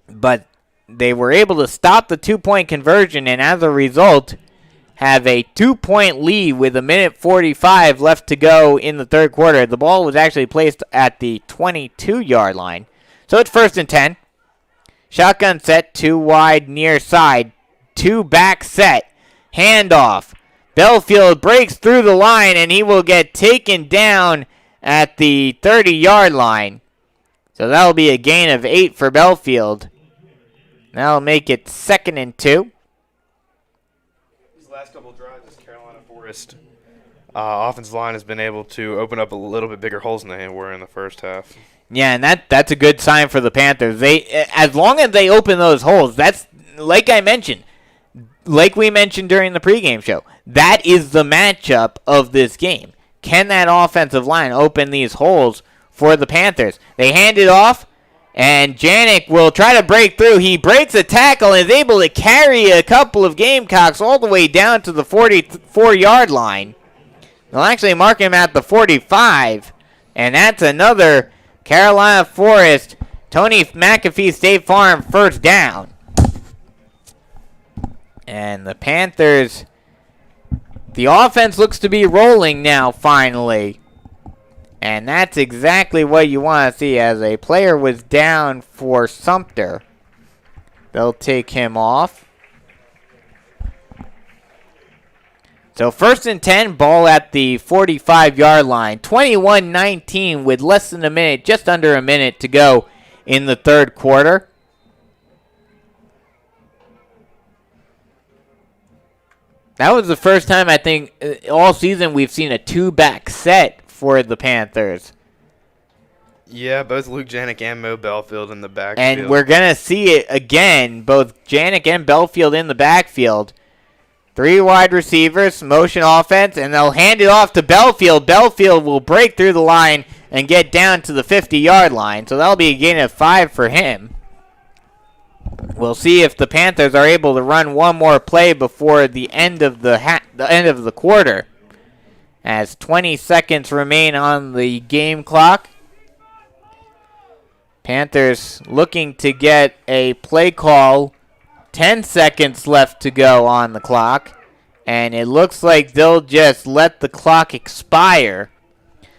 But they were able to stop the 2-point conversion, and as a result, have a 2-point lead with 1:45 left to go in the third quarter. The ball was actually placed at the 22-yard line. So it's first and 10. Shotgun set, 2 wide near side, 2 back set. Handoff. Belfield breaks through the line, and he will get taken down at the 30-yard line. So that'll be a gain of 8 for Belfield. That'll make it 2nd and 2. These last couple of drives, this Carolina Forest offensive line has been able to open up a little bit bigger holes than they were in the first half. Yeah, and that's a good sign for the Panthers. As long as they open those holes, that's like we mentioned during the pregame show. That is the matchup of this game. can that offensive line open these holes for the Panthers? They hand it off, and Janik will try to break through. He breaks a tackle and is able to carry a couple of Gamecocks all the way down to the 44-yard line. They'll actually mark him at the 45, and that's another Carolina Forest, Tony McAfee State Farm first down. And the Panthers, the offense looks to be rolling now finally. And that's exactly what you want to see, as a player was down for Sumter. They'll take him off. So 1st and 10, ball at the 45-yard line. 21-19 with less than a minute, just under a minute to go in the third quarter. That was the first time, I think, all season we've seen a two-back set for the Panthers. Yeah, both Luke Janik and Mo Belfield in the backfield. And we're going to see it again, both Janik and Belfield in the backfield. 3 wide receivers, motion offense, and they'll hand it off to Belfield. Belfield will break through the line and get down to the 50-yard line, so that'll be a gain of 5 for him. We'll see if the Panthers are able to run one more play before the end of the quarter, as 20 seconds remain on the game clock. Panthers looking to get a play call. 10 seconds left to go on the clock, and it looks like they'll just let the clock expire.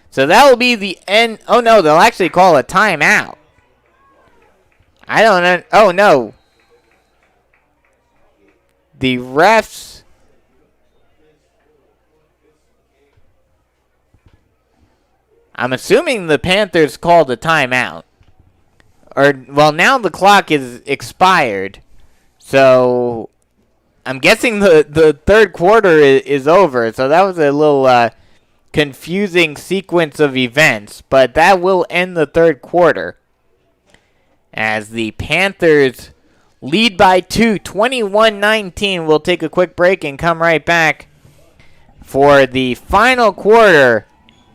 So that will be the end. Oh, no, they'll actually call a timeout. I don't know. Oh, no. The refs. I'm assuming the Panthers called a timeout. Well, now the clock is expired. So I'm guessing the third quarter is over. So that was a little confusing sequence of events. But that will end the third quarter, as the Panthers lead by 2, 21-19. We'll take a quick break and come right back for the final quarter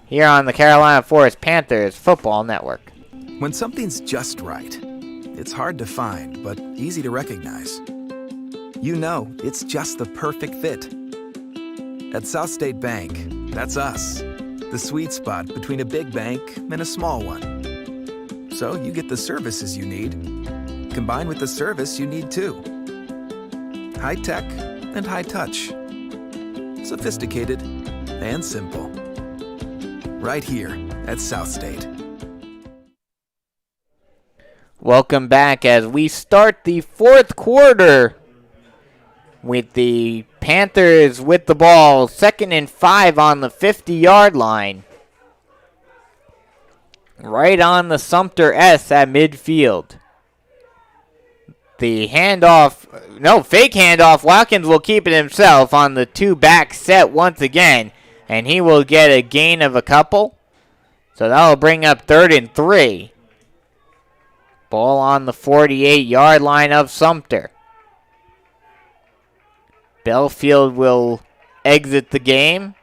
here on the Carolina Forest Panthers Football Network. When something's just right, it's hard to find, but easy to recognize. You know it's just the perfect fit. At South State Bank, that's us. The sweet spot between a big bank and a small one. So you get the services you need, combined with the service you need too. High tech and high touch. Sophisticated and simple. Right here at South State. Welcome back as we start the fourth quarter with the Panthers with the ball. 2nd and 5 on the 50-yard line. Right on the Sumter S at midfield. The handoff, no, fake handoff. Watkins will keep it himself on the 2-back set once again, and he will get a gain of a couple. So that will bring up 3rd and 3. Ball on the 48-yard line of Sumter. Belfield will exit the game.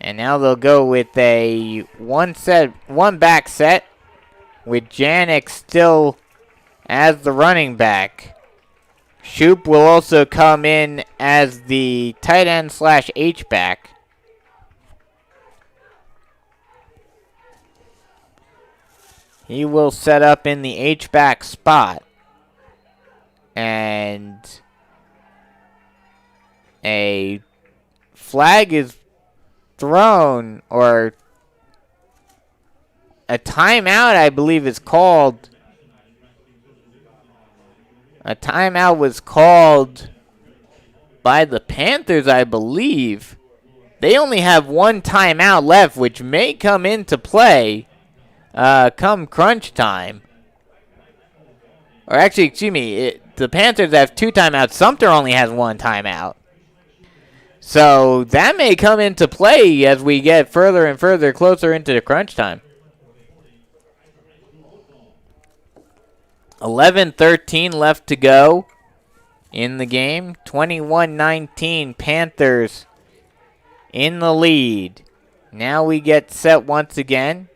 And now they'll go with a one-back set with Janik still as the running back. Shoop will also come in as the tight end / H-back. He will set up in the H-back spot. And a flag is thrown, or a timeout, I believe, is called. A timeout was called by the Panthers, I believe. They only have one timeout left, which may come into play come crunch time. Or actually, excuse me, the Panthers have 2 timeouts. Sumter only has 1 timeout. So that may come into play as we get further and further closer into the crunch time. 11:13 left to go in the game. 21-19 Panthers in the lead. Now we get set once again.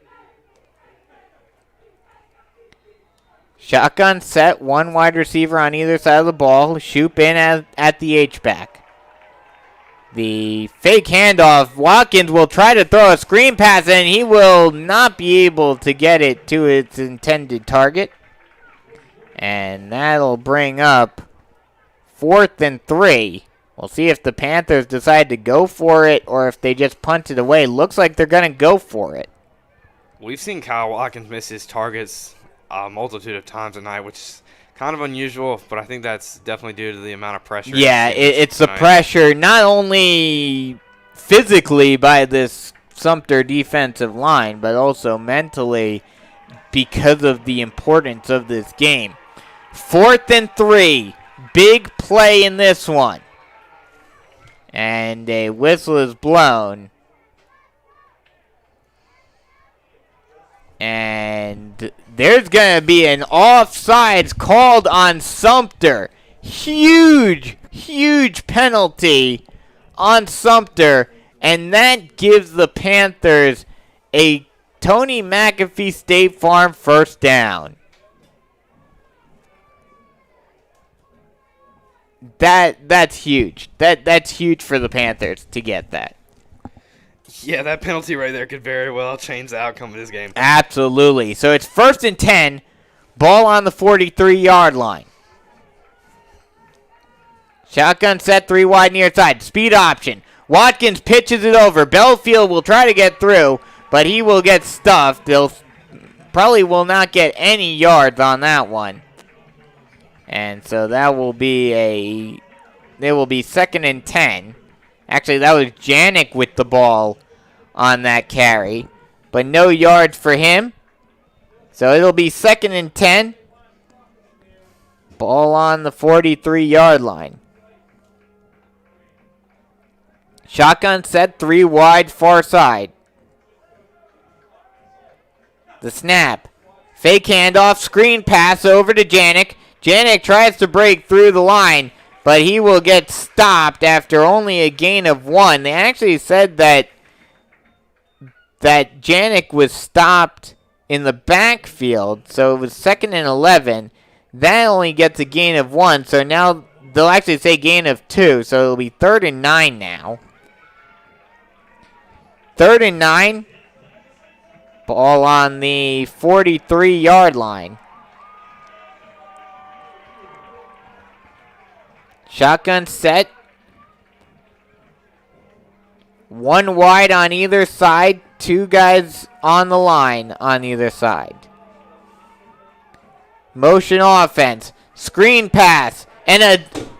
Shotgun set, one wide receiver on either side of the ball. Shoop in at the H-back. The fake handoff. Watkins will try to throw a screen pass, and he will not be able to get it to its intended target. And that'll bring up 4th and 3. We'll see if the Panthers decide to go for it or if they just punt it away. Looks like they're going to go for it. We've seen Kyle Watkins miss his targets a multitude of times tonight, which is kind of unusual, but I think that's definitely due to the amount of pressure. Yeah, it's the pressure, not only physically by this Sumter defensive line, but also mentally because of the importance of this game. 4th and 3. Big play in this one. And a whistle is blown. And there's going to be an offsides called on Sumter. Huge penalty on Sumter. And that gives the Panthers a Tony McAfee State Farm first down. That's huge. That's huge for the Panthers to get that. Yeah, that penalty right there could very well change the outcome of this game. Absolutely. So it's 1st and 10. Ball on the 43-yard line. Shotgun set, 3 wide near side. Speed option. Watkins pitches it over. Belfield will try to get through, but he will get stuffed. They'll probably will not get any yards on that one. And so that will be it will be 2nd and 10. Actually, that was Janik with the ball on that carry, but no yards for him. So it'll be 2nd and 10. Ball on the 43-yard line. Shotgun set, 3 wide, far side. The snap. Fake handoff, screen pass over to Janik. Janik tries to break through the line, but he will get stopped after only a gain of 1. They actually said that Janik was stopped in the backfield, so it was 2nd and 11. That only gets a gain of 1, so now they'll actually say gain of 2, so it'll be 3rd and 9 now. 3rd and 9. Ball on the 43-yard line. Shotgun set. 1 wide on either side. 2 guys on the line on either side. Motion offense. Screen pass. And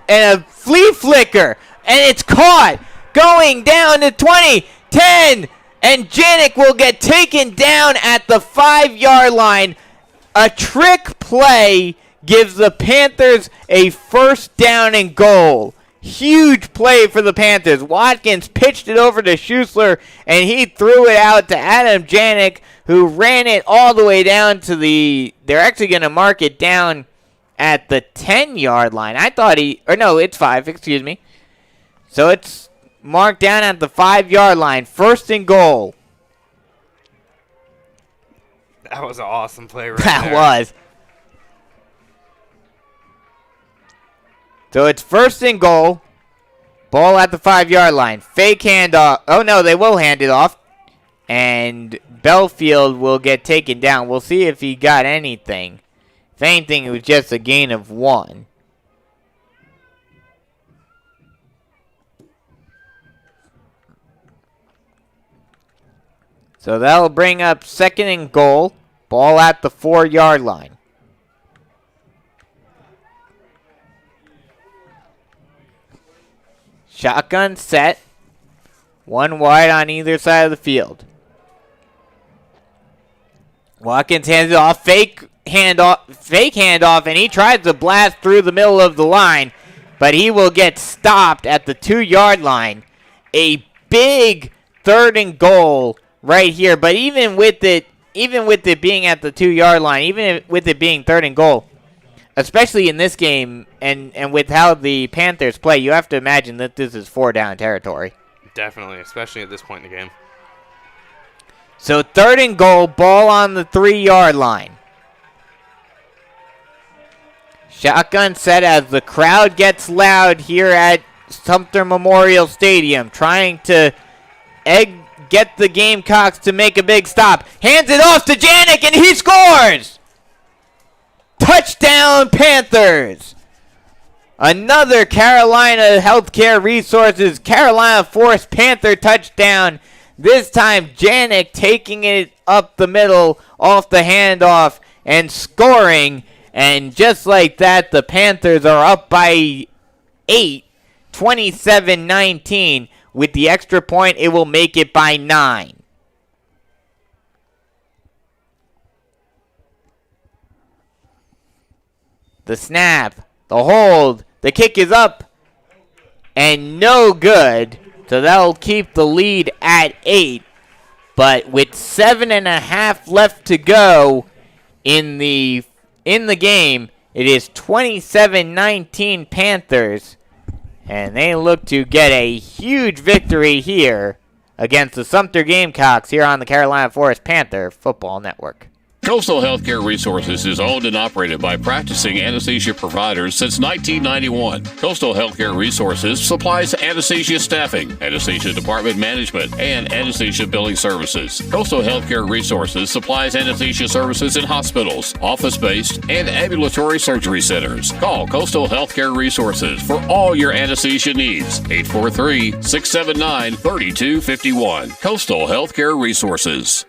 a flea flicker. And it's caught. Going down to 20. 10. And Janik will get taken down at the 5-yard line. A trick play gives the Panthers a first down and goal. Huge play for the Panthers. Watkins pitched it over to Schuessler, and he threw it out to Adam Janik, who ran it all the way down to they're actually going to mark it down at the 10-yard line. I thought it's 5, excuse me. So it's marked down at the 5-yard line. 1st and goal. That was an awesome play right there. That was. So it's 1st and goal. Ball at the 5-yard line. Fake handoff. Oh, no, they will hand it off. And Belfield will get taken down. We'll see if he got anything. If anything, it was just a gain of 1. So that'll bring up 2nd and goal. Ball at the 4-yard line. Shotgun set. 1 wide on either side of the field. Watkins hands it off. Fake handoff, and he tries to blast through the middle of the line, but he will get stopped at the 2-yard line. A big 3rd and goal right here, but even with it being at the 2-yard line, even with it being 3rd and goal, especially in this game and with how the Panthers play, you have to imagine that this is 4-down territory. Definitely, especially at this point in the game. So 3rd and goal, ball on the 3-yard line. Shotgun set as the crowd gets loud here at Sumter Memorial Stadium, trying to get the Gamecocks to make a big stop. Hands it off to Janik, and he scores! Touchdown, Panthers! Another Carolina Healthcare Resources Carolina Forest Panther touchdown. This time, Janik taking it up the middle off the handoff and scoring. And just like that, the Panthers are up by 8, 27-19. With the extra point, it will make it by 9. The snap, the hold, the kick is up, and no good. So that'll keep the lead at 8. But with 7.5 left to go in the game, it is 27-19 Panthers. And they look to get a huge victory here against the Sumter Gamecocks here on the Carolina Forest Panther Football Network. Coastal Healthcare Resources is owned and operated by practicing anesthesia providers since 1991. Coastal Healthcare Resources supplies anesthesia staffing, anesthesia department management, and anesthesia billing services. Coastal Healthcare Resources supplies anesthesia services in hospitals, office-based, and ambulatory surgery centers. Call Coastal Healthcare Resources for all your anesthesia needs. 843-679-3251. Coastal Healthcare Resources.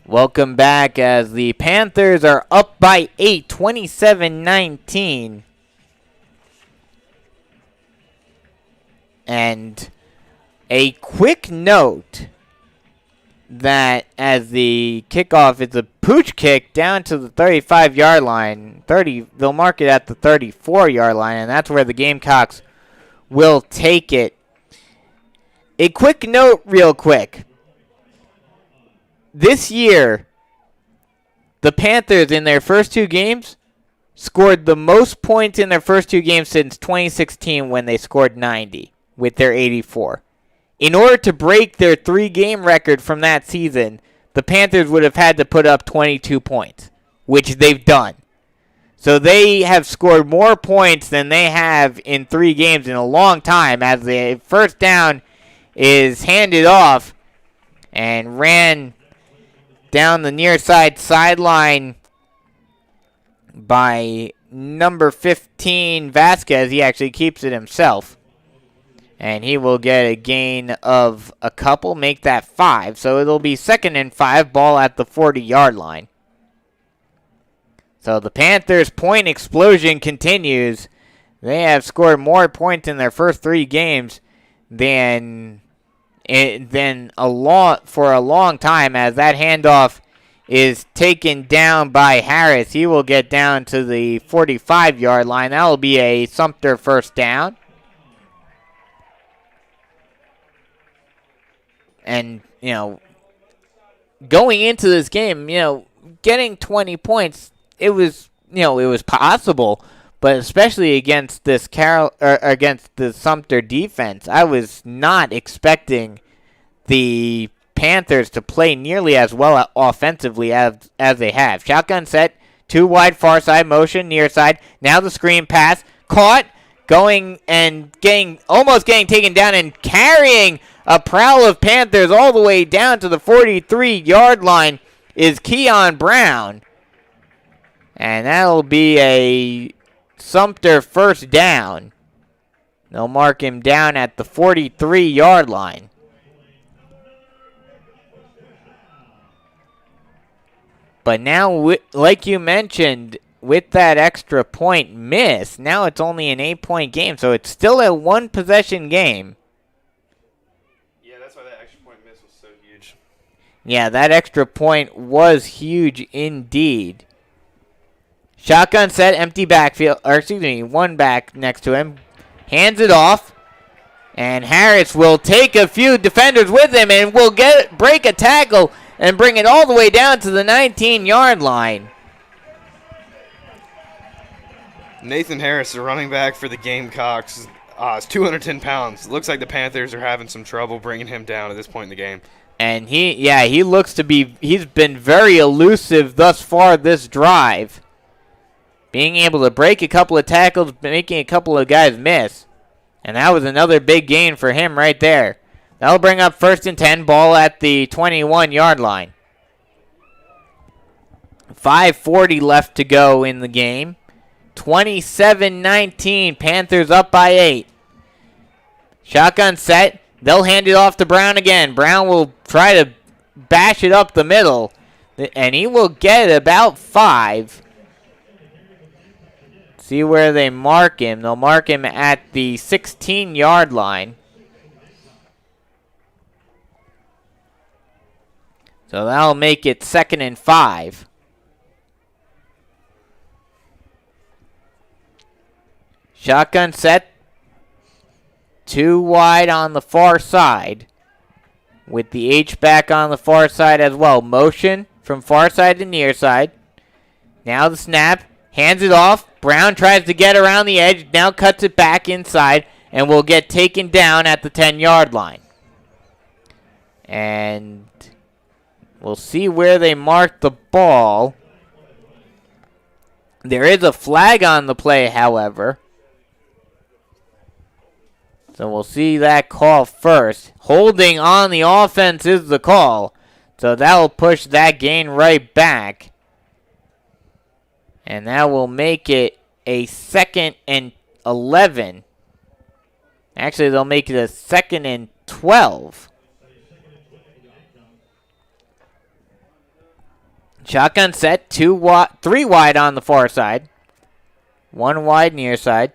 Welcome back as the Panthers are up by 8, 27-19. And a quick note that as the kickoff is a pooch kick down to the 35-yard line. They'll mark it at the 34-yard line, and that's where the Gamecocks will take it. A quick note real quick. This year, the Panthers in their first 2 games scored the most points in their first 2 games since 2016 when they scored 90 with their 84. In order to break their 3-game record from that season, the Panthers would have had to put up 22 points, which they've done. So they have scored more points than they have in 3 games in a long time as the first down is handed off and ran down the near side sideline by number 15, Vasquez. He actually keeps it himself. And he will get a gain of a couple, make that 5. So it'll be 2nd and 5, ball at the 40-yard line. So the Panthers' point explosion continues. They have scored more points in their first 3 games than for a long time, as that handoff is taken down by Harris. He will get down to the 45-yard line. That will be a Sumter first down. And, going into this game, getting 20 points, it was possible. But especially against this against the Sumter defense, I was not expecting the Panthers to play nearly as well offensively as they have. Shotgun set, 2 wide, far side motion, near side. Now the screen pass, caught, going and almost getting taken down and carrying a prowl of Panthers all the way down to the 43-yard line is Keon Brown. And that'll be a Sumter first down. They'll mark him down at the 43-yard line. But now, like you mentioned, with that extra point miss, now it's only an 8-point game, so it's still a 1-possession game. Yeah, that's why that extra point miss was so huge. Yeah, that extra point was huge indeed. Shotgun set, empty backfield, one back next to him. Hands it off. And Harris will take a few defenders with him and will break a tackle and bring it all the way down to the 19-yard line. Nathan Harris, the running back for the Gamecocks, It's 210 pounds. Looks like the Panthers are having some trouble bringing him down at this point in the game. And he looks to be, he's been very elusive thus far this drive. Being able to break a couple of tackles, making a couple of guys miss. And that was another big gain for him right there. That'll bring up 1st and 10, ball at the 21-yard line. 5:40 left to go in the game. 27-19, Panthers up by 8. Shotgun set. They'll hand it off to Brown again. Brown will try to bash it up the middle, and he will get about 5. See where they mark him. They'll mark him at the 16-yard line. So that'll make it 2nd and 5. Shotgun set. 2 wide on the far side, with the H-back on the far side as well. Motion from far side to near side. Now the snap. Hands it off. Brown tries to get around the edge. Now cuts it back inside and will get taken down at the 10-yard line. And we'll see where they mark the ball. There is a flag on the play, however. So we'll see that call first. Holding on the offense is the call. So that will push that gain right back. And that will make it a 2nd and 11. Actually, they'll make it a 2nd and 12. Shotgun set. 3 wide on the far side. 1 wide near side.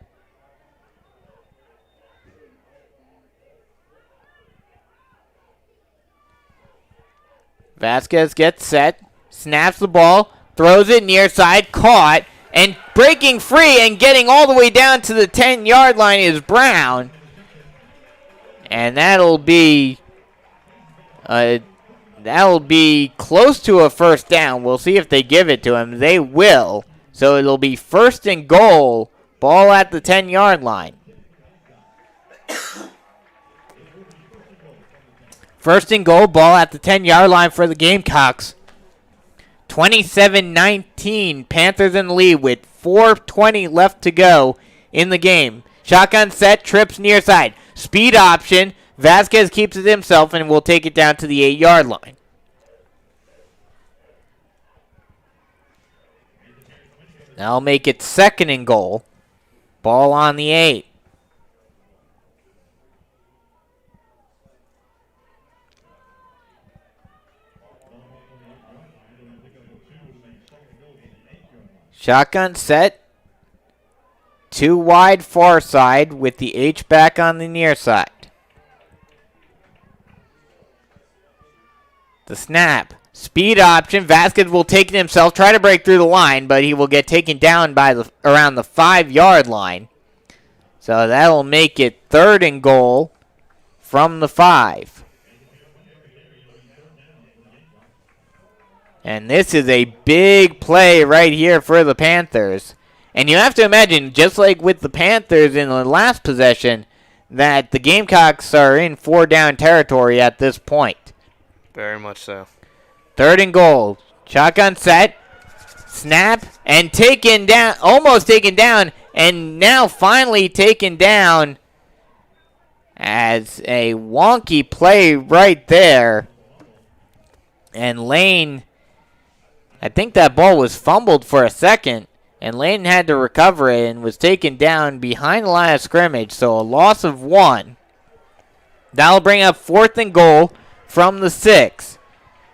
Vasquez gets set, snaps the ball, throws it near side, caught, and breaking free and getting all the way down to the 10-yard line is Brown. And that'll be close to a 1st down. We'll see if they give it to him. They will. So it'll be 1st and goal, ball at the 10-yard line. 1st and goal, ball at the 10-yard line for the Gamecocks. 27-19, Panthers in the lead with 4:20 left to go in the game. Shotgun set, trips near side. Speed option. Vasquez keeps it himself and will take it down to the 8-yard line. That'll make it 2nd and goal. Ball on the 8. Shotgun set. 2 wide far side with the H-back on the near side. The snap. Speed option. Vasquez will take it himself, try to break through the line, but he will get taken down by around the 5-yard line. So that'll make it 3rd and goal from the 5. And this is a big play right here for the Panthers. And you have to imagine, just like with the Panthers in the last possession, that the Gamecocks are in 4-down territory at this point. Very much so. 3rd and goal. Shotgun set. Snap. And taken down. Almost taken down. And now finally taken down as a wonky play right there. And Lane, I think that ball was fumbled for a second. And Lane had to recover it and was taken down behind the line of scrimmage. So a loss of 1. That'll bring up 4th and goal from the 6.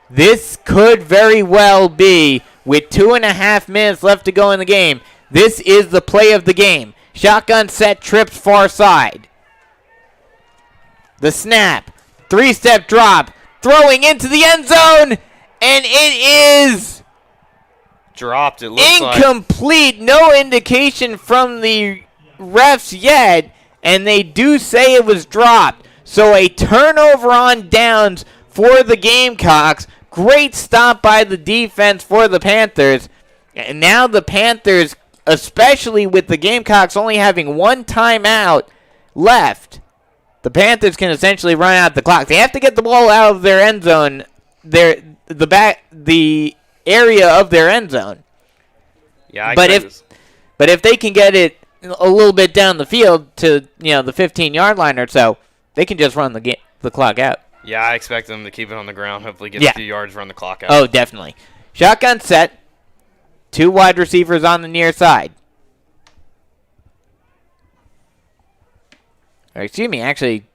This could very well be, with 2.5 minutes left to go in the game, this is the play of the game. Shotgun set, trips far side. The snap. 3-step drop. Throwing into the end zone. And it is dropped, it looks incomplete. No indication from the refs yet. And they do say it was dropped. So a turnover on downs for the Gamecocks. Great stop by the defense for the Panthers. And now the Panthers, especially with the Gamecocks only having 1 timeout left, the Panthers can essentially run out the clock. They have to get the ball out of their end zone, the area of their end zone. Yeah, but if they can get it a little bit down the field to the 15-yard line or so, they can just run the clock out. Yeah, I expect them to keep it on the ground. Hopefully, get a few yards, run the clock out. Oh, definitely. Shotgun set. 2 wide receivers on the near side. Or excuse me, actually,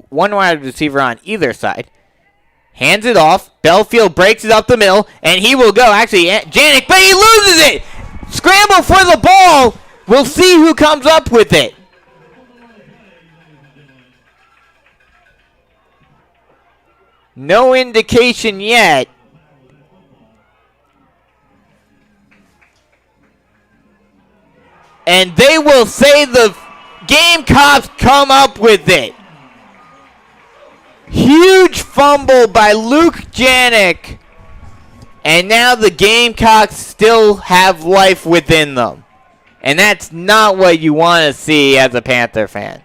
1 wide receiver on either side. Hands it off. Belfield breaks it up the middle, and he will go. Actually, Janik, but he loses it. Scramble for the ball. We'll see who comes up with it. No indication yet. And they will say the Gamecocks come up with it. Huge fumble by Luke Janik. And now the Gamecocks still have life within them. And that's not what you want to see as a Panther fan.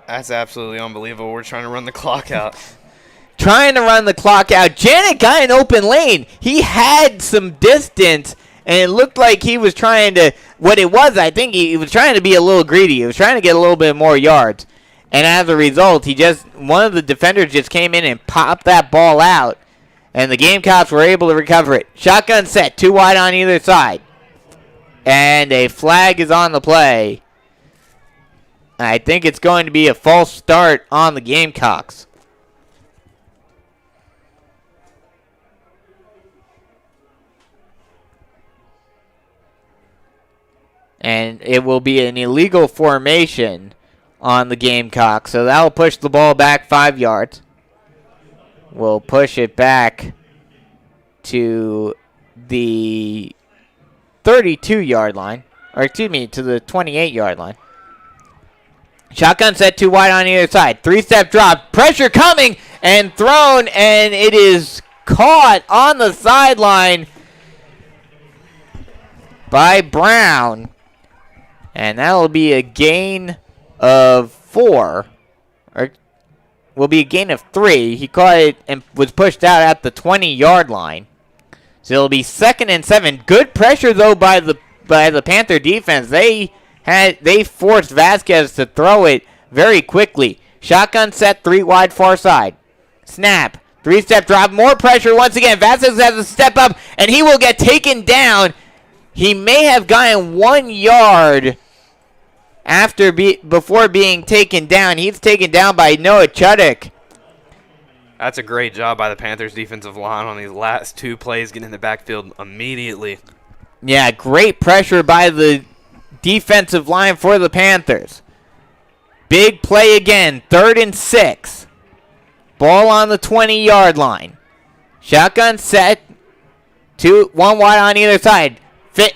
That's absolutely unbelievable. We're trying to run the clock out. Trying to run the clock out. Janik got an open lane. He had some distance, and it looked like he was trying to, I think he was trying to be a little greedy. He was trying to get a little bit more yards. And as a result, one of the defenders just came in and popped that ball out. And the Gamecocks were able to recover it. Shotgun set, 2 wide on either side. And a flag is on the play. I think it's going to be a false start on the Gamecocks. And it will be an illegal formation on the Gamecocks. So that will push the ball back 5 yards. We'll push it back to the 32-yard line. Or excuse me, to the 28-yard line. Shotgun set, 2 wide on either side. 3-step drop. Pressure coming and thrown. And it is caught on the sideline by Brown. And that will be a gain of 4. Or will be a gain of 3. He caught it and was pushed out at the 20-yard line. So it'll be 2nd and 7. Good pressure though by the Panther defense. They forced Vasquez to throw it very quickly. Shotgun set, 3 wide far side. Snap. 3-step drop. More pressure once again. Vasquez has to step up and he will get taken down. He may have gotten 1 yard before being taken down. He's taken down by Noah Chuddick. That's a great job by the Panthers defensive line on these last 2 plays, getting in the backfield immediately. Yeah, great pressure by the defensive line for the Panthers. Big play again, 3rd and 6. Ball on the 20-yard line. Shotgun set, 1 wide on either side.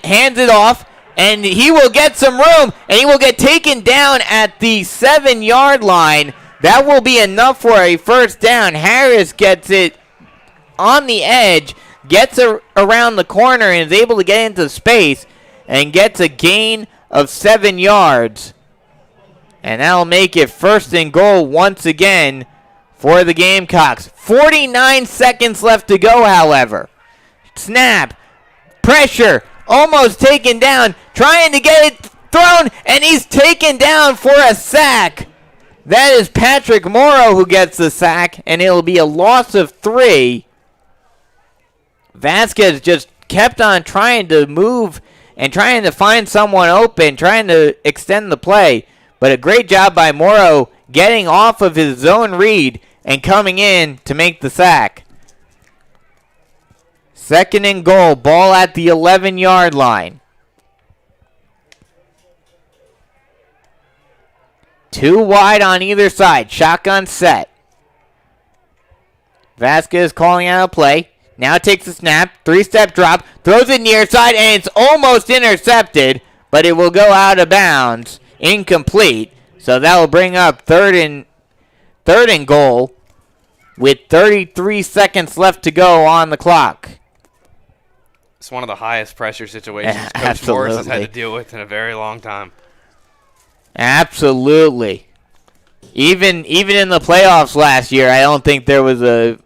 Hands it off, and he will get some room, and he will get taken down at the 7-yard line. That will be enough for a first down. Harris gets it on the edge, gets around the corner, and is able to get into space, and gets a gain of 7 yards. And that'll make it 1st and goal once again for the Gamecocks. 49 seconds left to go, however. Snap. Pressure. Almost taken down. Trying to get it thrown, and he's taken down for a sack. That is Patrick Morrow who gets the sack, and it'll be a loss of 3. Vasquez just kept on trying to move and trying to find someone open, trying to extend the play. But a great job by Morrow getting off of his zone read and coming in to make the sack. 2nd and goal, ball at the 11-yard line. 2 wide on either side. Shotgun set. Vasquez calling out a play. Now takes the snap. 3-step drop. Throws it near side, and it's almost intercepted, but it will go out of bounds. Incomplete. So that will bring up 3rd and goal with 33 seconds left to go on the clock. It's one of the highest pressure situations Coach Morris has had to deal with in a very long time. Absolutely. Even in the playoffs last year, I don't think there was a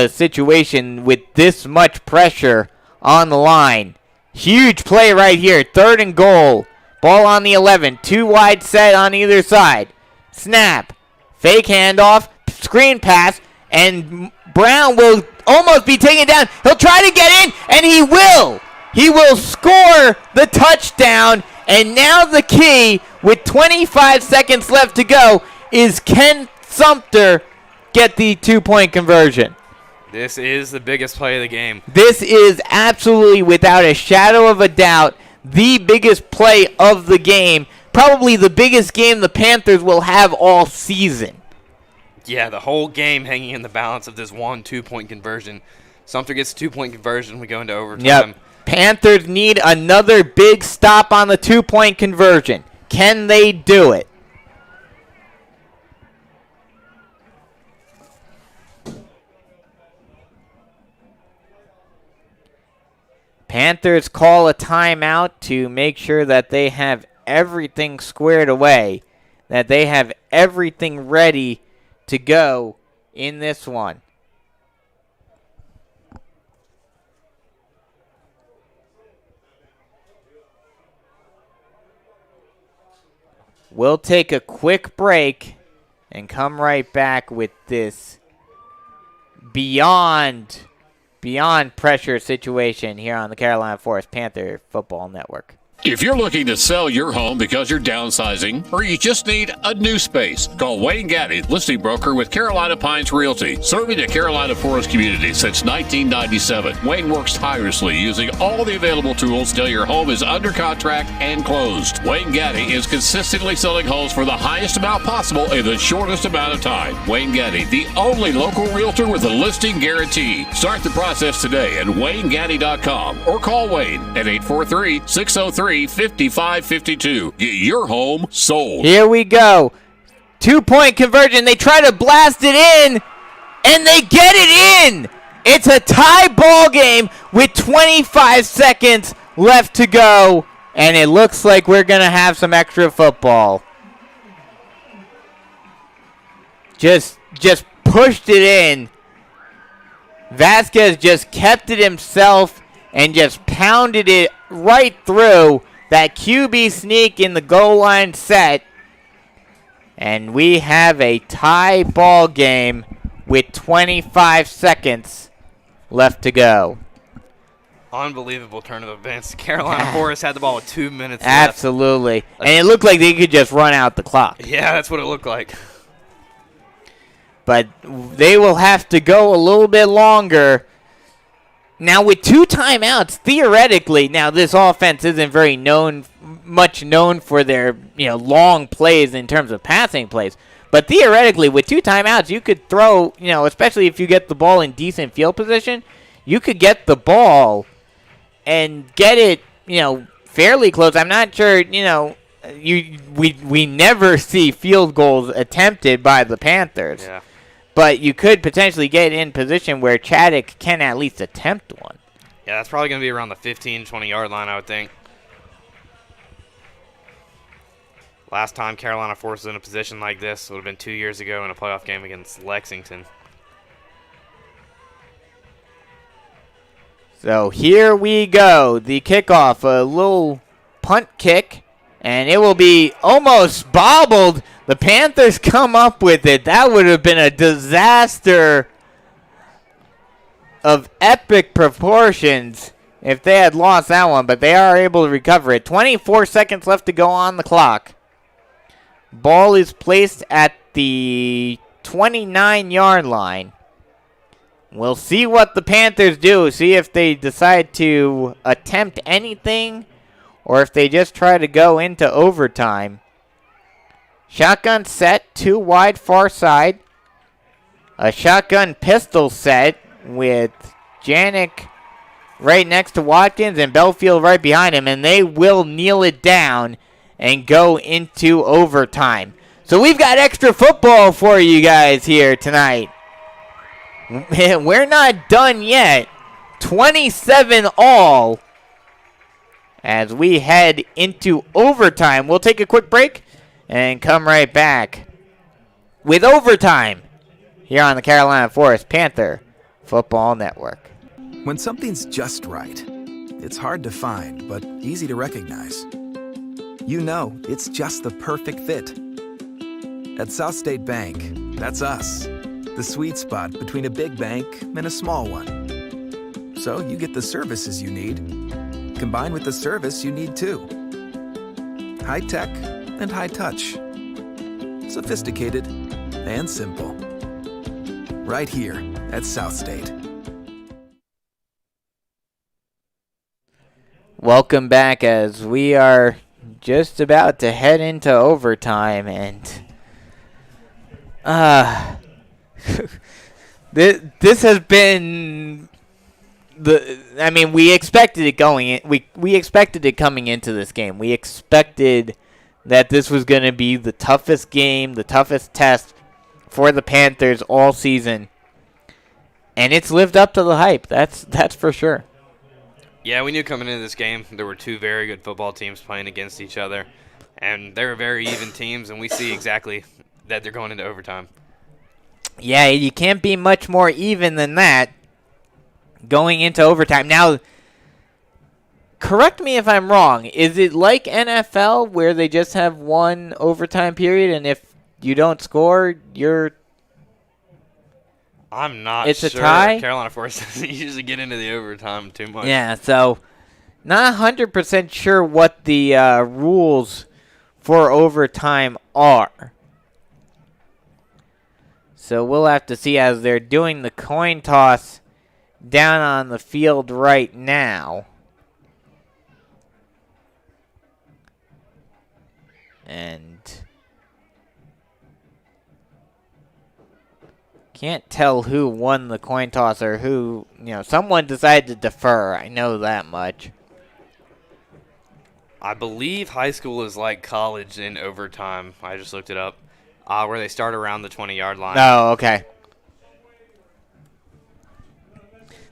situation with this much pressure on the line. Huge play right here, 3rd and goal. Ball on the 11, 2 wide set on either side. Snap, fake handoff, screen pass, and Brown will almost be taken down. He'll try to get in, and he will. He will score the touchdown, and now the key, with 25 seconds left to go, is can Sumter get the 2-point conversion? This is the biggest play of the game. This is absolutely, without a shadow of a doubt, the biggest play of the game. Probably the biggest game the Panthers will have all season. Yeah, the whole game hanging in the balance of this 2-point conversion. Sumter gets a 2-point conversion. We go into overtime. Yep. Panthers need another big stop on the 2-point conversion. Can they do it? Panthers call a timeout to make sure that they have everything squared away, that they have everything ready to go in this one. We'll take a quick break and come right back with this beyond pressure situation here on the Carolina Forest Panther Football Network. If you're looking to sell your home because you're downsizing or you just need a new space, call Wayne Gaddy, listing broker with Carolina Pines Realty, serving the Carolina Forest community since 1997. Wayne works tirelessly using all the available tools till your home is under contract and closed. Wayne Gaddy is consistently selling homes for the highest amount possible in the shortest amount of time. Wayne Gaddy, the only local realtor with a listing guarantee. Start the process today at WayneGaddy.com or call Wayne at 843-603-5552. Get your home sold. Here we go. 2-point conversion. They try to blast it in, and they get it in. It's a tie ball game with 25 seconds left to go, and it looks like we're going to have some extra football. Just pushed it in. Vasquez just kept it himself and just pounded it right through that QB sneak in the goal line set. And we have a tie ball game with 25 seconds left to go. Unbelievable turn of events. Carolina Forest had the ball with 2 minutes left. Absolutely. And it looked like they could just run out the clock. Yeah, that's what it looked like. But they will have to go a little bit longer. Now, with 2 timeouts, theoretically, now this offense isn't very much known for their long plays in terms of passing plays. But theoretically, with 2 timeouts, you could throw, especially if you get the ball in decent field position, you could get the ball and get it, fairly close. I'm not sure, we never see field goals attempted by the Panthers. Yeah. But you could potentially get in position where Chaddick can at least attempt one. Yeah, that's probably going to be around the 15, 20-yard line, I would think. Last time Carolina Forest was in a position like this would have been 2 years ago in a playoff game against Lexington. So here we go. The kickoff, a little punt kick, and it will be almost bobbled. The Panthers come up with it. That would have been a disaster of epic proportions if they had lost that one, but they are able to recover it. 24 seconds left to go on the clock. Ball is placed at the 29-yard line. We'll see what the Panthers do, see if they decide to attempt anything or if they just try to go into overtime. Shotgun set, 2 wide far side. A shotgun pistol set with Janik right next to Watkins and Belfield right behind him, and they will kneel it down and go into overtime. So we've got extra football for you guys here tonight. We're not done yet. 27 all as we head into overtime. We'll take a quick break and come right back with overtime here on the Carolina Forest Panther Football Network. When something's just right, it's hard to find, but easy to recognize. You know it's just the perfect fit. At South State Bank, that's us. The sweet spot between a big bank and a small one. So you get the services you need, combined with the service you need too. High tech and high touch. Sophisticated and simple. Right here at South State. Welcome back as we are just about to head into overtime, and this has been we expected it going in. We expected it coming into this game. We expected that this was going to be the toughest game, the toughest test for the Panthers all season, and it's lived up to the hype. That's for sure. Yeah, we knew coming into this game there were two very good football teams playing against each other, and they were very even teams, and we see exactly that they're going into overtime. Yeah, you can't be much more even than that going into overtime. Now, correct me if I'm wrong. Is it like NFL where they just have one overtime period, and if you don't score, I'm not it's sure. A tie? Carolina Forest doesn't usually get into the overtime too much. Yeah, so not 100% sure what the rules for overtime are. So we'll have to see as they're doing the coin toss down on the field right now. And can't tell who won the coin toss or who, someone decided to defer. I know that much. I believe high school is like college in overtime. I just looked it up, where they start around the 20-yard line. Oh, okay.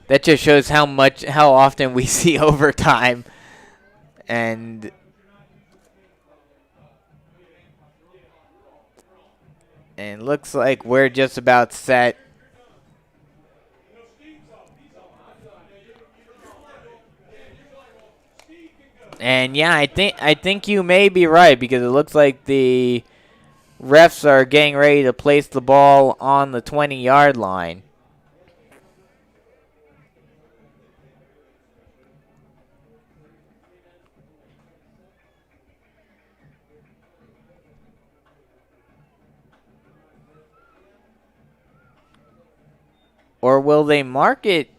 That just shows how often we see overtime. And looks like we're just about set. And yeah, I think you may be right, because it looks like the refs are getting ready to place the ball on the 20-yard line. Or will they mark it?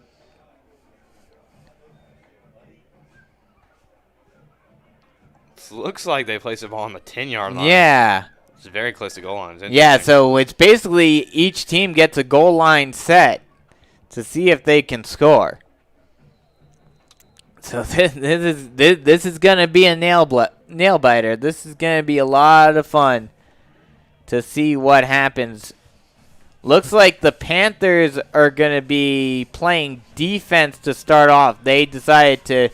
Looks like they placed the ball on the 10-yard line. Yeah. It's very close to goal line. Yeah, so it's basically each team gets a goal line set to see if they can score. So this is gonna be a nail biter. This is gonna be a lot of fun to see what happens. Looks like the Panthers are going to be playing defense to start off. They decided to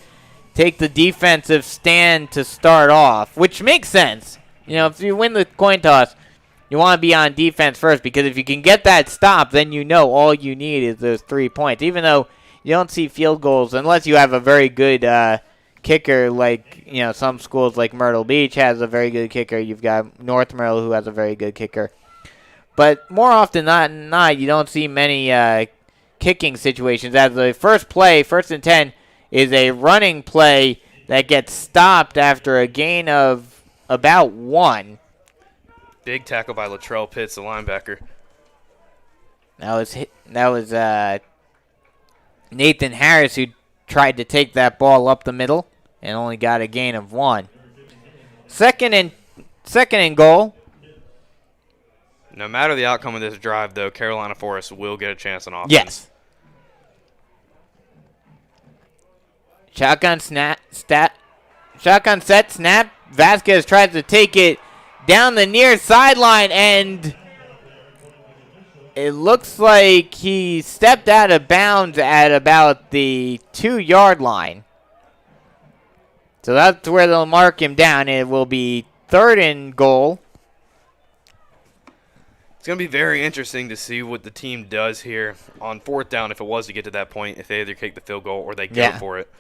take the defensive stand to start off, which makes sense. If you win the coin toss, you want to be on defense first, because if you can get that stop, then all you need is those 3 points. Even though you don't see field goals unless you have a very good kicker, like some schools like Myrtle Beach has a very good kicker. You've got North Myrtle who has a very good kicker. But more often than not, you don't see many kicking situations. As the first play, 1st and 10, is a running play that gets stopped after a gain of about 1. Big tackle by Latrell Pitts, the linebacker. That was Nathan Harris who tried to take that ball up the middle and only got a gain of 1. Second and goal. No matter the outcome of this drive, though, Carolina Forest will get a chance on offense. Yes. Shotgun set, snap. Vasquez tries to take it down the near sideline, and it looks like he stepped out of bounds at about the 2-yard line. So that's where they'll mark him down. It will be 3rd and goal. It's going to be very interesting to see what the team does here on 4th down if it was to get to that point, if they either kick the field goal or they go for it.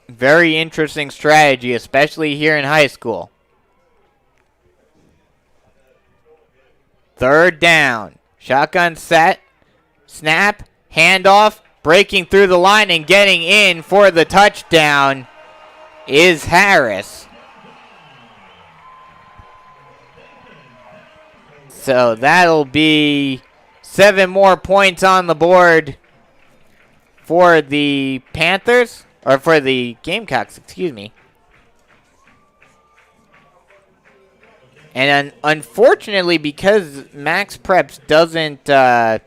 Very interesting strategy, especially here in high school. 3rd down. Shotgun set. Snap. Handoff. Breaking through the line and getting in for the touchdown is Harris. So that'll be 7 more points on the board for the Panthers. Or for the Gamecocks, excuse me. And unfortunately, because Max Preps doesn't have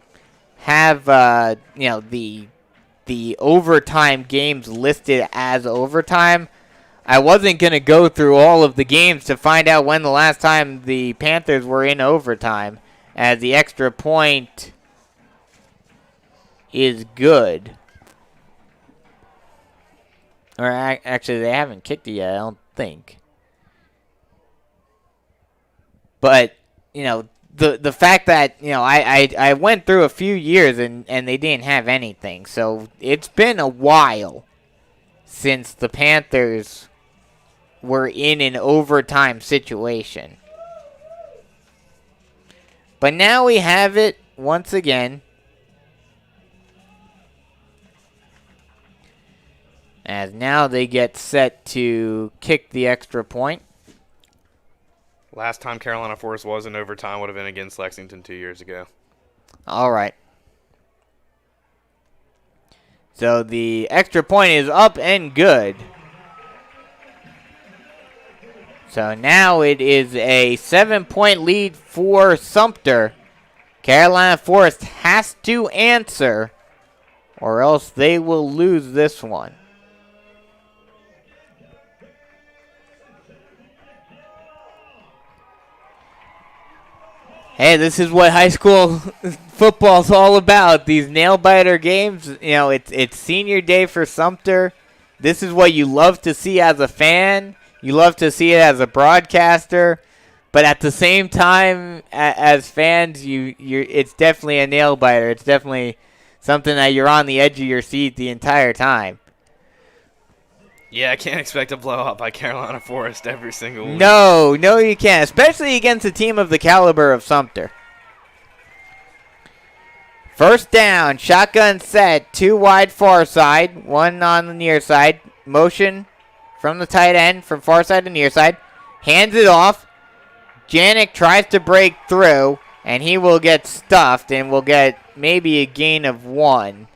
the overtime games listed as overtime, I wasn't going to go through all of the games to find out when the last time the Panthers were in overtime, as the extra point is good. Or actually, they haven't kicked it yet, I don't think. But, the fact that, I went through a few years and they didn't have anything. So it's been a while since the Panthers were in an overtime situation. But now we have it once again. As now they get set to kick the extra point. Last time Carolina Forest was in overtime would have been against Lexington 2 years ago. All right. So the extra point is up and good. So now it is a 7-point lead for Sumter. Carolina Forest has to answer, or else they will lose this one. Hey, this is what high school football's all about. These nail-biter games, it's senior day for Sumter. This is what you love to see as a fan. You love to see it as a broadcaster. But at the same time, as fans, it's definitely a nail-biter. It's definitely something that you're on the edge of your seat the entire time. Yeah, I can't expect a blowout by Carolina Forest every single week. No, you can't, especially against a team of the caliber of Sumter. 1st down, shotgun set, 2 wide far side, 1 on the near side. Motion from the tight end from far side to near side. Hands it off. Janik tries to break through, and he will get stuffed and will get maybe a gain of 1.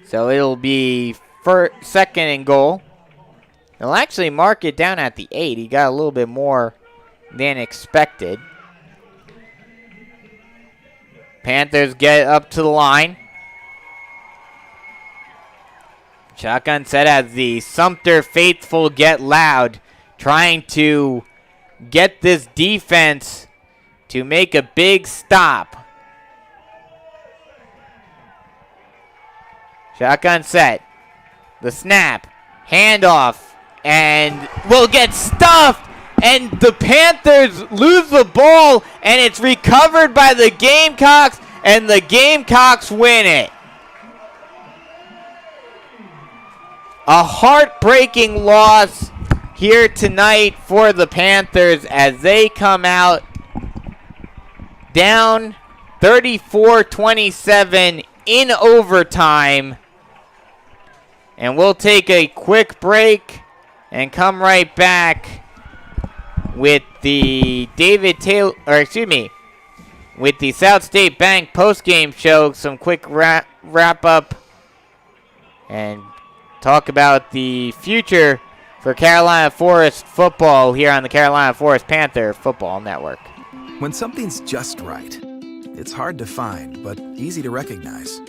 So it'll be 2nd and goal. They'll actually mark it down at the 8. He got a little bit more than expected. Panthers get up to the line. Shotgun set as the Sumter faithful get loud, trying to get this defense to make a big stop. Shotgun set. The snap. Handoff. And will get stuffed. And the Panthers lose the ball. And it's recovered by the Gamecocks. And the Gamecocks win it. A heartbreaking loss here tonight for the Panthers as they come out down 34-27 in overtime. And we'll take a quick break and come right back with the with the South State Bank postgame show. Some quick wrap up and talk about the future for Carolina Forest football here on the Carolina Forest Panther Football Network. When something's just right, it's hard to find, but easy to recognize.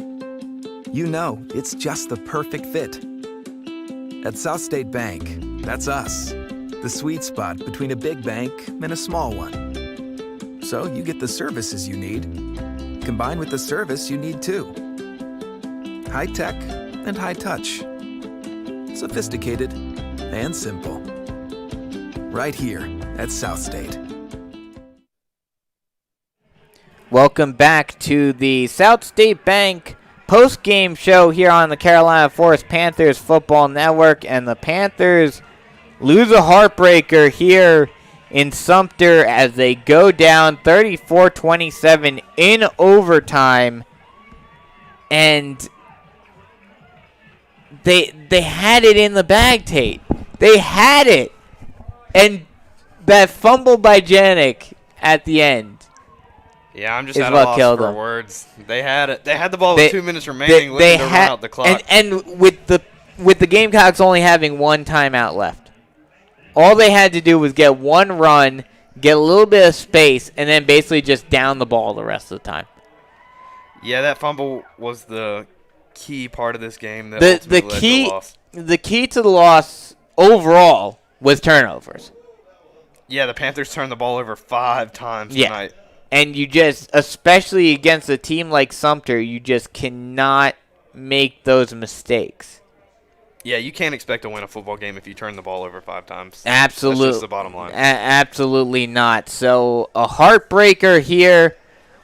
You know it's just the perfect fit. At South State Bank, that's us. The sweet spot between a big bank and a small one. So you get the services you need, combined with the service you need too. High tech and high touch. Sophisticated and simple. right here at South State. Welcome back to the South State Bank post-game show here on the Carolina Forest Panthers Football Network, and the Panthers lose a heartbreaker here in Sumter as they go down 34-27 in overtime, and they had it in the bag, Tate. They had it, and that fumble by Janik at the end. Yeah, I'm just at a loss for words. They had it. They had the ball with 2 minutes remaining, looking to run out the clock. And with the Gamecocks only having one timeout left, all they had to do was get one run, get a little bit of space, and then basically just down the ball the rest of the time. Yeah, that fumble was the key part of this game that ultimately led to the loss. The key to the loss overall was turnovers. Yeah, the Panthers turned the ball over 5 times tonight. And you just, especially against a team like Sumter, you just cannot make those mistakes. Yeah, you can't expect to win a football game if you turn the ball over 5 times. Absolutely. That's just the bottom line. Absolutely not. So a heartbreaker here.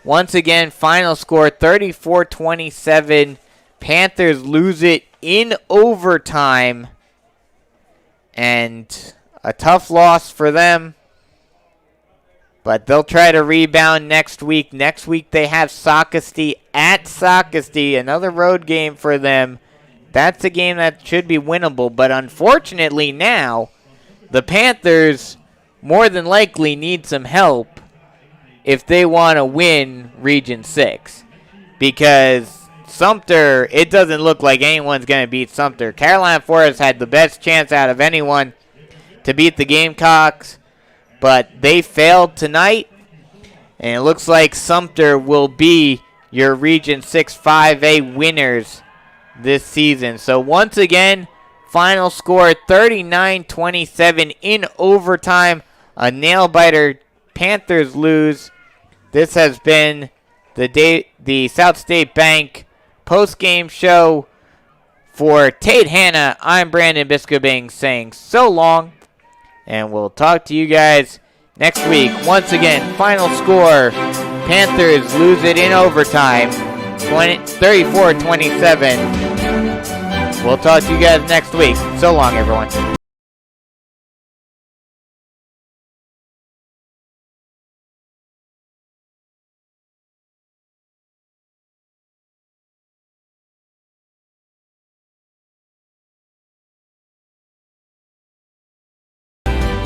Once again, final score 34-27. Panthers lose it in overtime. And a tough loss for them. But they'll try to rebound next week. Next week they have Socastee at Socastee, another road game for them. That's a game that should be winnable. But unfortunately now, the Panthers more than likely need some help if they want to win Region 6. Because Sumter, it doesn't look like anyone's going to beat Sumter. Carolina Forest had the best chance out of anyone to beat the Gamecocks, but they failed tonight, and it looks like Sumter will be your Region 6 5A winners this season. So once again, final score 39-27 in overtime. A nail-biter. Panthers lose. This has been the South State Bank post-game show. For Tate Hanna, I'm Brandon Biskobing saying so long. And we'll talk to you guys next week. Once again, final score. Panthers lose it in overtime. 34-27. We'll talk to you guys next week. So long, everyone.